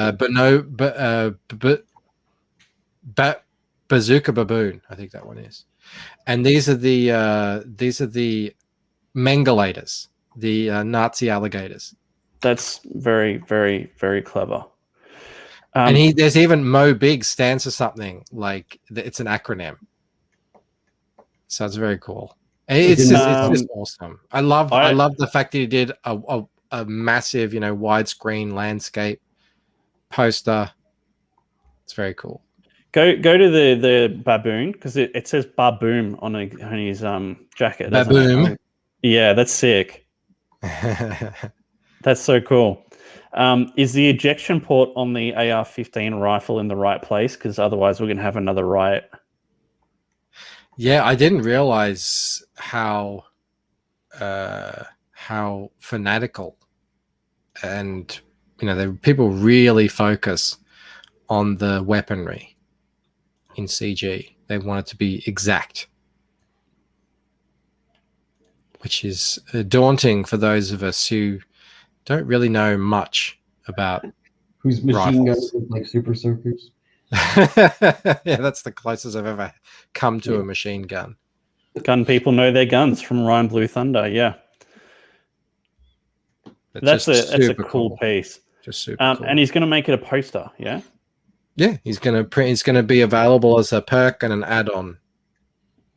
E: but Bazooka Baboon, I think that one is. And these are the Mengelators, the Nazi alligators.
G: That's very, very, very clever.
E: And there's even Mo Big stands for something like it's an acronym. So it's very cool. It's just awesome. I love the fact that he did a massive, widescreen landscape poster. It's very cool.
G: Go to the baboon because it says baboom on his jacket.
E: Baboom.
G: Yeah, that's sick. That's so cool. Is the ejection port on the AR-15 rifle in the right place? Because otherwise we're going to have another riot.
E: Yeah, I didn't realize how fanatical and people really focus on the weaponry in CG. They want it to be exact, which is daunting for those of us who don't really know much about
M: whose machine guns look like super soakers.
E: Yeah, that's the closest I've ever come to a machine gun.
G: Gun people know their guns from Ryan Blue Thunder. Yeah, that's a cool piece.
E: Just super cool.
G: And he's going to make it a poster. Yeah.
E: Yeah, he's going to print. It's going to be available as a perk and an add-on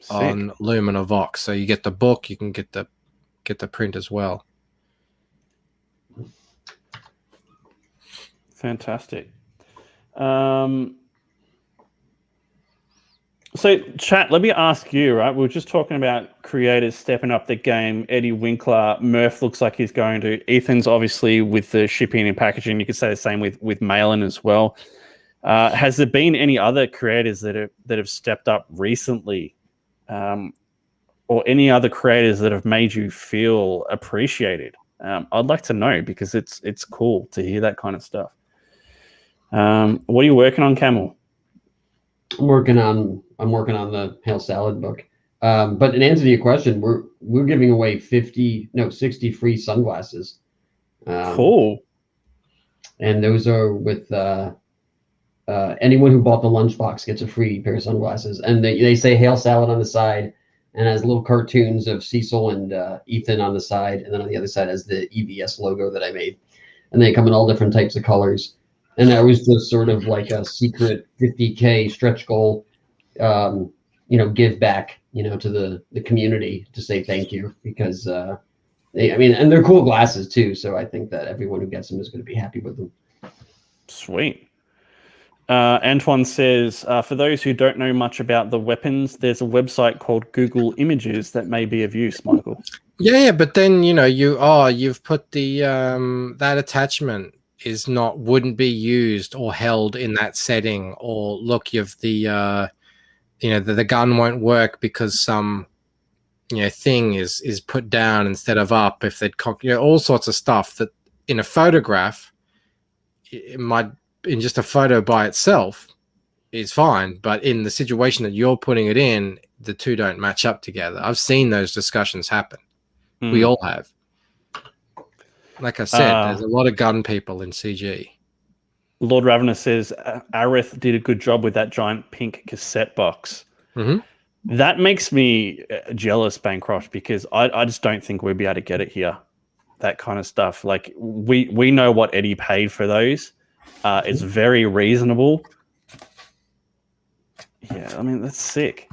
E: on Lumina Vox. So you get the book, you can get the print as well.
G: Fantastic. So, chat, let me ask you, right? We were just talking about creators stepping up the game. Eddie Winkler, Murph looks like he's going to. Ethan's obviously with the shipping and packaging. You could say the same with Malin as well. Has there been any other creators that have stepped up recently, or any other creators that have made you feel appreciated? I'd like to know because it's cool to hear that kind of stuff. What are you working on, Camel?
M: I'm working on I'm working on the Hail Salad book. But in answer to your question, we're giving away 60 free sunglasses.
G: Cool.
M: And those are with anyone who bought the lunchbox gets a free pair of sunglasses. And they say Hail Salad on the side, and has little cartoons of Cecil and Ethan on the side, and then on the other side has the EVS logo that I made. And they come in all different types of colors. And that was just sort of like a secret 50K stretch goal, give back, to the community to say thank you, because and they're cool glasses too. So I think that everyone who gets them is going to be happy with them.
G: Sweet. Antoine says, for those who don't know much about the weapons, there's a website called Google Images that may be of use, Michael.
E: Yeah, but then you've put the that attachment wouldn't be used or held in that setting, or look, you've the gun won't work because some thing is put down instead of up. If they'd all sorts of stuff that in a photograph, it might, in just a photo by itself, is fine, but in the situation that you're putting it in, the two don't match up together. I've seen those discussions happen. We all have. Like I said, there's a lot of gun people in CG.
G: Lord Ravener says Arith did a good job with that giant pink cassette box.
E: Mm-hmm.
G: That makes me jealous, Bancroft, because I just don't think we'd be able to get it here. That kind of stuff. Like we know what Eddie paid for those. It's very reasonable. Yeah, I mean, that's sick.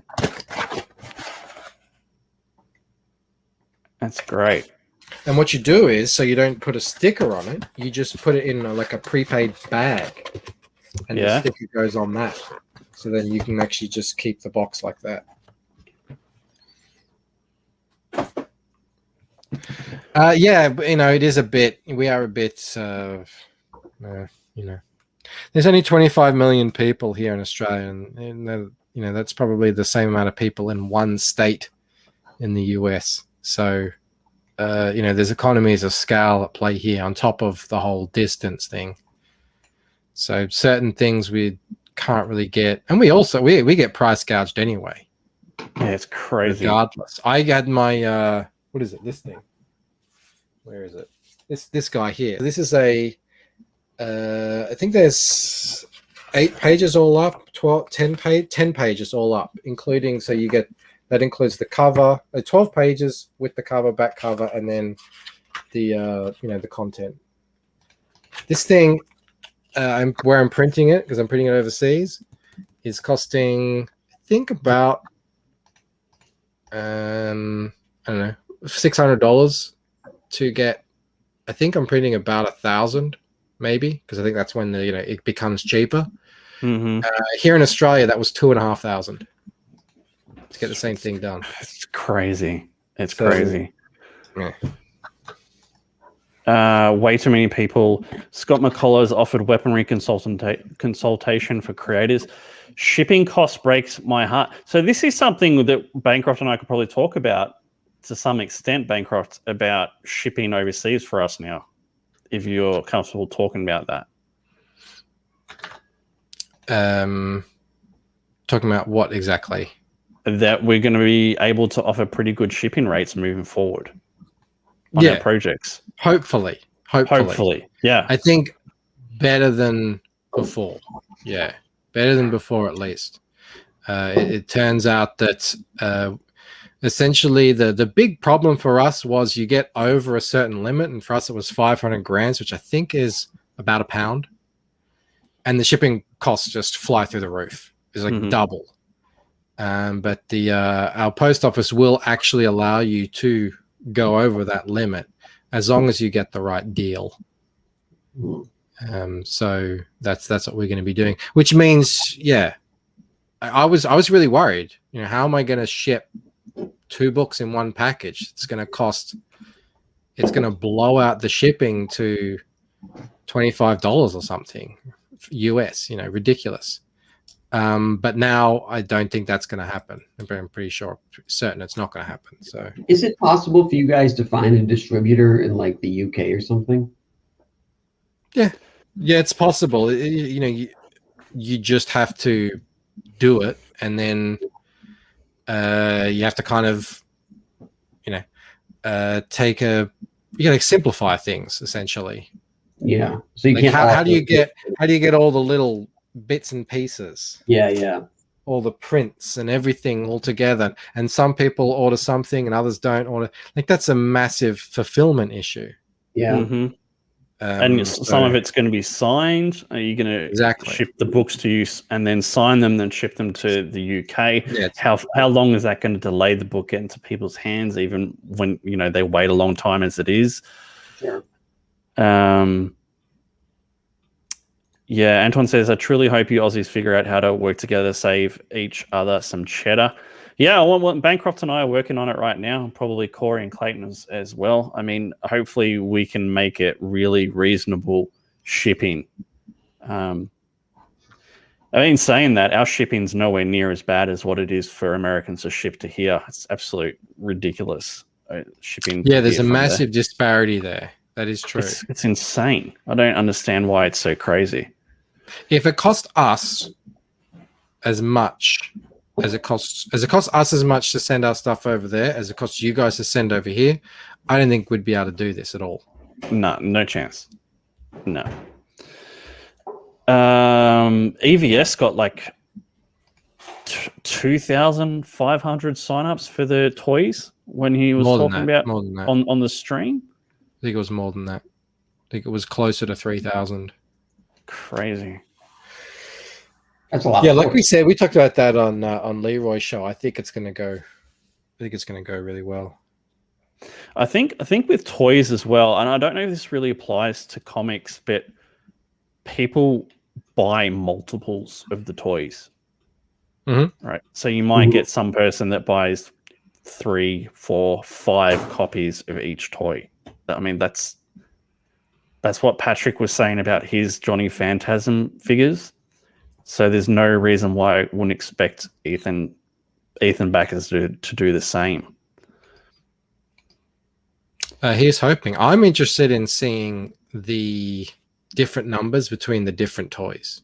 G: That's great.
E: And what you do is, so you don't put a sticker on it, you just put it in like a prepaid bag, and the sticker goes on that. So then you can actually just keep the box like that. Yeah, but, it is a bit. We are a bit. There's only 25 million people here in Australia, and that's probably the same amount of people in one state in the US. So, there's economies of scale at play here on top of the whole distance thing. So certain things we can't really get, and we get price gouged anyway.
G: Yeah, it's crazy.
E: Regardless, I had my what is it? This thing. Where is it? This guy here. This is a. I think there's 8 pages all up, 10 pages all up, including, so you get, that includes the cover, 12 pages with the cover, back cover, and then the the content. This thing, where I'm printing it, because I'm printing it overseas, is costing, I think, about I don't know, $600 to get. I think I'm printing about 1,000. Maybe, because I think that's when it becomes cheaper.
G: Mm-hmm.
E: Here in Australia, that was $2,500 to get the same thing done.
G: It's crazy. It's crazy.
E: Yeah.
G: Way too many people. Scott McCullough's offered weaponry consultation for creators. Shipping costs breaks my heart. So this is something that Bancroft and I could probably talk about to some extent, Bancroft, about shipping overseas for us now, if you're comfortable talking about that.
E: Talking about what exactly?
G: That we're going to be able to offer pretty good shipping rates moving forward on our projects.
E: Hopefully.
G: Yeah.
E: I think better than before. Yeah. Better than before, at least. It turns out that essentially the big problem for us was you get over a certain limit, and for us it was 500 grams, which I think is about £1, and the shipping costs just fly through the roof. It's like double. But our post office will actually allow you to go over that limit as long as you get the right deal. So that's what we're going to be doing, which means, I was really worried. How am I going to ship 2 books in one package? It's going to blow out the shipping to $25 or something US, ridiculous. But now I don't think that's going to happen. I'm pretty certain it's not going to happen. So
M: is it possible for you guys to find a distributor in like the UK or something? Yeah,
E: it's possible. You just have to do it and then you have to kind of, you know, you got to simplify things essentially.
M: Yeah. So you
E: like
M: can't.
E: how do you get all the little bits and pieces?
M: Yeah.
E: All the prints and everything all together, and some people order something and others don't order. Like that's a massive fulfillment issue.
M: Yeah.
G: Mm-hmm. And some of it's going to be signed. Are you going to ship the books to you and then sign them, then ship them to the UK?
E: Yeah,
G: how long is that going to delay the book getting to people's hands, even when they wait a long time as it is?
M: Sure.
G: Yeah, Anton says, I truly hope you Aussies figure out how to work together, save each other some cheddar. Yeah, Bancroft and I are working on it right now. Probably Corey and Clayton as well. I mean, hopefully we can make it really reasonable shipping. I mean, saying that, our shipping's nowhere near as bad as what it is for Americans to ship to here. It's absolute ridiculous shipping.
E: Yeah, there's a massive disparity there. That is true.
G: It's insane. I don't understand why it's so crazy.
E: If it cost us as much as it costs us as much to send our stuff over there as it costs you guys to send over here, I don't think we'd be able to do this at all.
G: No chance. No. EVS got like 2,500 signups for the toys when he was talking about on the stream.
E: I think it was more than that. I think it was closer to 3,000.
G: Crazy.
M: That's a lot.
E: Yeah, like we said, we talked about that on Leroy's show. I think it's going to go. I think it's going to go really well.
G: I think with toys as well, and I don't know if this really applies to comics, but people buy multiples of the toys.
E: Mm-hmm.
G: Right. So you might get some person that buys 3, 4, 5 copies of each toy. I mean, that's what Patrick was saying about his Johnny Phantasm figures. So there's no reason why I wouldn't expect Ethan Backers to do the same.
E: Here's hoping. I'm interested in seeing the different numbers between the different toys.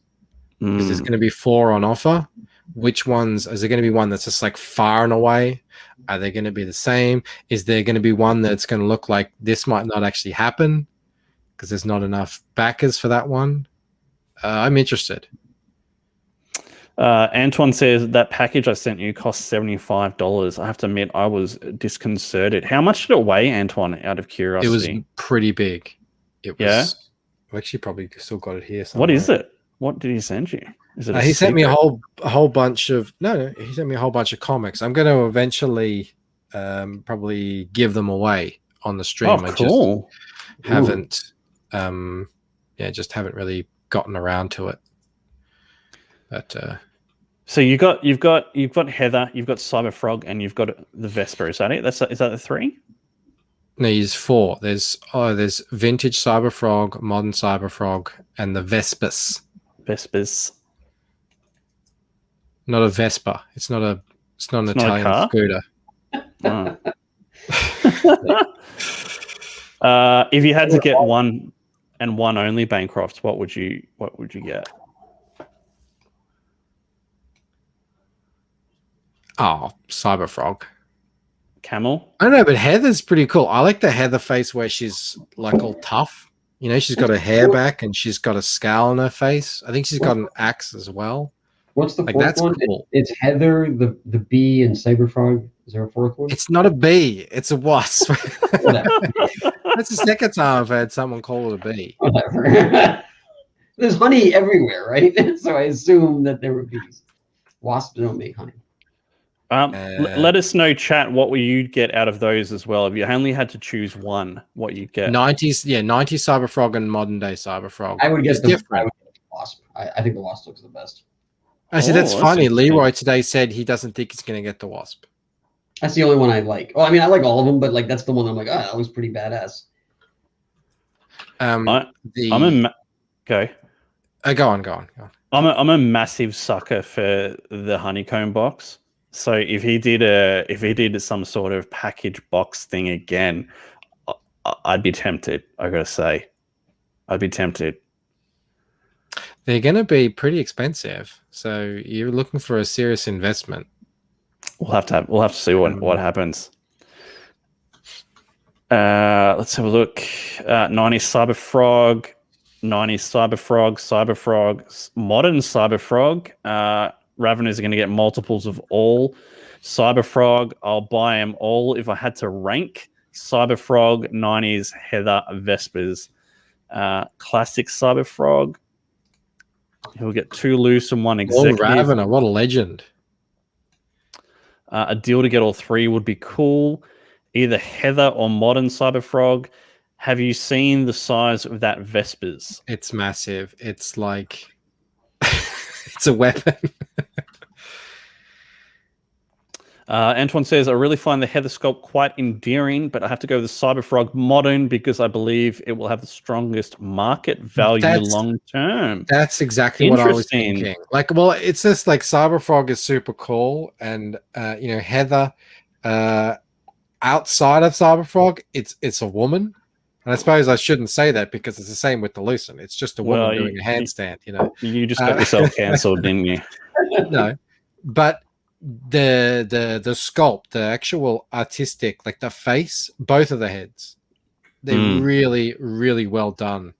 E: Because there's going to be 4 on offer. Which ones? Is there going to be one that's just like far and away? Are they going to be the same? Is there going to be one that's going to look like this might not actually happen because there's not enough backers for that one? I'm interested.
G: Antoine says that package I sent you cost $75. I have to admit, I was disconcerted. How much did it weigh, Antoine, out of curiosity?
E: It was pretty big. It was.
G: Yeah?
E: I've actually probably still got it here somewhere.
G: What is it? What did he send you? Is it
E: he sent me a whole bunch of he sent me a whole bunch of comics. I'm going to eventually probably give them away on the stream.
G: Oh, cool.
E: I just haven't really gotten around to it. But
G: so you've got Heather, you've got Cyber Frog, and you've got the Vesper. Is that it? Is that the 3?
E: No, there's 4. There's vintage Cyber Frog, modern Cyber Frog, and the Vespers.
G: Vespers.
E: Not a Vespa. It's not an Italian scooter.
G: Oh. If you had to get one and one only Bancroft, what would you get?
E: Oh, Cyber Frog.
G: Camel?
E: I don't know, but Heather's pretty cool. I like the Heather face where she's like all tough. You know, she's got her hair back and she's got a scowl on her face. I think she's got an axe as well.
M: What's the
E: like,
M: fourth
E: that's
M: one?
E: Cool.
M: It's Heather, the bee, and Cyberfrog. Is there a 4th one?
E: It's not a bee. It's a wasp. That's the second time I've had someone call it a bee.
M: Whatever. There's honey everywhere, right? So I assume that there were bees. Wasps don't make honey.
G: Let us know, chat, what will you get out of those as well? If you only had to choose one, what you'd get.
E: 90s Cyber Frog and modern day Cyber Frog.
M: I would get the
E: different.
M: Wasp. I think the Wasp looks the best.
E: Actually, that's funny. Leroy today said he doesn't think he's going to get the Wasp.
M: That's the only one I like. Well, I mean, I like all of them, but like that's the one I'm like, that was pretty badass.
G: Okay.
E: Go on.
G: I'm a massive sucker for the honeycomb box. So if he did some sort of package box thing again, I'd be tempted. I gotta say, I'd be tempted.
E: They're going to be pretty expensive, so you're looking for a serious investment.
G: We'll have to see what happens. Let's have a look. 90s Cyberfrog, 90s Cyberfrog, modern Cyberfrog. Raveners are going to get multiples of all. Cyberfrog, I'll buy them all if I had to rank. Cyberfrog, 90s, Heather, Vespers. Classic Cyberfrog. He'll get 2 loose and 1 executive.
E: Ravener, what a legend.
G: A deal to get all 3 would be cool. Either Heather or modern Cyberfrog. Have you seen the size of that Vespers?
E: It's massive. It's like it's a weapon.
G: Antoine says, I really find the Heather sculpt quite endearing, but I have to go with the Cyberfrog modern because I believe it will have the strongest market value long term.
E: That's exactly what I was thinking. Like, well, it's just like Cyberfrog is super cool, and Heather, outside of Cyberfrog, it's a woman. And I suppose I shouldn't say that because it's the same with the Loocent. It's just a woman doing a handstand,
G: You just got yourself cancelled, didn't you?
E: No, but the sculpt, the actual artistic, like the face, both of the heads, they're really, really well done.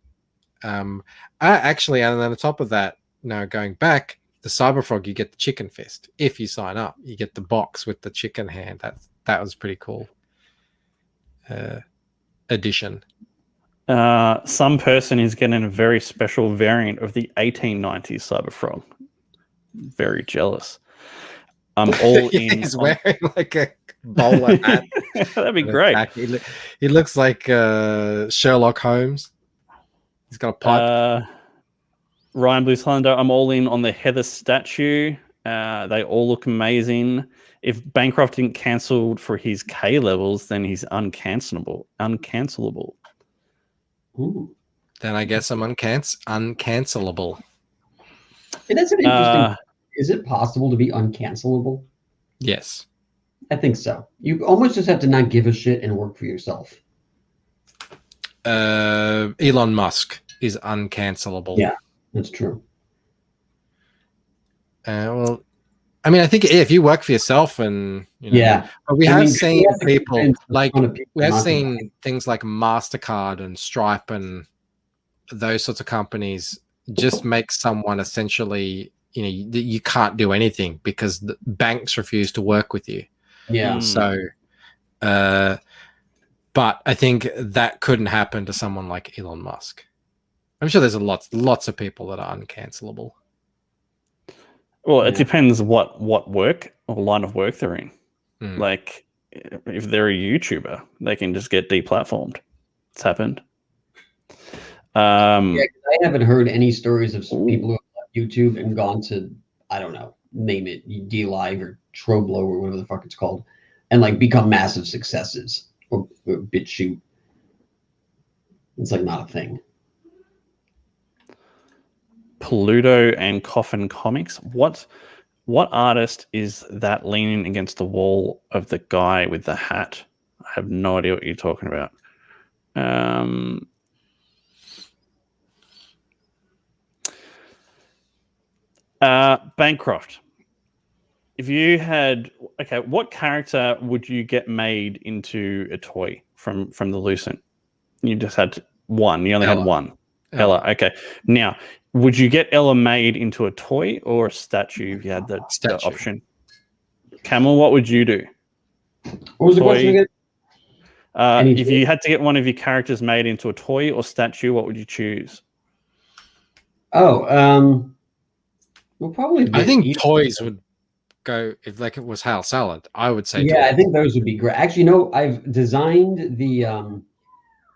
E: Actually, and then on top of that, going back, the Cyberfrog, you get the chicken fist. If you sign up, you get the box with the chicken hand. That was pretty cool. Addition.
G: Some person is getting a very special variant of the 1890s Cyberfrog. Very jealous. I'm all in.
E: He's wearing like a bowler hat.
G: That'd be great.
E: He looks like Sherlock Holmes. He's got a pipe.
G: Ryan Blue Thunder, I'm all in on the Heather statue. They all look amazing. If Bancroft didn't cancel for his K levels, then he's uncancelable.
E: Ooh. Then I guess I'm uncancelable.
M: Hey, that's an interesting. Is it possible to be uncancelable?
E: Yes.
M: I think so. You almost just have to not give a shit and work for yourself.
E: Elon Musk is uncancelable.
M: Yeah, that's true.
E: Well, I mean, I think if you work for yourself and but we have seen people like we have seen things like MasterCard and Stripe and those sorts of companies just make someone essentially, you can't do anything because the banks refuse to work with you.
M: Yeah.
E: So, but I think that couldn't happen to someone like Elon Musk. I'm sure there's lots of people that are uncancelable.
G: Well, it depends what work or line of work they're in. Like, if they're a YouTuber, they can just get deplatformed. It's happened.
M: I haven't heard any stories of some people who have left YouTube and gone to, I don't know, name it, DLive or Troblo or whatever the fuck it's called, and like become massive successes or BitChute. It's like not a thing.
G: Pluto and Coffin Comics. What artist is that leaning against the wall of the guy with the hat? I have no idea what you're talking about. Bancroft. If you had what character would you get made into a toy from the Loocent? You just had one. You only had one. Ella. Okay. Now, would you get Ella made into a toy or a statue if you had the option? Camel, what would you do?
M: What was the question again?
G: If you had to get one of your characters made into a toy or statue, what would you choose?
M: Well, probably.
E: I think toys would go if it was Hal Salad. I would say.
M: Yeah,
E: toys.
M: I think those would be great. Actually, I've designed the.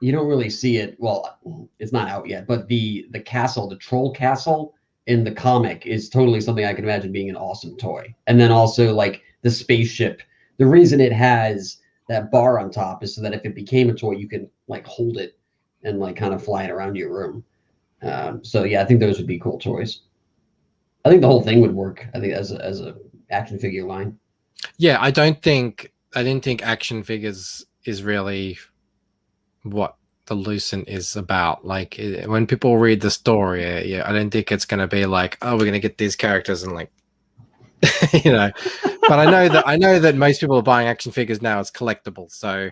M: You don't really see it. Well, it's not out yet, but the castle, the troll castle in the comic is totally something I can imagine being an awesome toy. And then also like the spaceship. The reason it has that bar on top is so that if it became a toy, you can like hold it and like kind of fly it around your room. So yeah, I think those would be cool toys. I think the whole thing would work. I think as a action figure line.
E: Yeah, I didn't think action figures is really what the Loocent is about. Like when people read the story, I don't think it's going to be like, oh, we're going to get these characters and like, you know. But I know that most people are buying action figures now as collectibles. So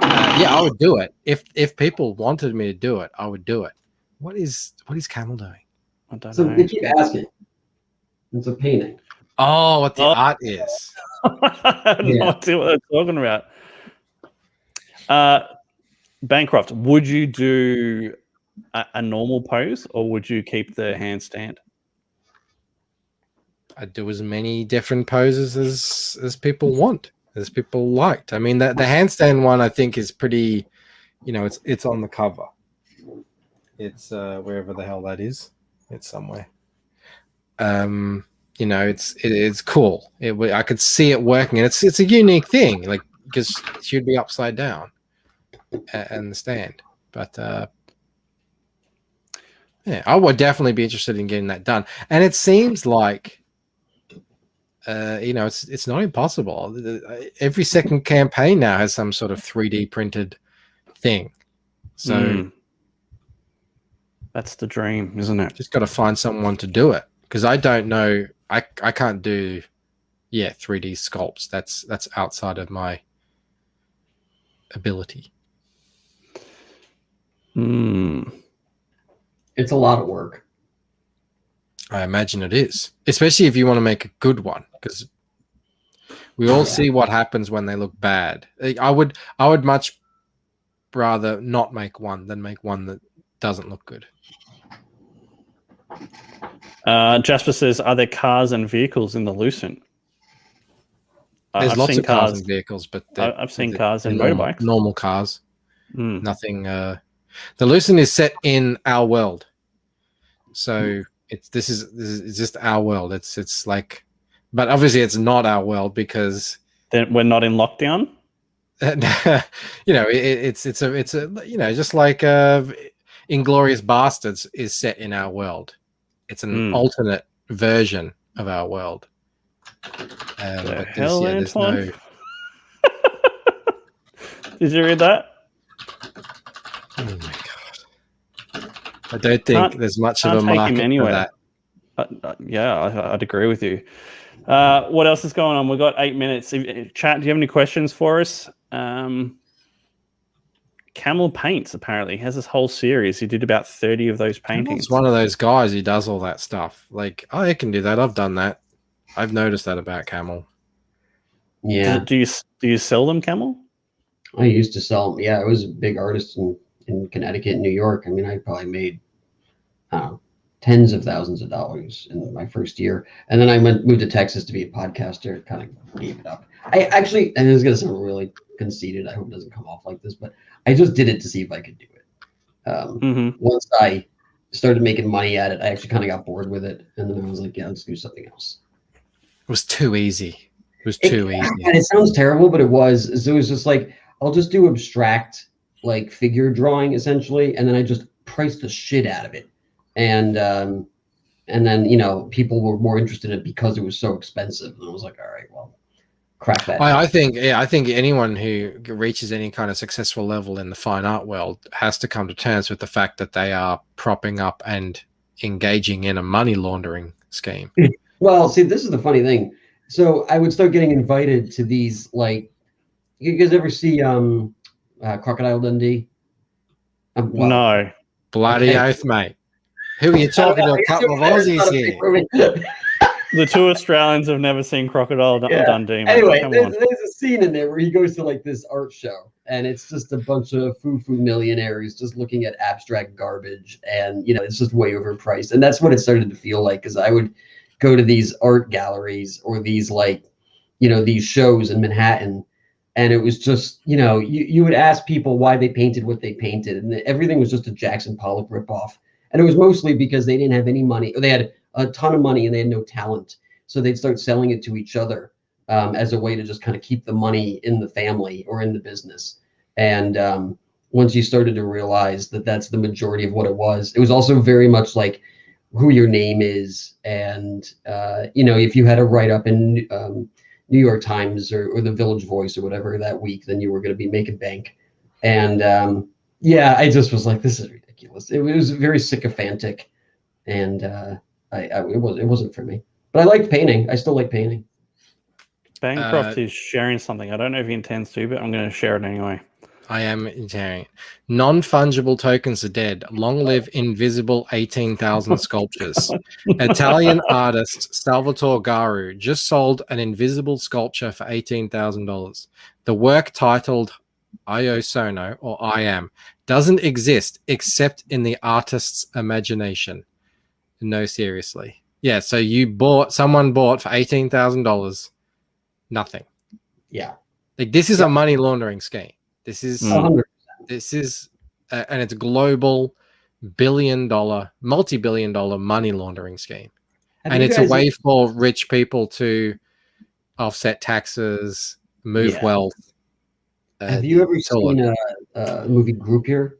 E: yeah, I would do it if people wanted me to do it. I would do it. What is Camel doing?
G: I don't
M: So
G: know.
M: they keep asking. It's a painting.
E: Oh, what the art is?
G: I have no idea what they're talking about. Bancroft, would you do a normal pose or would you keep the handstand?
E: I'd do as many different poses as people want, as people liked. I mean, the handstand one I think is pretty, you know, it's on the cover. It's wherever the hell that is. It's somewhere. You know, it's cool. I could see it working, and it's a unique thing, like because she'd be upside down and the stand. But yeah, I would definitely be interested in getting that done. And it seems like, you know, it's not impossible. Every second campaign now has some sort of 3D printed thing. So
G: that's the dream, isn't it?
E: Just got to find someone to do it, because I don't know. I can't do 3D sculpts. That's outside of my ability.
M: It's a lot of work.
E: I imagine it is, especially if you want to make a good one, because we all see what happens when they look bad. I would much rather not make one than make one that doesn't look good.
G: Jasper says, are there cars and vehicles in the Loocent?
E: There's lots of cars and vehicles, but
G: I've seen cars and
E: normal,
G: motorbikes.
E: Normal cars. Nothing. The Loocent is set in our world, so this is just our world. It's like, but obviously it's not our world because
G: then we're not in lockdown.
E: You know, it's a you know, just like Inglorious Bastards is set in our world. It's an alternate version of our world.
G: The hell, Antoine? Did you read that?
E: Oh my god! I don't think there's much of a market for that.
G: Yeah, I'd agree with you. What else is going on? We've got 8 minutes. Chat, do you have any questions for us? Camel Paints, apparently. He has this whole series. He did about 30 of those paintings.
E: He's one of those guys who does all that stuff. Like, oh, I can do that. I've done that. I've noticed that about Camel.
M: Yeah.
G: Do you sell them, Camel?
M: I used to sell them. Yeah, I was a big artist in Connecticut and New York. I mean, I probably made, I don't know, tens of thousands of dollars in my first year. And then I moved to Texas to be a podcaster, kind of gave it up. I actually, and it's going to sound really conceited, I hope it doesn't come off like this, but I just did it to see if I could do it. Once I started making money at it, I actually kind of got bored with it. And then I was like, yeah, let's do something else.
E: It was too easy. It was too easy.
M: And it sounds terrible, but it was. So it was just like, I'll just do abstract, like figure drawing essentially. And then I just priced the shit out of it. And then, you know, people were more interested in it because it was so expensive. And I was like, all right, well, crack that.
E: I think anyone who reaches any kind of successful level in the fine art world has to come to terms with the fact that they are propping up and engaging in a money laundering scheme.
M: Well, see, this is the funny thing. So I would start getting invited to these, like, you guys ever see Crocodile Dundee?
G: No.
E: Bloody oath, mate. Who are you talking to? A couple of Aussies here.
G: The two Australians have never seen Crocodile Dundee.
M: Anyway, there's a scene in there where he goes to like this art show, and it's just a bunch of foo-foo millionaires just looking at abstract garbage, and you know, it's just way overpriced. And that's what it started to feel like, because I would go to these art galleries or these, like, you know, these shows in Manhattan, and it was just, you know, you would ask people why they painted what they painted, and everything was just a Jackson Pollock ripoff. And it was mostly because they didn't have any money, or they had a ton of money and they had no talent. So they'd start selling it to each other as a way to just kind of keep the money in the family or in the business. And once you started to realize that that's the majority of what it was also very much like who your name is. And, you know, if you had a write-up in New York Times or the Village Voice or whatever that week, then you were going to be making bank. And Yeah, I just was like, this is ridiculous. It was very sycophantic, and it wasn't for me. But I liked painting. I still like painting.
G: Bancroft is sharing something. I don't know if he intends to, but I'm going to share it anyway.
E: I am sharing it. Non-fungible tokens are dead. Long live invisible 18,000 sculptures. Italian artist Salvatore Garu just sold an invisible sculpture for $18,000. The work, titled Io Sono, or I Am, doesn't exist except in the artist's imagination. No, seriously. Yeah, so someone bought for $18,000 nothing.
M: Yeah.
E: Like, this is a money laundering scheme. This is
M: 100%.
E: This is and it's a global multi-billion-dollar money laundering scheme. And it's a way for rich people to offset taxes, move wealth.
M: Have you ever seen a movie Groupier?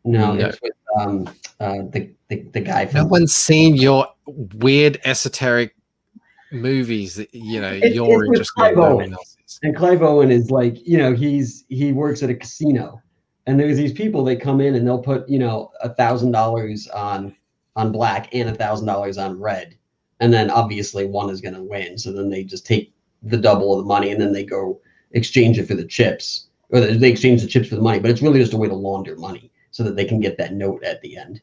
M: No, it's with the guy from...
E: No one's seen your weird esoteric movies that you're interested in. No one else is.
M: And Clive Owen is like, he works at a casino, and there's these people that come in and they'll put $1,000 on black and $1,000 on red, and then obviously one is going to win. So then they just take the double of the money and then they go exchange it for the chips, or they exchange the chips for the money. But it's really just a way to launder money so that they can get that note at the end.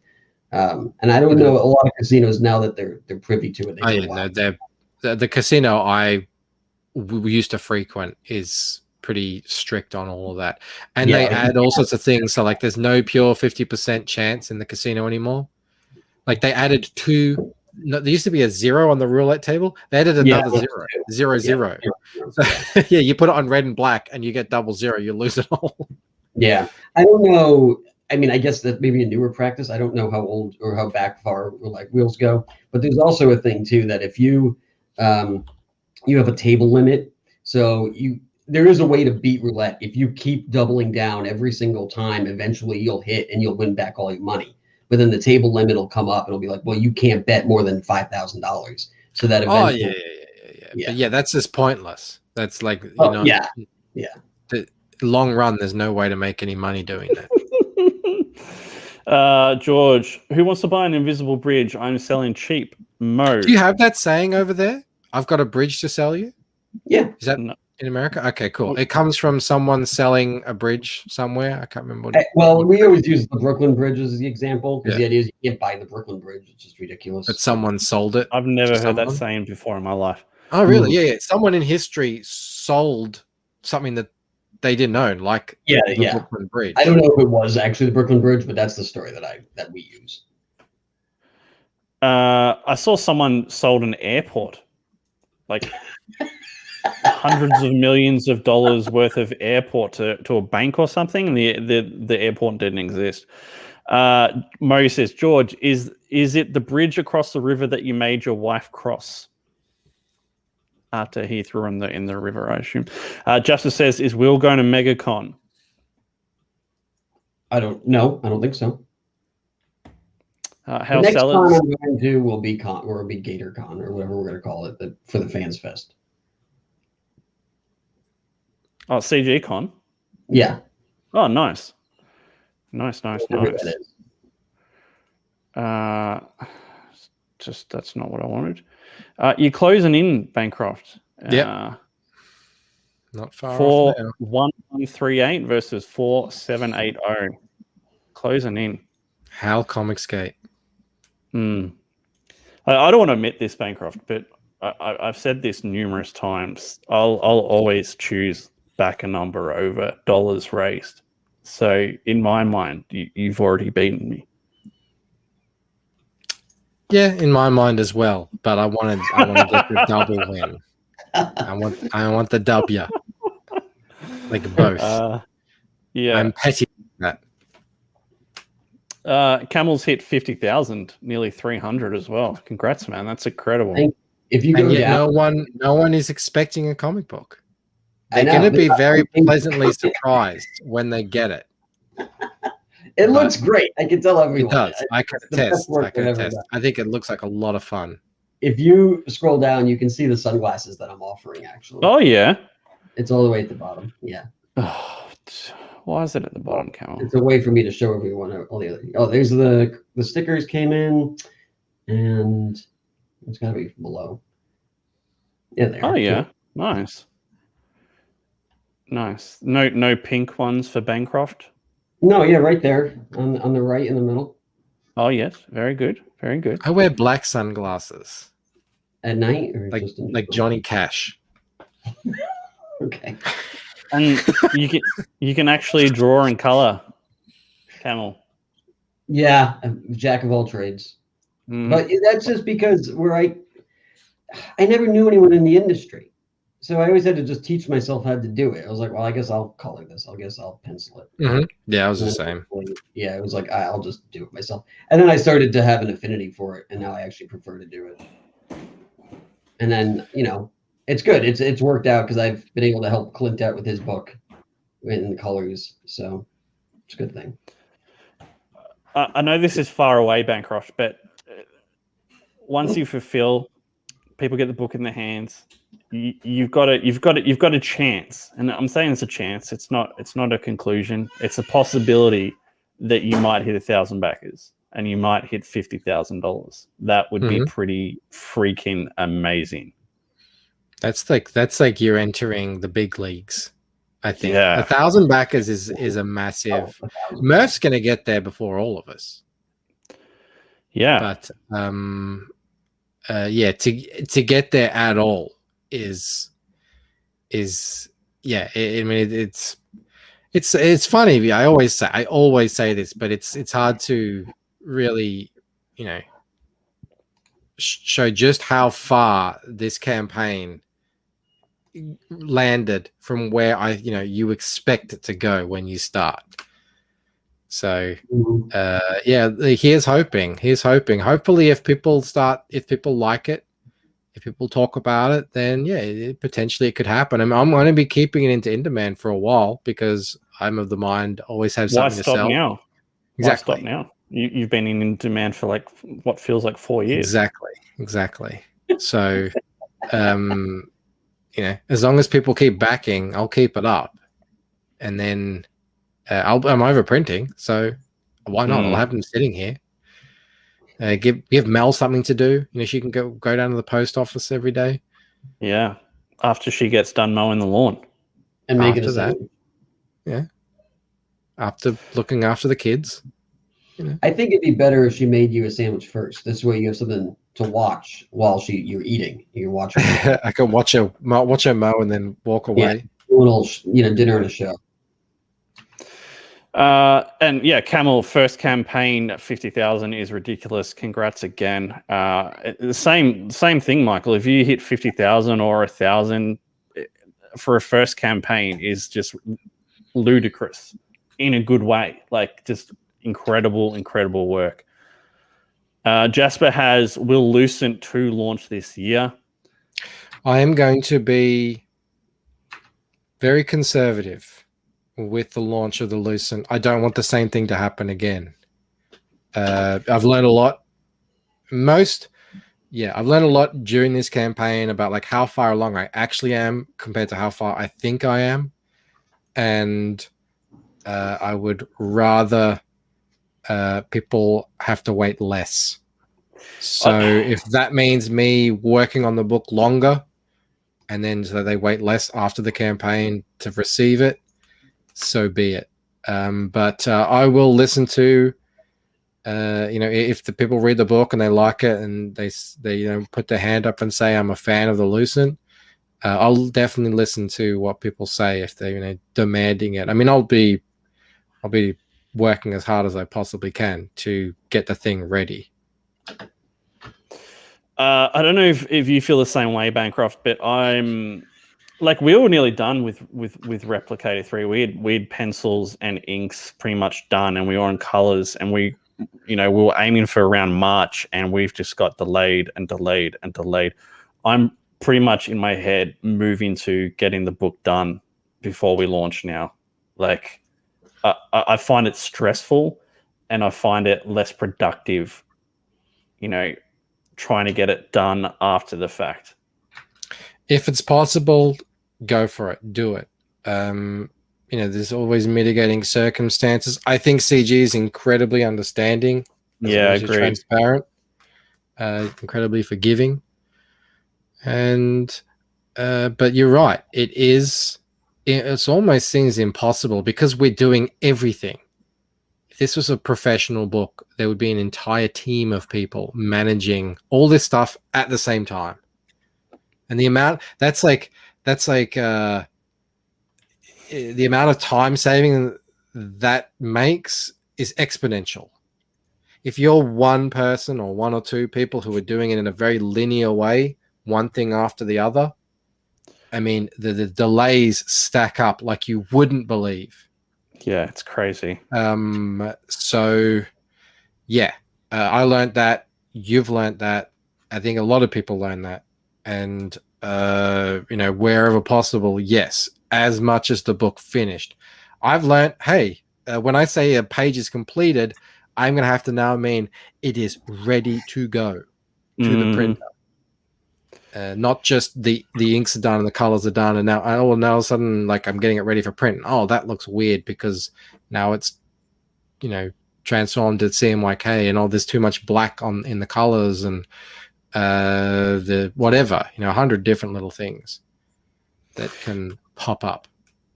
M: And I don't know, a lot of casinos now that they're privy to it.
E: The casino we used to frequent is pretty strict on all of that, and they add all sorts of things. So like, there's no pure 50% chance in the casino anymore. Like, they added two. No, there used to be a 0 on the roulette table. They added another 0. So, yeah, you put it on red and black, and you get 00. You lose it all.
M: Yeah, I don't know. I mean, I guess that maybe a newer practice. I don't know how old or how back far like wheels go, but there's also a thing too that if you you have a table limit, so there is a way to beat roulette. If you keep doubling down every single time, eventually you'll hit and you'll win back all your money. But then the table limit will come up and it'll be like, well, you can't bet more than $5,000. So that eventually,
E: But yeah, that's just pointless. That's like, the long run, there's no way to make any money doing that.
G: George, who wants to buy an invisible bridge? I'm selling cheap. Mo.
E: Do you have that saying over there? I've got a bridge to sell you?
M: Yeah.
E: Is that in America? Okay, cool. It comes from someone selling a bridge somewhere. I can't remember.
M: Well, we always use the Brooklyn Bridge as the example, because the idea is you can't buy the Brooklyn Bridge. It's just ridiculous.
E: But someone sold it.
G: I've never heard that saying before in my life.
E: Oh, really? Yeah. Someone in history sold something that they didn't own, like the Brooklyn Bridge.
M: I don't know if it was actually the Brooklyn Bridge, but that's the story that we use.
G: I saw someone sold an airport, like hundreds of millions of dollars worth of airport to a bank or something, and the airport didn't exist. Mo says, George, is it the bridge across the river that you made your wife cross? After he threw in the river, I assume. Justice says, is Will going to MegaCon?
M: I don't know. I don't think so.
G: How
M: the next
G: sellers...
M: con I'm going to will be GatorCon, or whatever we're going to call it, for the Fans Fest.
G: Oh, CG Con?
M: Yeah.
G: Oh, nice. Nice. Just that's not what I wanted. You're closing in, Bancroft.
E: Yeah. Not far
G: off. 4-1-1-3-8 versus 4-7-8-0. Closing in.
E: Hal Comicsgate.
G: I don't want to admit this, Bancroft, but I've said this numerous times. I'll always choose back a number over dollars raised. So in my mind, you've already beaten me.
E: Yeah, in my mind as well. But I want to get the double win. I want the W. Like both.
G: Yeah.
E: I'm petty at
G: that. Camel's hit 50,000, nearly 300 as well. Congrats, man. That's incredible.
M: If you go down,
E: no one is expecting a comic book. They're going to be very pleasantly surprised when they get it.
M: It looks great. I can tell everyone.
E: It does. I can test. I think it looks like a lot of fun.
M: If you scroll down, you can see the sunglasses that I'm offering, actually.
G: Oh, yeah.
M: It's all the way at the bottom. Yeah.
G: Why is it at the bottom, Camel?
M: It's a way for me to show everyone all the other. Oh, there's the stickers came in, and it's got to be below. Yeah, there.
G: Oh yeah, nice. Nice. No pink ones for Bancroft.
M: No, yeah, right there on the right in the middle.
G: Oh yes, very good, very good.
E: I wear black sunglasses
M: at night, or
E: like
M: just in
E: like Johnny Cash.
M: Okay.
G: And you can actually draw in color, Camel.
M: Yeah, jack of all trades. But that's just because I never knew anyone in the industry. So I always had to just teach myself how to do it. I was like, well, I guess I'll color this. I guess I'll pencil it.
E: Yeah, I was the same.
M: Yeah, it was like, I'll just do it myself. And then I started to have an affinity for it, and now I actually prefer to do it. And then, it's good. It's worked out because I've been able to help Clint out with his book in the colors. So it's a good thing.
G: I know this is far away, Bancroft, but once you fulfill, people get the book in their hands. You've got a chance, and I'm saying it's a chance. It's not a conclusion. It's a possibility that you might hit 1,000 backers and you might hit $50,000. That would be pretty freaking amazing.
E: That's like you're entering the big leagues. I think 1,000 backers is a massive. Murph's going to get there before all of us.
G: Yeah,
E: but to get there at all is yeah. I mean, it's funny. I always say this, but it's hard to really show just how far this campaign landed from where you expect it to go when you start. So here's hoping. Hopefully if people like it, if people talk about it, then potentially it could happen. I mean, I'm going to be keeping it in demand for a while because I'm of the mind always have something to sell.
G: Now?
E: Exactly.
G: Why stop now? You've been in demand for like what feels like 4 years.
E: Exactly. So as long as people keep backing, I'll keep it up. And then I'm overprinting, so why not? I'll have them sitting here. Give Mel something to do. She can go down to the post office every day.
G: Yeah, after she gets done mowing the lawn,
M: and make it a sandwich.
E: Yeah, after looking after the kids.
M: I think it'd be better if she made you a sandwich first. This way, you have something to watch while you're eating. You're watching.
E: I can watch her mow and then walk away.
M: Yeah, a little, dinner and a show.
G: And yeah, Camel first campaign 50,000 is ridiculous. Congrats again. The same thing, Michael. If you hit 50,000 or 1,000 for a first campaign is just ludicrous in a good way. Like just incredible work. Jasper will Loocent 2 launch this year?
E: I am going to be very conservative with the launch of the Loocent. I don't want the same thing to happen again. I've learned a lot. I've learned a lot during this campaign about like how far along I actually am compared to how far I think I am. And I would rather people have to wait less. So if that means me working on the book longer and then so they wait less after the campaign to receive it, so be it. But I will listen to, if the people read the book and they like it and they put their hand up and say I'm a fan of the Loocent, I'll definitely listen to what people say if they're demanding it. I mean, I'll be working as hard as I possibly can to get the thing ready.
G: I don't know if you feel the same way, Bancroft, but I'm like we were nearly done with Replicator 3. We had pencils and inks pretty much done, and we were on colors, and we were aiming for around March, and we've just got delayed. I'm pretty much in my head moving to getting the book done before we launch now. Like I find it stressful, and I find it less productive. Trying to get it done after the fact. If
E: it's possible, go for it. Do it. there's always mitigating circumstances. I think CG is incredibly understanding.
G: Yeah,
E: agreed. Transparent, incredibly forgiving, and but you're right. It's almost seems impossible because we're doing everything. If this was a professional book, there would be an entire team of people managing all this stuff at the same time, and the amount the amount of time saving that makes is exponential. If you're one person or one or two people who are doing it in a very linear way, one thing after the other, I mean, the delays stack up like you wouldn't believe.
G: Yeah, it's crazy.
E: So, yeah, I learned that. You've learned that. I think a lot of people learn that. And, wherever possible, yes, as much as the book finished. I've learned, hey, when I say a page is completed, I'm going to have to now mean it is ready to go to the printer. Not just the inks are done and the colors are done, and now all of a sudden, like, I'm getting it ready for print. Oh, that looks weird because now it's transformed to CMYK, and there's too much black in the colors, and the whatever 100 different little things that can pop up.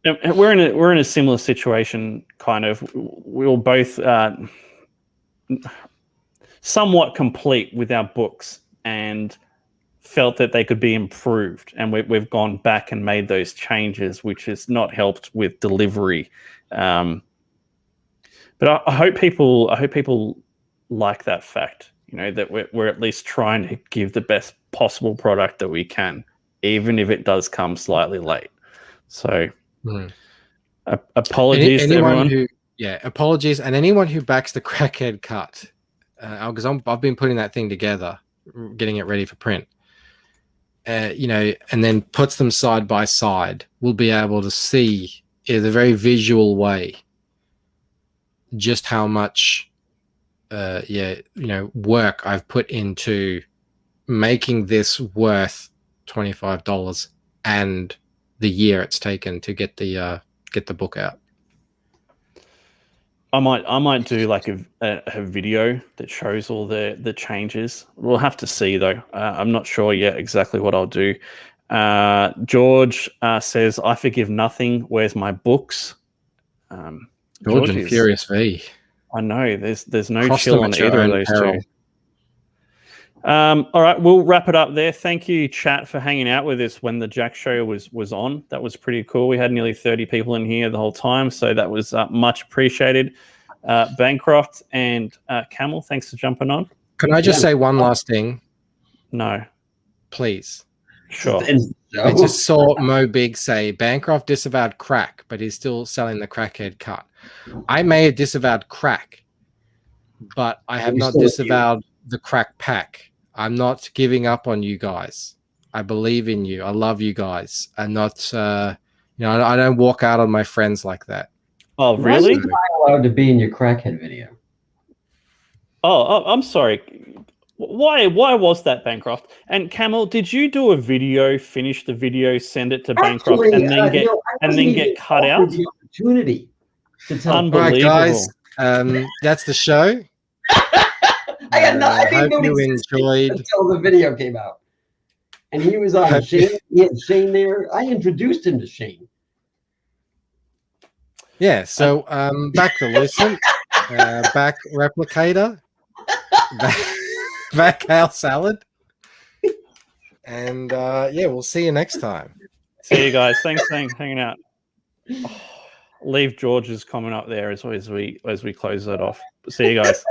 G: We're in a similar situation, kind of. We were both somewhat complete with our books and felt that they could be improved, and we've gone back and made those changes, which has not helped with delivery. But I hope people like that fact, that we're at least trying to give the best possible product that we can, even if it does come slightly late. So apologies to everyone.
E: Apologies, and anyone who backs the crackhead cut, because I've been putting that thing together, getting it ready for print. And then puts them side by side, we'll be able to see in a very visual way just how much work I've put into making this worth $25 and the year it's taken to get the book out.
G: I might do like a video that shows all the changes. We'll have to see though. I'm not sure yet exactly what I'll do. George says, "I forgive nothing. Where's my books?"
E: George and Furious V.
G: I know there's no
E: Cross
G: chill
E: them
G: on
E: at your
G: either of
E: own
G: those
E: peril.
G: two. All right, we'll wrap it up there. Thank you, chat, for hanging out with us when the Jack show was on. That was pretty cool. We had nearly 30 people in here the whole time, so that was much appreciated. Bancroft and Camel, thanks for jumping on.
E: Can I just say one last thing?
G: No.
E: Please.
G: Sure.
E: I just saw Mo Big say Bancroft disavowed crack, but he's still selling the crackhead cut. I may have disavowed crack, but I have not disavowed the crack pack. I'm not giving up on you guys. I believe in you. I love you guys. I'm not, I don't walk out on my friends like that.
G: Oh, really?
M: Why am I allowed to be in your crackhead video?
G: Oh, I'm sorry. Why was that, Bancroft? And Camel, did you do a video, finish the video, send it to Bancroft, and then get cut out?
M: The opportunity to tell.
G: Unbelievable.
E: All right, guys. That's the show.
M: I
E: hope you enjoyed
M: until the video came out, and he was on Shane. He had Shane there. I introduced him to Shane.
E: Yeah. So back the Loocent, back Replicator, back Hal Salad, and we'll see you next time.
G: See you guys. Thanks for hanging out. Leave George's comment up there as we close that off. See you guys.